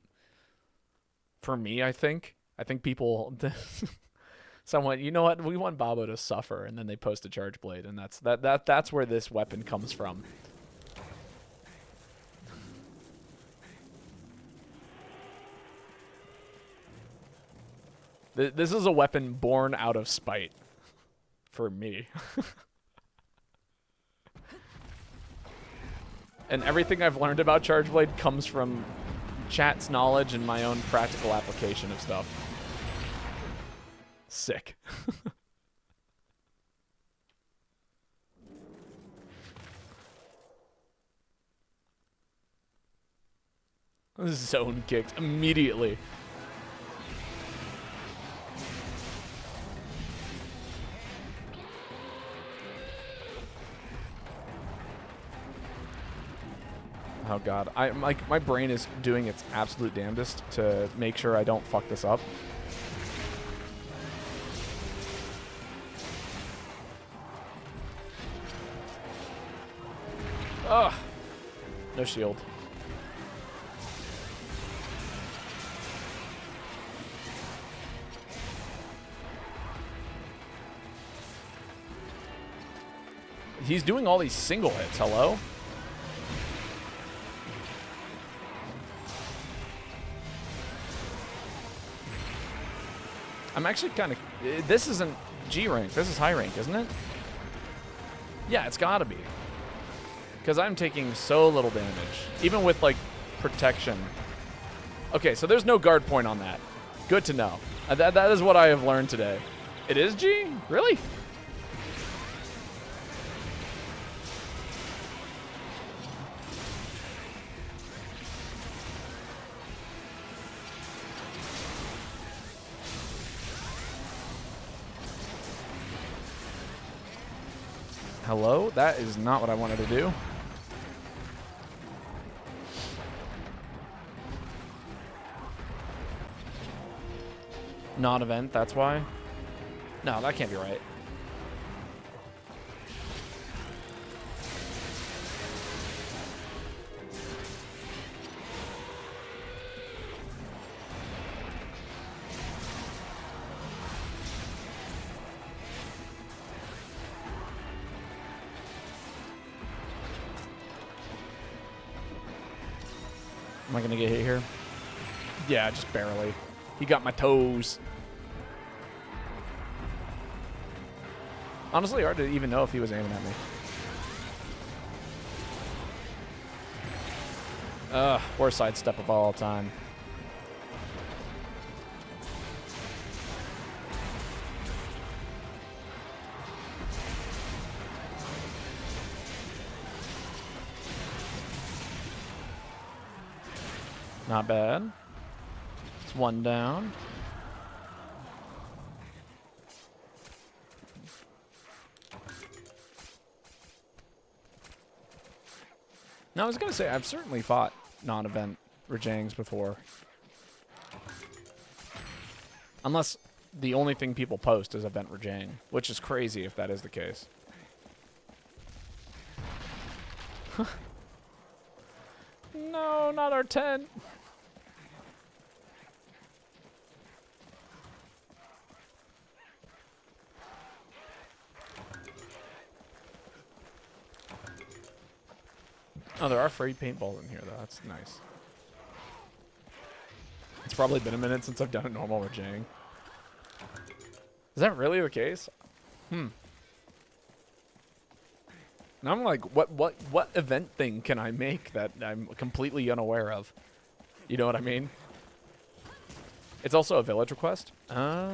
For me, I think people someone, you know what, we want Babo to suffer, and then they post a charge blade, and that's where this weapon comes from. This is a weapon born out of spite. For me. And everything I've learned about Charge Blade comes from chat's knowledge and my own practical application of stuff. Sick. Zone kicked immediately. Oh god, my brain is doing its absolute damnedest to make sure I don't fuck this up. Ugh. No shield. He's doing all these single hits, hello? I'm actually kind of... This isn't G rank, this is high rank, isn't it? Yeah, it's gotta be. Because I'm taking so little damage. Even with, like, protection. Okay, so there's no guard point on that. Good to know. That is what I have learned today. It is G? Really? Hello? That is not what I wanted to do. Non-event, that's why? No, that can't be right. Am I going to get hit here? Yeah, just barely. He got my toes. Honestly, hard to even know if he was aiming at me. Worst sidestep of all time. Not bad. It's one down. Now, I was going to say, I've certainly fought non-event Rajangs before. Unless the only thing people post is event Rajang, which is crazy if that is the case. No, not our tent. Oh, there are free paintballs in here, though. That's nice. It's probably been a minute since I've done a normal Rajang. Is that really the case? Now I'm like, what event thing can I make that I'm completely unaware of? You know what I mean? It's also a village request. I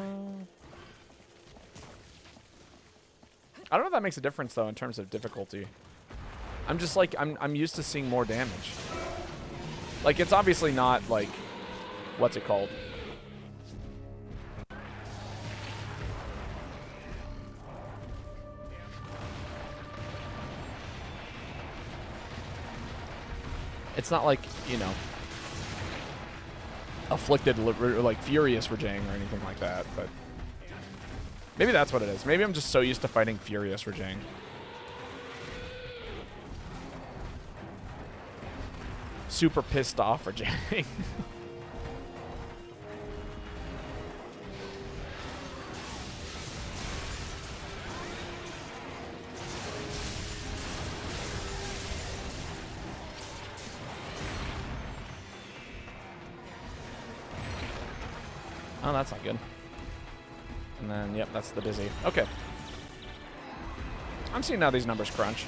don't know if that makes a difference though in terms of difficulty. I'm just like I'm used to seeing more damage. Like it's obviously not like what's it called? It's not like, you know, afflicted, like furious Rajang or anything like that, but maybe that's what it is. Maybe I'm just so used to fighting furious Rajang. Super pissed off Rajang. Oh, that's not good. And then, yep, that's the dizzy. Okay. I'm seeing how these numbers crunch.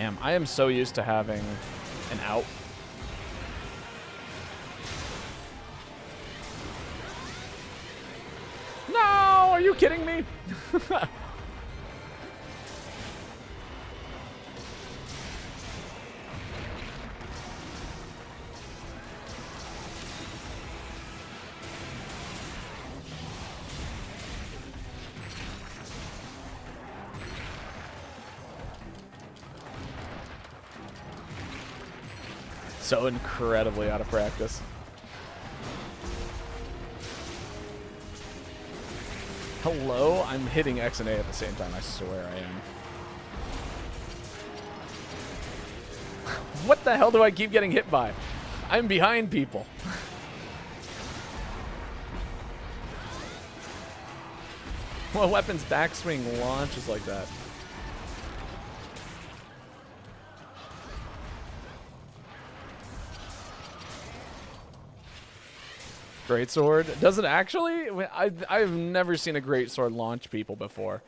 Damn, I am so used to having an out. No, are you kidding me? So incredibly out of practice. Hello? I'm hitting X and A at the same time. I swear I am. What the hell do I keep getting hit by? I'm behind people. What weapon's backswing launches like that? Great sword? Does it actually? I've never seen a great sword launch people before.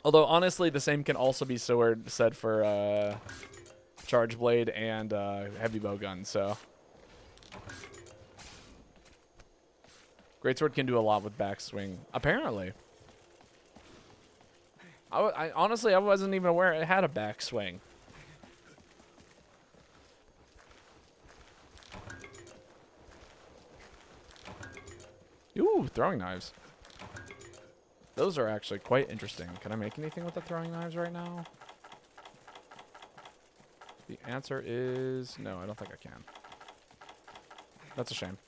Although honestly, the same can also be said for charge blade and heavy bow gun. So greatsword can do a lot with backswing. Apparently, I honestly I wasn't even aware it had a backswing. Ooh, throwing knives. Those are actually quite interesting. Can I make anything with the throwing knives right now? The answer is no, I don't think I can. That's a shame.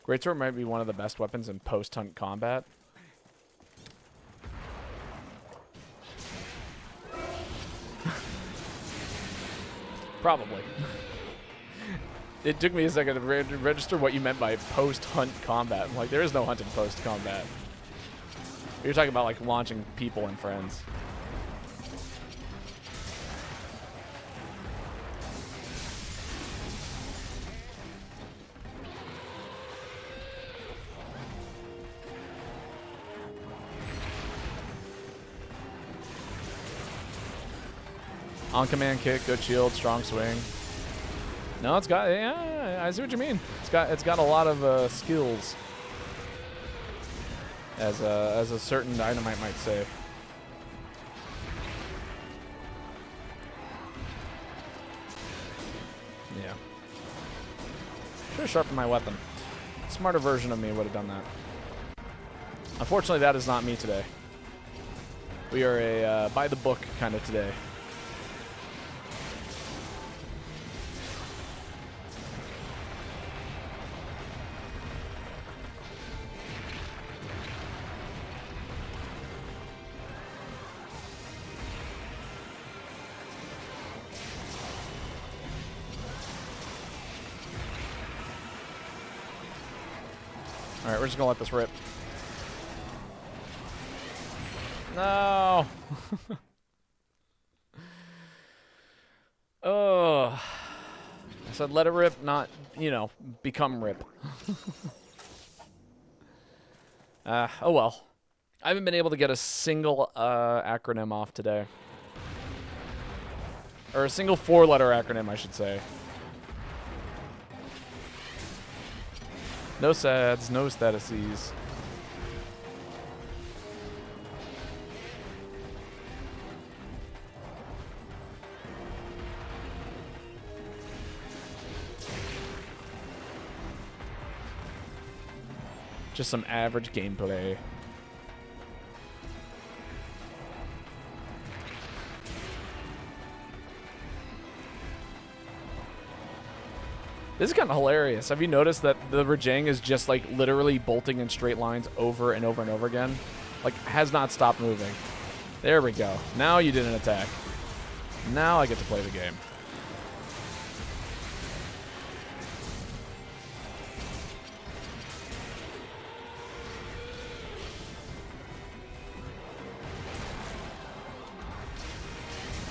Greatsword might be one of the best weapons in post-hunt combat. Probably. It took me a second to register what you meant by post-hunt combat. I'm like, there is no hunting post-combat. You're talking about, like, launching people and friends. On command kick, good shield, strong swing. No, it's got, yeah, I see what you mean. It's got a lot of skills, as a certain dynamite might say. Yeah. Should have sharpened my weapon. Smarter version of me would have done that. Unfortunately, that is not me today. We are a by the book kind of today. Alright, we're just gonna let this rip. No! Oh. I said let it rip, not, you know, become rip. Oh well. I haven't been able to get a single acronym off today. Or a single four-letter acronym, I should say. No SADs, no statuses. Just some average gameplay. This is kind of hilarious. Have you noticed that the Rajang is just like literally bolting in straight lines over and over and over again? Like, has not stopped moving. There we go. Now you did an attack. Now I get to play the game.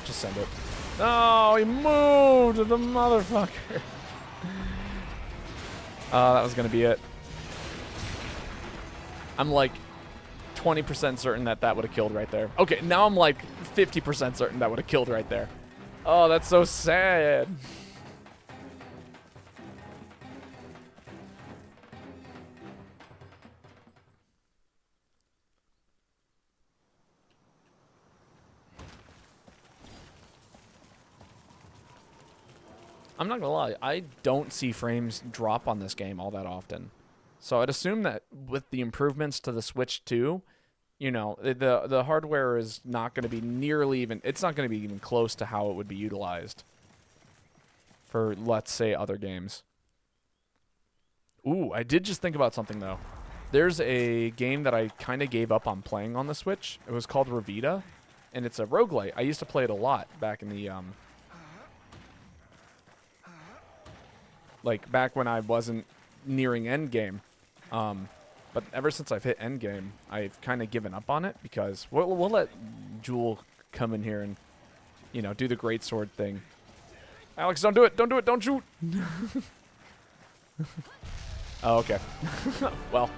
Just send it. Oh, he moved, the motherfucker. That was going to be it. I'm like 20% certain that that would have killed right there. Okay, now I'm like 50% certain that would have killed right there. Oh, that's so sad. I'm not gonna lie, I don't see frames drop on this game all that often. So I'd assume that with the improvements to the Switch 2, you know, the hardware is not going to be nearly even, it's not going to be even close to how it would be utilized for, let's say, other games. Ooh, I did just think about something, though. There's a game that I kind of gave up on playing on the Switch. It was called Revita, and it's a roguelite. I used to play it a lot back in the, like, back when I wasn't nearing endgame. But ever since I've hit endgame, I've kind of given up on it because we'll let Jewel come in here and, you know, do the great sword thing. Alex, don't do it! Don't do it! Don't shoot! Oh, okay. Well.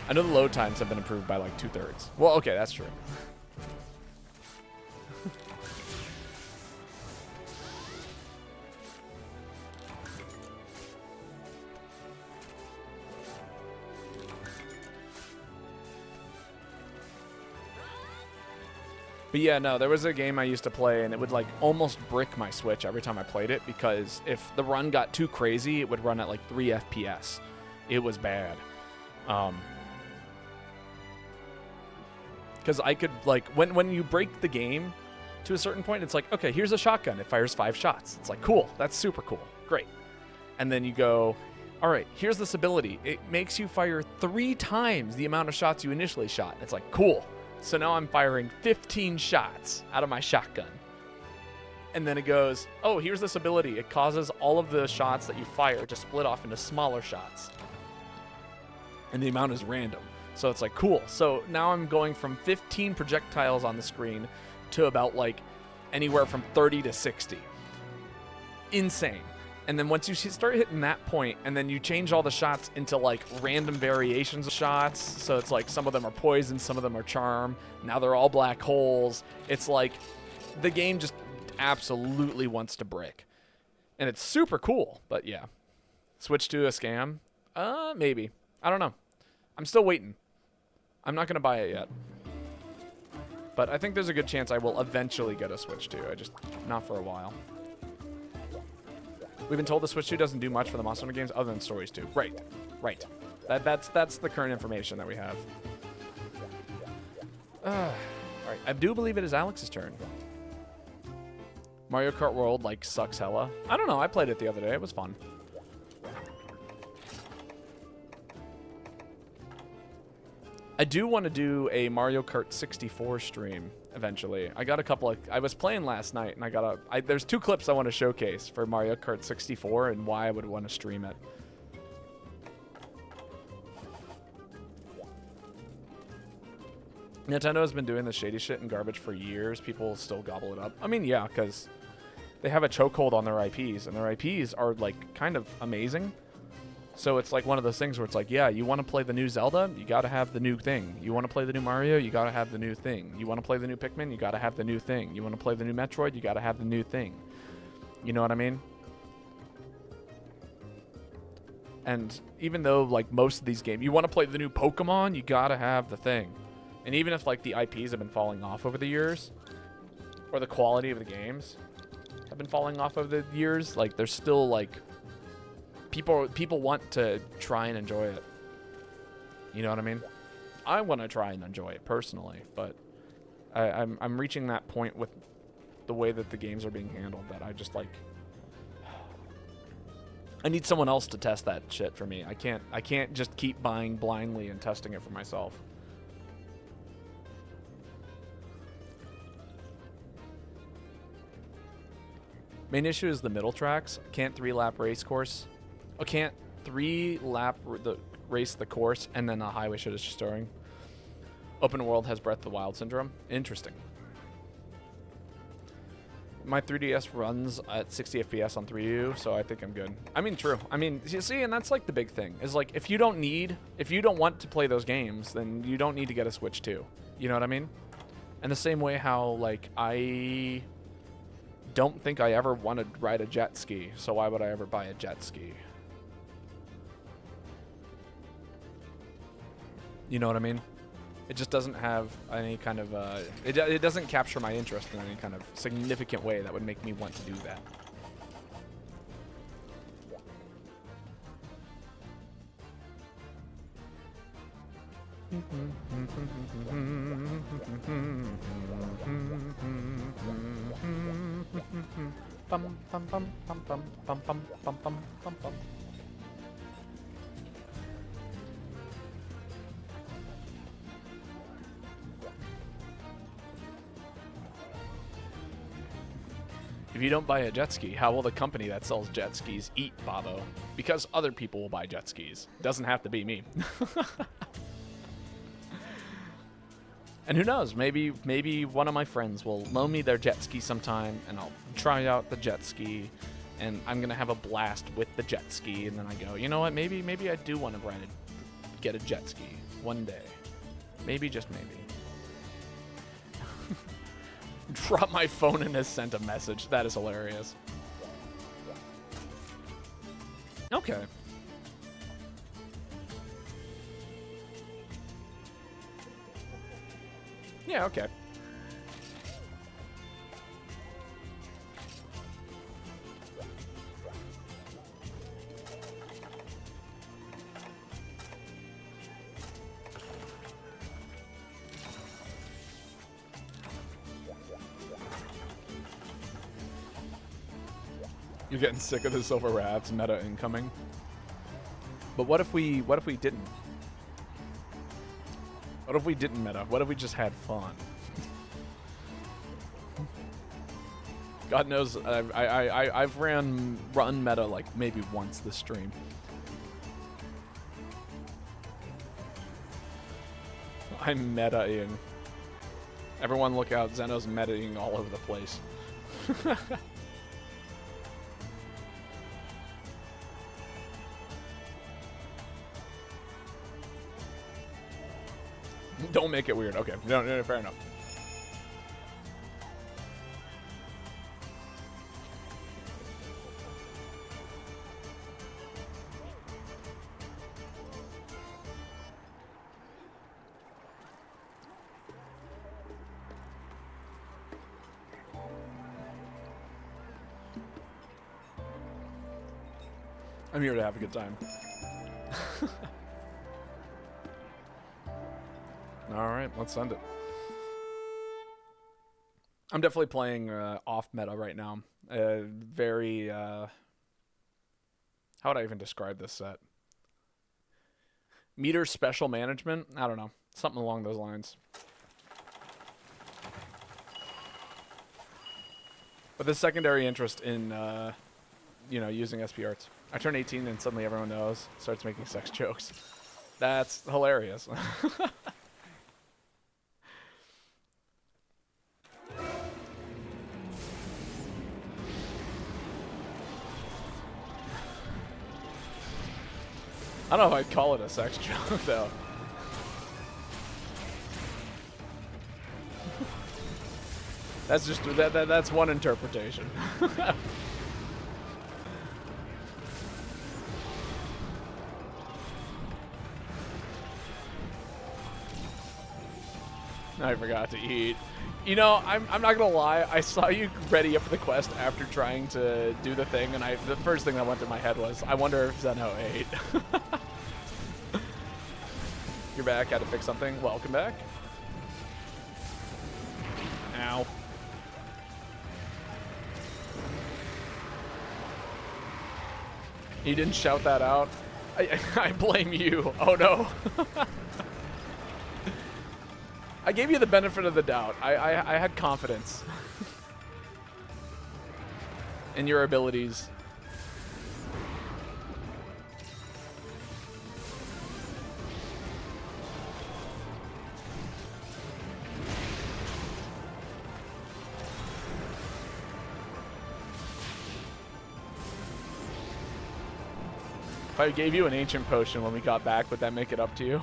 I know the load times have been improved by like 2/3. Well, okay, that's true. But yeah, no, there was a game I used to play, and it would, like, almost brick my Switch every time I played it, because if the run got too crazy, it would run at, like, 3 FPS. It was bad. Because I could, like, when you break the game to a certain point, it's like, okay, here's a shotgun. It fires 5 shots. It's like, cool. That's super cool. Great. And then you go, all right, here's this ability. It makes you fire 3 times the amount of shots you initially shot. It's like, cool. So now I'm firing 15 shots out of my shotgun. And then it goes, oh, here's this ability. It causes all of the shots that you fire to split off into smaller shots. And the amount is random. So it's like, cool. So now I'm going from 15 projectiles on the screen to about like anywhere from 30 to 60. Insane. And then once you start hitting that point, and then you change all the shots into like random variations of shots. So it's like some of them are poison, some of them are charm. Now they're all black holes. It's like the game just absolutely wants to brick. And it's super cool, but yeah. Switch to a scam? Maybe. I don't know. I'm still waiting. I'm not going to buy it yet. But I think there's a good chance I will eventually get a Switch 2. Not for a while. We've been told the Switch 2 doesn't do much for the Monster Hunter games other than stories 2. Right. Right. That's the current information that we have. Alright, I do believe it is Alex's turn. Mario Kart World, like, sucks hella. I don't know, I played it the other day. It was fun. I do want to do a Mario Kart 64 stream eventually. I got a couple of... I was playing last night, and I got a... there's 2 clips I want to showcase for Mario Kart 64 and why I would want to stream it. Nintendo has been doing this shady shit and garbage for years. People still gobble it up. I mean, yeah, because they have a chokehold on their IPs, and their IPs are, like, kind of amazing. So it's like one of those things where it's like, yeah, you want to play the new Zelda, you got to have the new thing. You want to play the new Mario, you got to have the new thing. You want to play the new Pikmin, you got to have the new thing. You want to play the new Metroid, you got to have the new thing. You know what I mean? And even though, like, most of these games, you want to play the new Pokemon, you got to have the thing. And even if, like, the IPs have been falling off over the years, or the quality of the games have been falling off over the years, like, there's still, like... People want to try and enjoy it. You know what I mean? I want to try and enjoy it personally, but I'm reaching that point with the way that the games are being handled that I just like. I need someone else to test that shit for me. I can't just keep buying blindly and testing it for myself. Main issue is the middle tracks. Can't 3-lap race course. Oh, can't 3-lap race the course and then the highway shit is just storing. Open world has Breath of the Wild syndrome. Interesting. My 3DS runs at 60 FPS on 3U, so I think I'm good. I mean, true. I mean, you see, and that's like the big thing is like if you don't want to play those games, then you don't need to get a Switch 2. You know what I mean? And the same way how like I don't think I ever want to ride a jet ski, so why would I ever buy a jet ski? You know what I mean? It just doesn't have any kind of, it doesn't capture my interest in any kind of significant way that would make me want to do that. Bum, bum, bum, bum, bum, bum, bum, bum, bum, bum, bum. If you don't buy a jet ski, how will the company that sells jet skis eat, Babo? Because other people will buy jet skis. Doesn't have to be me. And who knows, maybe one of my friends will loan me their jet ski sometime, and I'll try out the jet ski, and I'm gonna have a blast with the jet ski, and then I go, you know what, maybe I do want to get a jet ski one day. Maybe, just maybe. Drop my phone and has sent a message. That is hilarious. Okay. Yeah, okay. You're getting sick of the silver rats meta incoming. But what if we didn't? What if we didn't meta? What if we just had fun? God knows I've run meta like maybe once this stream. I'm meta-ing. Everyone look out, Zeno's meta-ing all over the place. Don't make it weird. Okay, no, fair enough. I'm here to have a good time. All right, let's send it. I'm definitely playing off meta right now. Very, how would I even describe this set? Meter special management? I don't know. Something along those lines. But the secondary interest in, you know, using SP arts. I turn 18 and suddenly everyone knows, starts making sex jokes. That's hilarious. I don't know if I'd call it a sex joke, though. That's just that's one interpretation. I forgot to eat. You know, I'm not gonna lie. I saw you ready up for the quest after trying to do the thing, and the first thing that went through my head was, I wonder if Zeno ate. You're back. Had to fix something. Welcome back. Ow. You didn't shout that out. I blame you. Oh no. I gave you the benefit of the doubt. I had confidence in your abilities. If I gave you an ancient potion when we got back, would that make it up to you?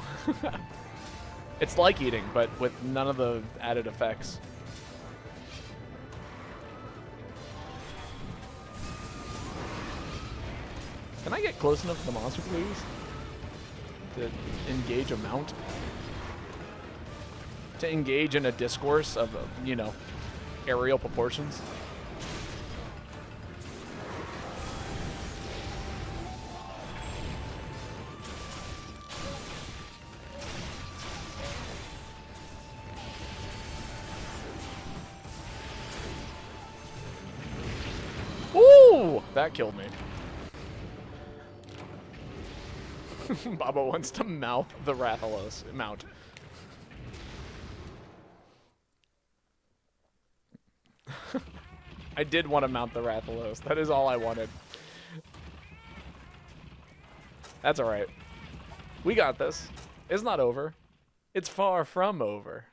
It's like eating, but with none of the added effects. Can I get close enough to the monster, please? To engage a mount? To engage in a discourse of, you know, aerial proportions? Ooh! That killed me. Baba wants to mount the Rathalos. Mount. I did want to mount the Rathalos. That is all I wanted. That's alright. We got this. It's not over. It's far from over.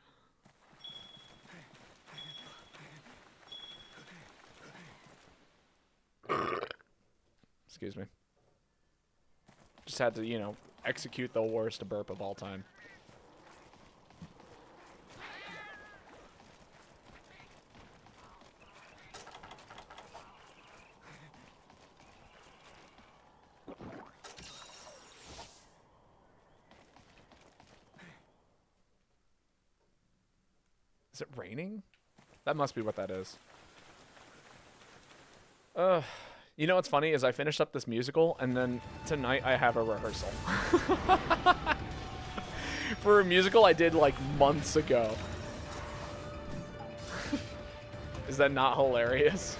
Excuse me. Just had to, you know, execute the worst burp of all time. Is it raining? That must be what that is. You know what's funny is I finished up this musical, and then tonight I have a rehearsal. For a musical I did like months ago. Is that not hilarious?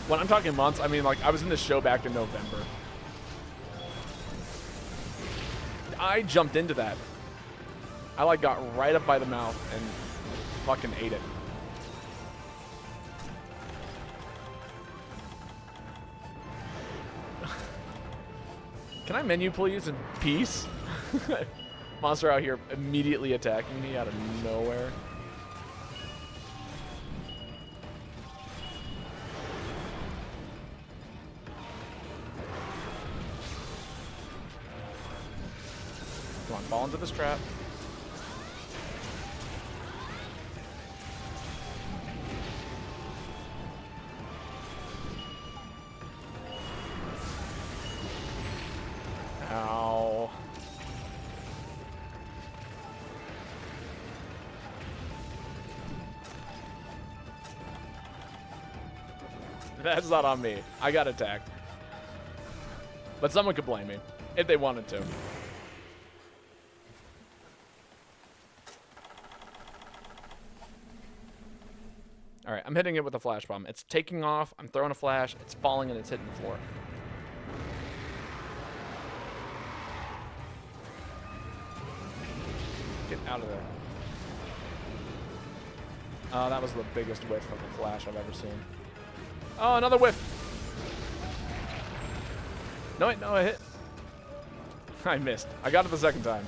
When I'm talking months, I mean, like, I was in this show back in November. I jumped into that. I, like, got right up by the mouth and fucking ate it. Can I menu, please, in peace? Monster out here immediately attacking me out of nowhere. Come on, fall into this trap. Ow. That's not on me. I got attacked. But someone could blame me if they wanted to. All right, I'm hitting it with a flash bomb. It's taking off. I'm throwing a flash. It's falling and it's hitting the floor. Get out of there. Oh, that was the biggest whiff of a flash I've ever seen. Oh, another whiff. No, wait, no, I hit. I missed. I got it the second time.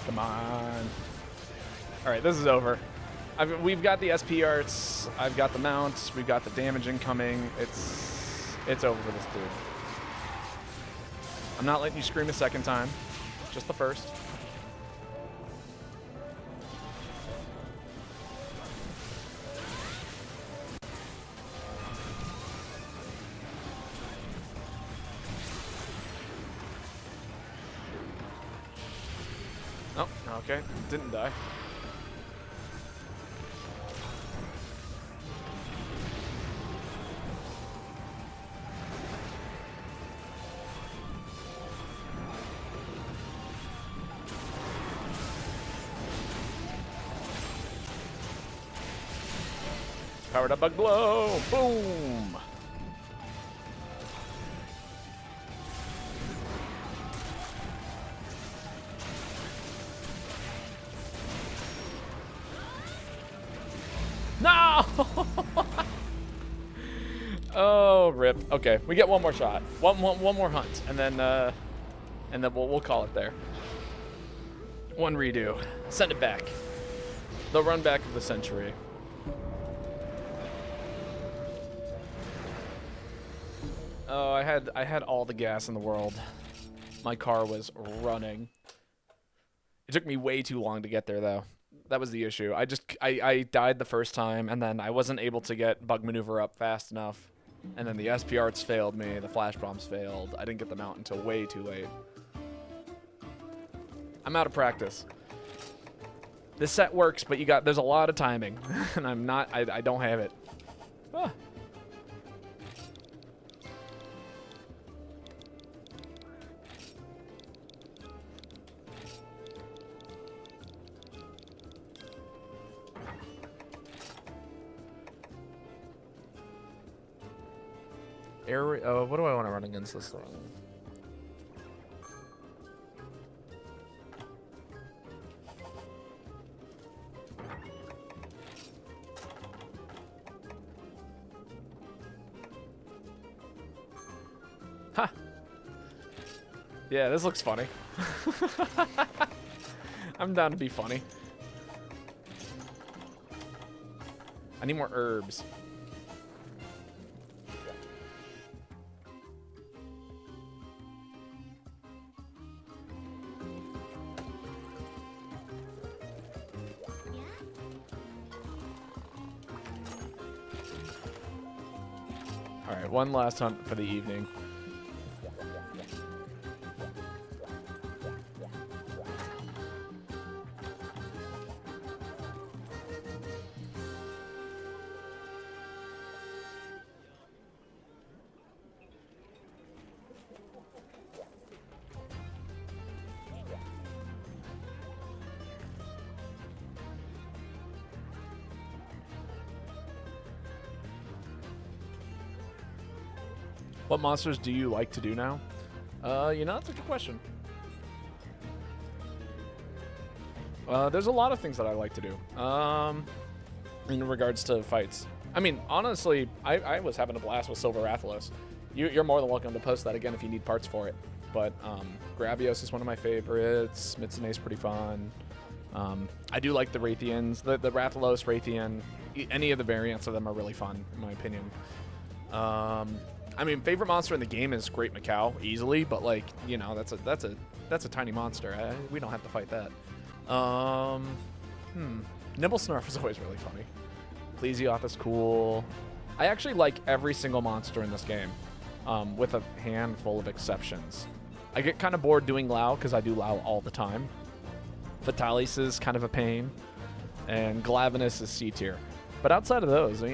Come on. All right, this is over. We've got the SP arts. I've got the mounts. We've got the damage incoming. It's over for this dude. I'm not letting you scream a second time. Just the first. Okay, didn't die. Powered up bug blow. Boom. No! Oh, rip. Okay, we get one more shot. One more hunt, and then we'll call it there. One redo. Send it back. The run back of the century. Oh, I had all the gas in the world. My car was running. It took me way too long to get there, though. That was the issue. I died the first time, and then I wasn't able to get bug maneuver up fast enough. And then the SP arts failed me, the flash bombs failed. I didn't get them out until way too late. I'm out of practice. This set works, but there's a lot of timing, and I don't have it. Ah. What do I want to run against this thing? Ha! Yeah, this looks funny. I'm down to be funny. I need more herbs. Alright, one last hunt for the evening. What monsters do you like to do now? That's a good question. There's a lot of things that I like to do. In regards to fights. I mean, honestly, I was having a blast with Silver Rathalos. You're more than welcome to post that again if you need parts for it. But Gravios is one of my favorites. Mitsune's pretty fun. I do like the Raytheons. The Rathalos, Raytheon, any of the variants of them are really fun, in my opinion. I mean, favorite monster in the game is Great Macau, easily, but like, that's a tiny monster. We don't have to fight that. Nimble Snarf is always really funny. Plesioth is cool. I actually like every single monster in this game, with a handful of exceptions. I get kind of bored doing Lao because I do Lao all the time. Vitalis is kind of a pain, and Glavenus is C tier. But outside of those,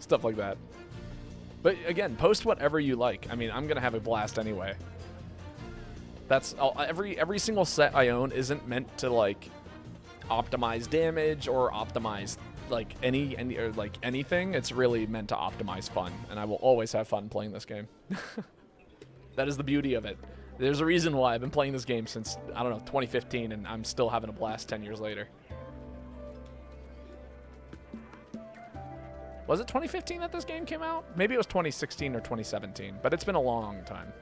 Stuff like that. But again, post whatever you like. I mean, I'm gonna have a blast anyway. That's all. Every single set I own isn't meant to like optimize damage or optimize like anything. It's really meant to optimize fun, and I will always have fun playing this game. That is the beauty of it. There's a reason why I've been playing this game since, I don't know, 2015, and I'm still having a blast 10 years later. Was it 2015 that this game came out? Maybe it was 2016 or 2017, but it's been a long time.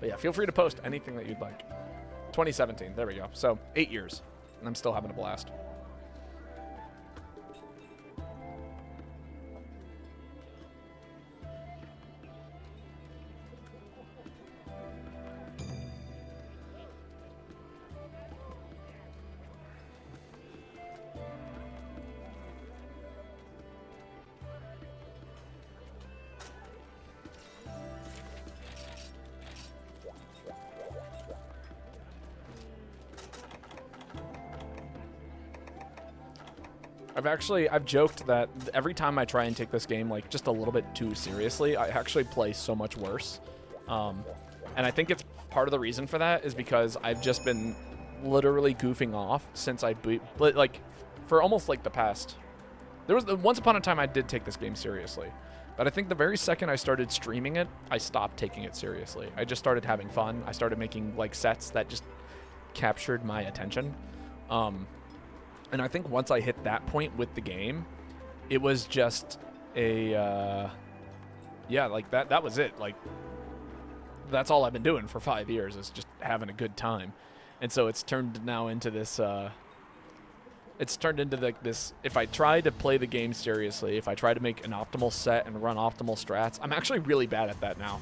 But yeah, feel free to post anything that you'd like. 2017, there we go. So, 8 years, and I'm still having a blast. I've joked that every time I try and take this game like just a little bit too seriously, I actually play so much worse. And I think it's part of the reason for that is because I've just been literally goofing off since like for almost like the past. There was once upon a time I did take this game seriously, but I think the very second I started streaming it, I stopped taking it seriously. I just started having fun. I started making like sets that just captured my attention. And I think once I hit that point with the game, it was just a, yeah, like that was it. Like, that's all I've been doing for 5 years is just having a good time. And so it's turned now into this, this, if I try to play the game seriously, if I try to make an optimal set and run optimal strats, I'm actually really bad at that now.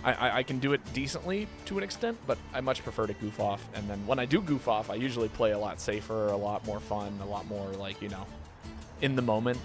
I can do it decently to an extent, but I much prefer to goof off. And then when I do goof off, I usually play a lot safer, a lot more fun, a lot more like, you know, in the moment.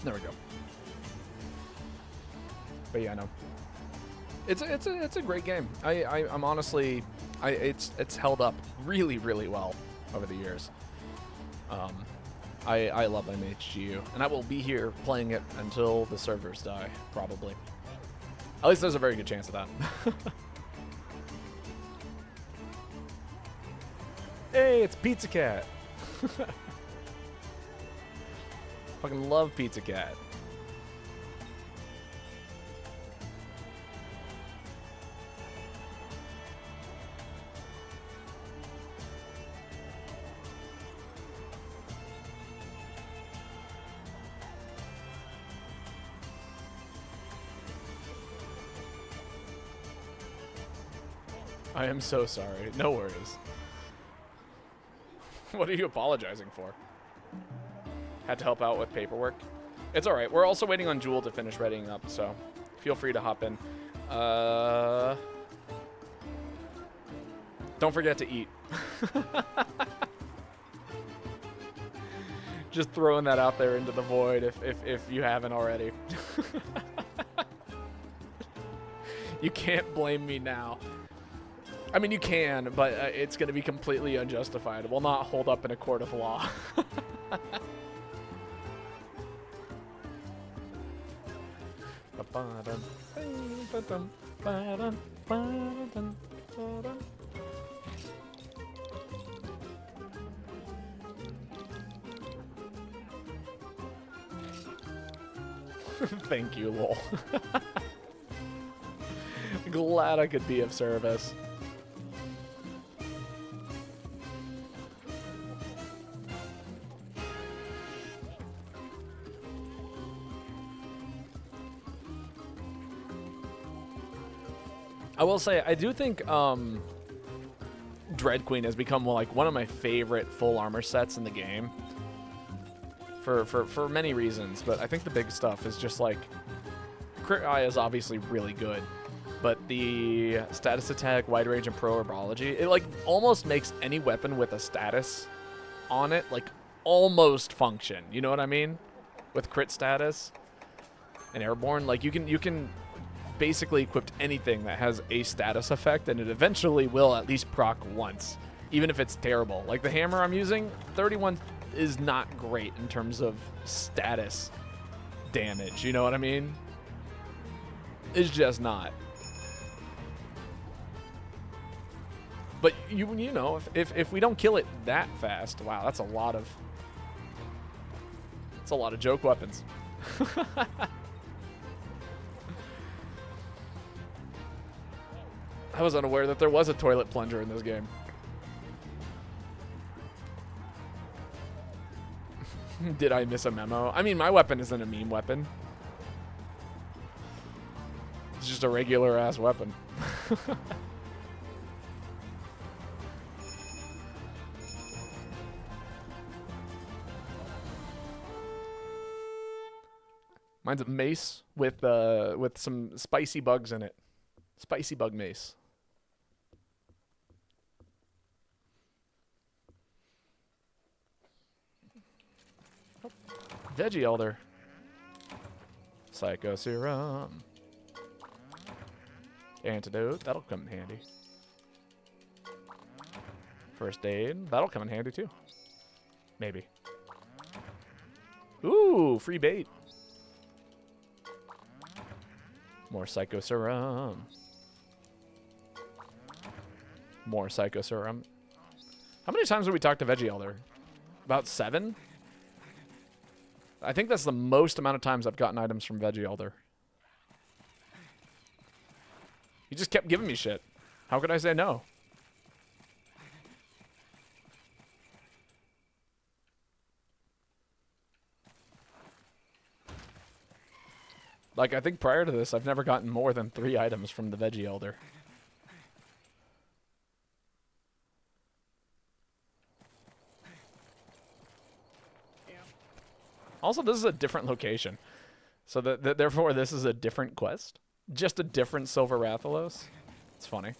There we go. But yeah, no. It's a great game. I'm honestly, it's held up really well over the years. I love MHGU, and I will be here playing it until the servers die, probably. At least there's a very good chance of that. Hey, it's Pizza Cat. Fucking love Pizza Cat. I am so sorry. No worries. What are you apologizing for? Had to help out with paperwork. It's all right. We're also waiting on Jewel to finish readying up, so feel free to hop in. Don't forget to eat. Just throwing that out there into the void if you haven't already. You can't blame me now. I mean, you can, but it's going to be completely unjustified. It will not hold up in a court of law. Thank you, lol. Glad I could be of service. I will say, I do think Dread Queen has become like one of my favorite full armor sets in the game. For many reasons, but I think the big stuff is just like Crit Eye is obviously really good, but the status attack, wide range, and pro herbology, it like almost makes any weapon with a status on it like almost function. You know what I mean? With crit status and airborne, like you can basically equip anything that has a status effect, and it eventually will at least proc once, even if it's terrible. Like the hammer I'm using, 31 is not great in terms of status damage. You know what I mean? It's just not. But you know, if we don't kill it that fast, wow, that's a lot of joke weapons. I was unaware that there was a toilet plunger in this game. Did I miss a memo? I mean, my weapon isn't a meme weapon. It's just a regular ass weapon. Mine's a mace with some spicy bugs in it. Spicy bug mace. Oh, Veggie Elder. Psycho Serum. Antidote. That'll come in handy. First aid. That'll come in handy too. Maybe. Ooh, free bait. More Psycho Serum. More Psycho Serum. How many times have we talked to Veggie Elder? About 7? I think that's the most amount of times I've gotten items from Veggie Elder. He just kept giving me shit. How could I say no? Like, I think prior to this, I've never gotten more than 3 items from the Veggie Elder. Also, this is a different location. So therefore, this is a different quest. Just a different Silver Rathalos. It's funny.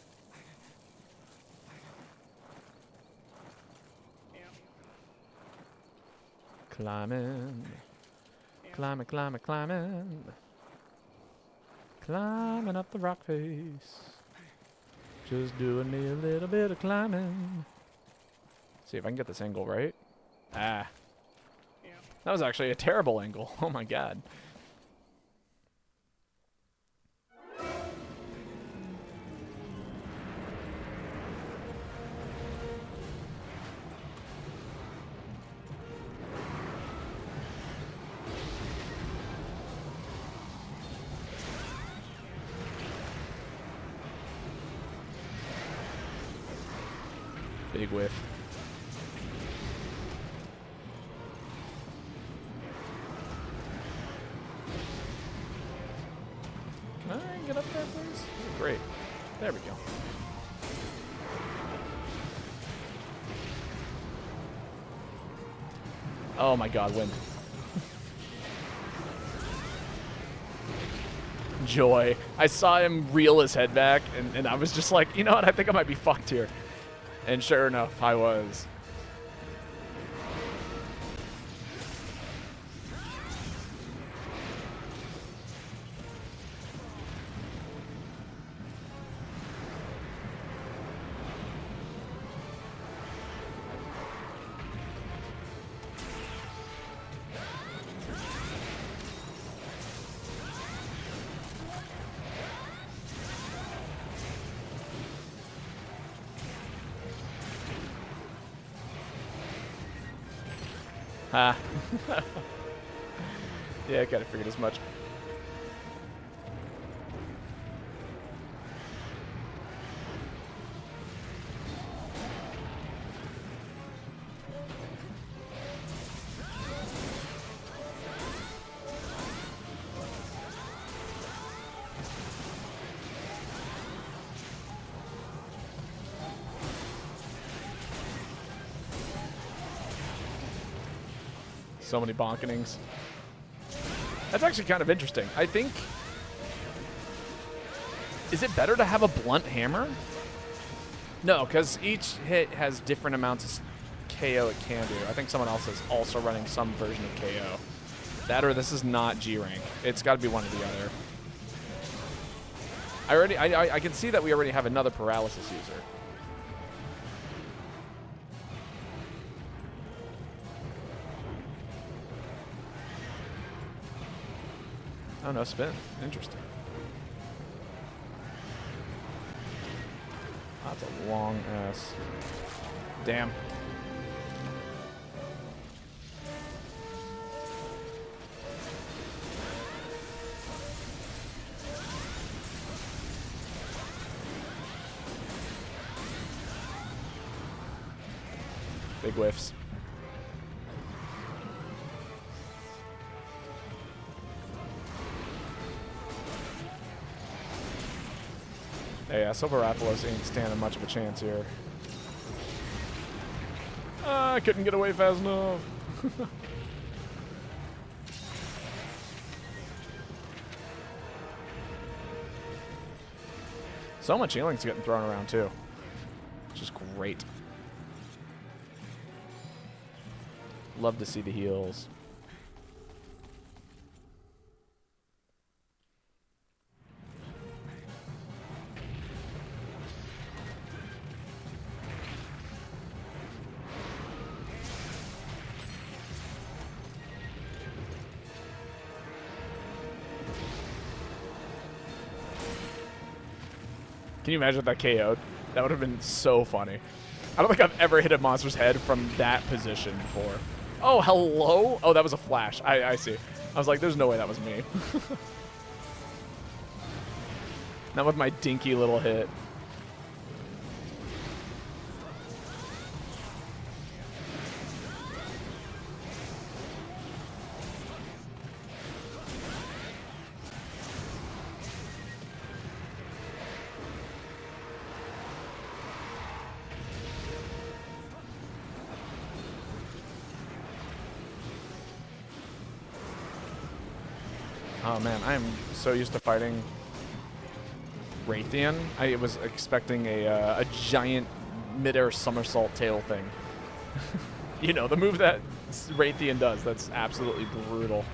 Climbing. Climbing, climbing, climbing. Climbing up the rock face. Just doing me a little bit of climbing. Let's see if I can get this angle right. Ah. That was actually a terrible angle. Oh my god. Big whiff. Can I get up there, please? Oh, great. There we go. Oh my god, wind. Joy. I saw him reel his head back, and I was just like, you know what, I think I might be fucked here. And sure enough, I was. Ah. Yeah, I kind of figured as much. So many bonkenings. That's actually kind of interesting. I think... Is it better to have a blunt hammer? No, because each hit has different amounts of KO it can do. I think someone else is also running some version of KO. That or this is not G rank. It's got to be one or the other. I can see that we already have another paralysis user. Oh no, spin. Interesting. That's a long ass. Damn. Big whiffs. Hey, yeah, Silver Rathalos ain't standing much of a chance here. I couldn't get away fast enough. So much healing's getting thrown around too, which is great. Love to see the heals. Can you imagine if that KO'd? That would have been so funny. I don't think I've ever hit a monster's head from that position before. Oh, hello? Oh, that was a flash. I see. I was like, there's no way that was me. Not with my dinky little hit. Oh man, I am so used to fighting Raytheon. I was expecting a giant mid-air somersault tail thing. You know, the move that Raytheon does, that's absolutely brutal.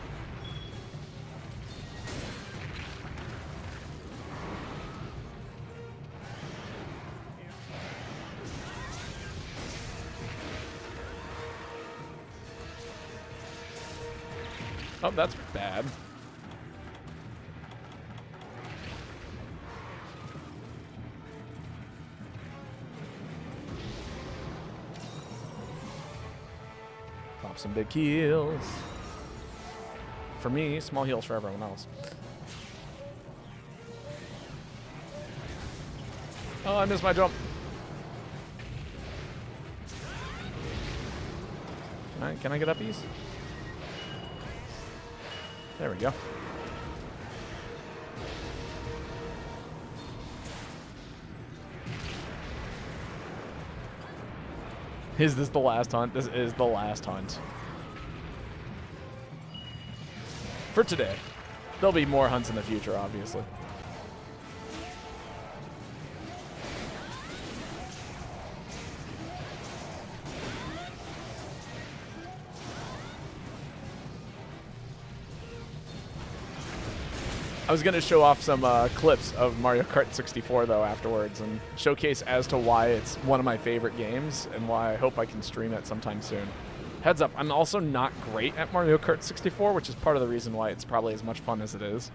Oh, that's bad. Pop some big heals. For me, small heals for everyone else. Oh, I missed my jump. Can I get uppies? There we go. Is this the last hunt? This is the last hunt. For today. There'll be more hunts in the future, obviously. I was going to show off some clips of Mario Kart 64, though, afterwards, and showcase as to why it's one of my favorite games and why I hope I can stream it sometime soon. Heads up, I'm also not great at Mario Kart 64, which is part of the reason why it's probably as much fun as it is.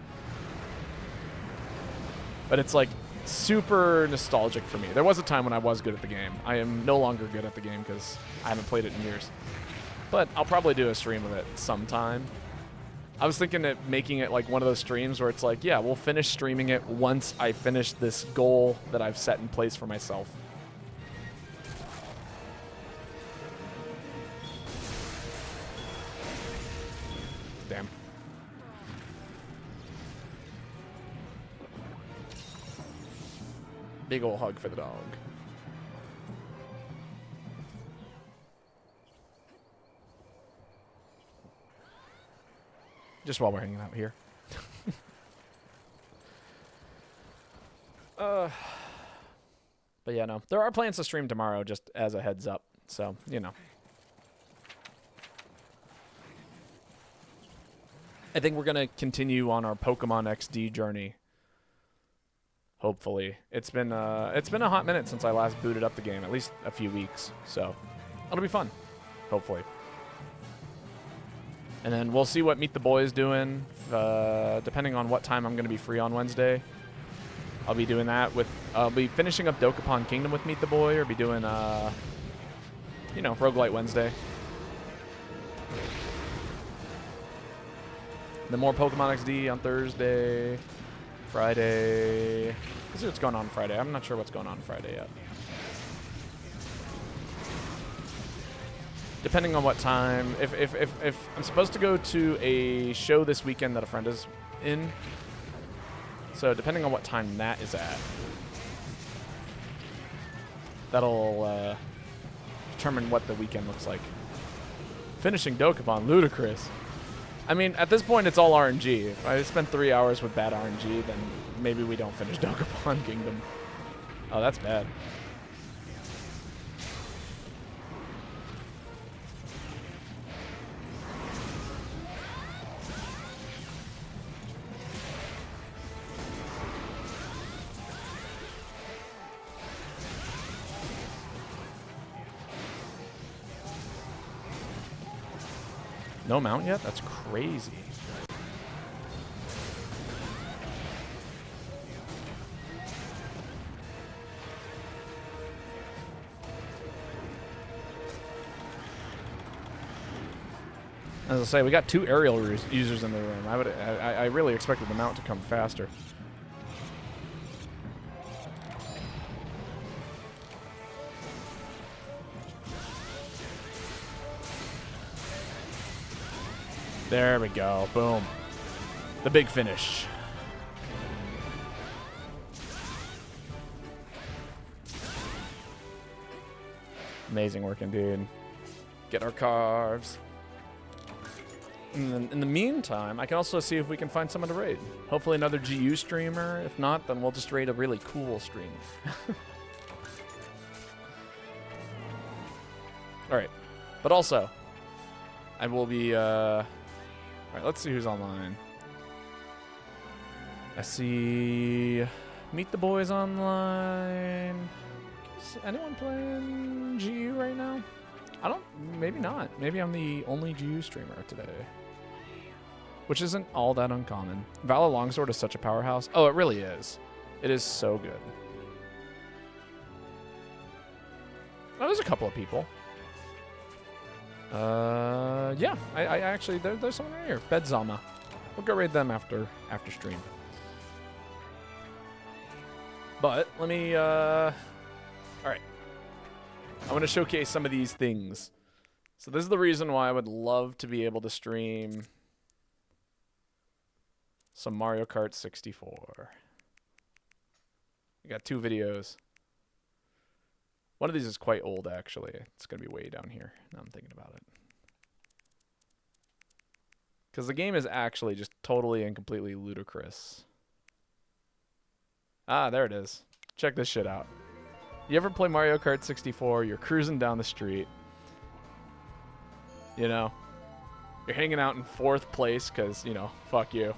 But it's, like, super nostalgic for me. There was a time when I was good at the game. I am no longer good at the game because I haven't played it in years. But I'll probably do a stream of it sometime. I was thinking of making it like one of those streams where it's like, yeah, we'll finish streaming it once I finish this goal that I've set in place for myself. Damn. Big ol' hug for the dog. Just while we're hanging out here. But yeah, no. There are plans to stream tomorrow, just as a heads up. So, you know. I think we're going to continue on our Pokemon XD journey. Hopefully. It's been a hot minute since I last booted up the game. At least a few weeks. So, it'll be fun. Hopefully. And then we'll see what Meet the Boys doing, depending on what time I'm going to be free on Wednesday. I'll be doing that with, I'll be finishing up Dokapon Kingdom with Meet the Boy, or be doing, you know, Roguelite Wednesday. Then more Pokemon XD on Thursday, Friday. Let's see what's going on Friday. I'm not sure what's going on Friday yet. Depending on what time. If I'm supposed to go to a show this weekend that a friend is in. So depending on what time that is at, that'll determine what the weekend looks like. Finishing Dokapon, ludicrous. I mean, at this point, it's all RNG. If I spend 3 hours with bad RNG, then maybe we don't finish Dokapon Kingdom. Oh, that's bad. No mount yet? That's crazy. As I say, we got 2 aerial users in the room. I really expected the mount to come faster. There we go. Boom. The big finish. Amazing working, dude. Get our carves. And then in the meantime, I can also see if we can find someone to raid. Hopefully another GU streamer. If not, then we'll just raid a really cool streamer. Alright. But also, I will be, Alright, let's see who's online. I see Meet the Boys online. Is anyone playing GU right now? I don't, maybe not. Maybe I'm the only GU streamer today. Which isn't all that uncommon. Valor Longsword is such a powerhouse. Oh, it really is. It is so good. Oh, there's a couple of people. Yeah, I actually, there's someone right here. Bedzama. We'll go raid them after stream. But let me, all right. I want to showcase some of these things. So this is the reason why I would love to be able to stream some Mario Kart 64. We got 2 videos. One of these is quite old, actually. It's going to be way down here. Now I'm thinking about it. Because the game is actually just totally and completely ludicrous. Ah, there it is. Check this shit out. You ever play Mario Kart 64? You're cruising down the street. You know? You're hanging out in 4th place because, you know, fuck you.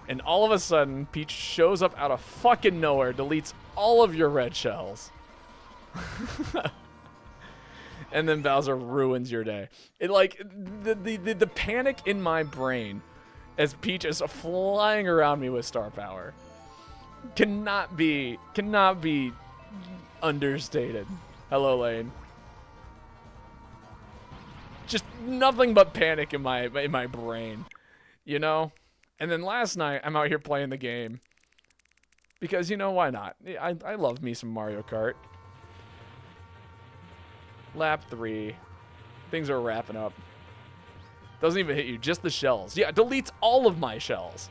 And all of a sudden, Peach shows up out of fucking nowhere, deletes all of your red shells. And then Bowser ruins your day. It like the panic in my brain as Peach is flying around me with star power cannot be understated. Hello, Lane. Just nothing but panic in my brain, you know. And then last night I'm out here playing the game because, you know, why not? I love me some Mario Kart. Lap 3. Things are wrapping up. Doesn't even hit you, just the shells. Yeah, deletes all of my shells.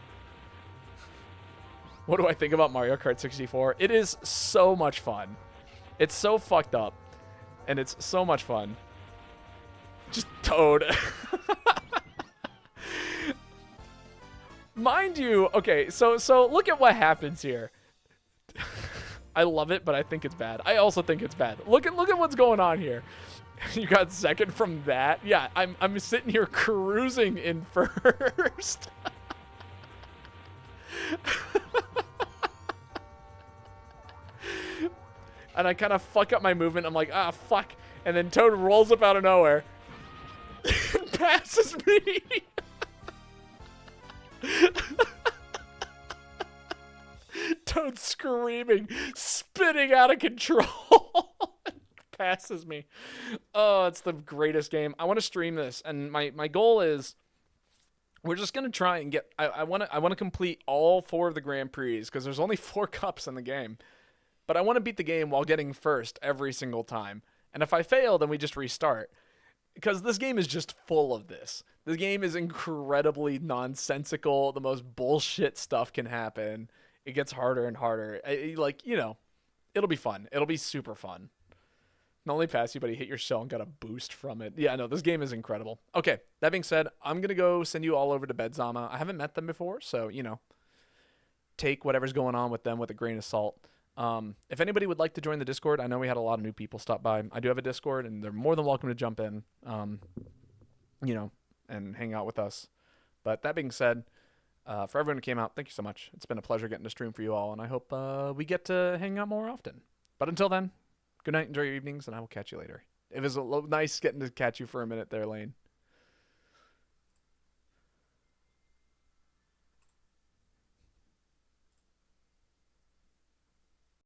What do I think about Mario Kart 64? It is so much fun. It's so fucked up. And it's so much fun. Just Toad. Mind you, okay, so look at what happens here. I love it, but I think it's bad. I also think it's bad. Look at what's going on here. You got second from that. Yeah, I'm sitting here cruising in first. And I kind of fuck up my movement. I'm like, ah, fuck. And then Toad rolls up out of nowhere and passes me. Toad screaming, spinning out of control. Passes me. Oh, it's the greatest game. I want to stream this, and my goal is we're just gonna try and get. I want to complete all 4 of the Grand Prix because there's only 4 cups in the game, but I want to beat the game while getting first every single time. And if I fail, then we just restart. Because this game is just full of this. This game is incredibly nonsensical. The most bullshit stuff can happen. It gets harder and harder. Like, you know, it'll be fun. It'll be super fun. Not only pass you, but he hit your shell and got a boost from it. Yeah, no, this game is incredible. Okay, that being said, I'm going to go send you all over to Bedzama. I haven't met them before, so, you know, take whatever's going on with them with a grain of salt. If anybody would like to join the Discord, I know we had a lot of new people stop by. I do have a Discord, and they're more than welcome to jump in, and hang out with us. But that being said, for everyone who came out, thank you so much. It's been a pleasure getting to stream for you all, and I hope we get to hang out more often. But until then, good night, enjoy your evenings, and I will catch you later. It was nice getting to catch you for a minute there, Lane.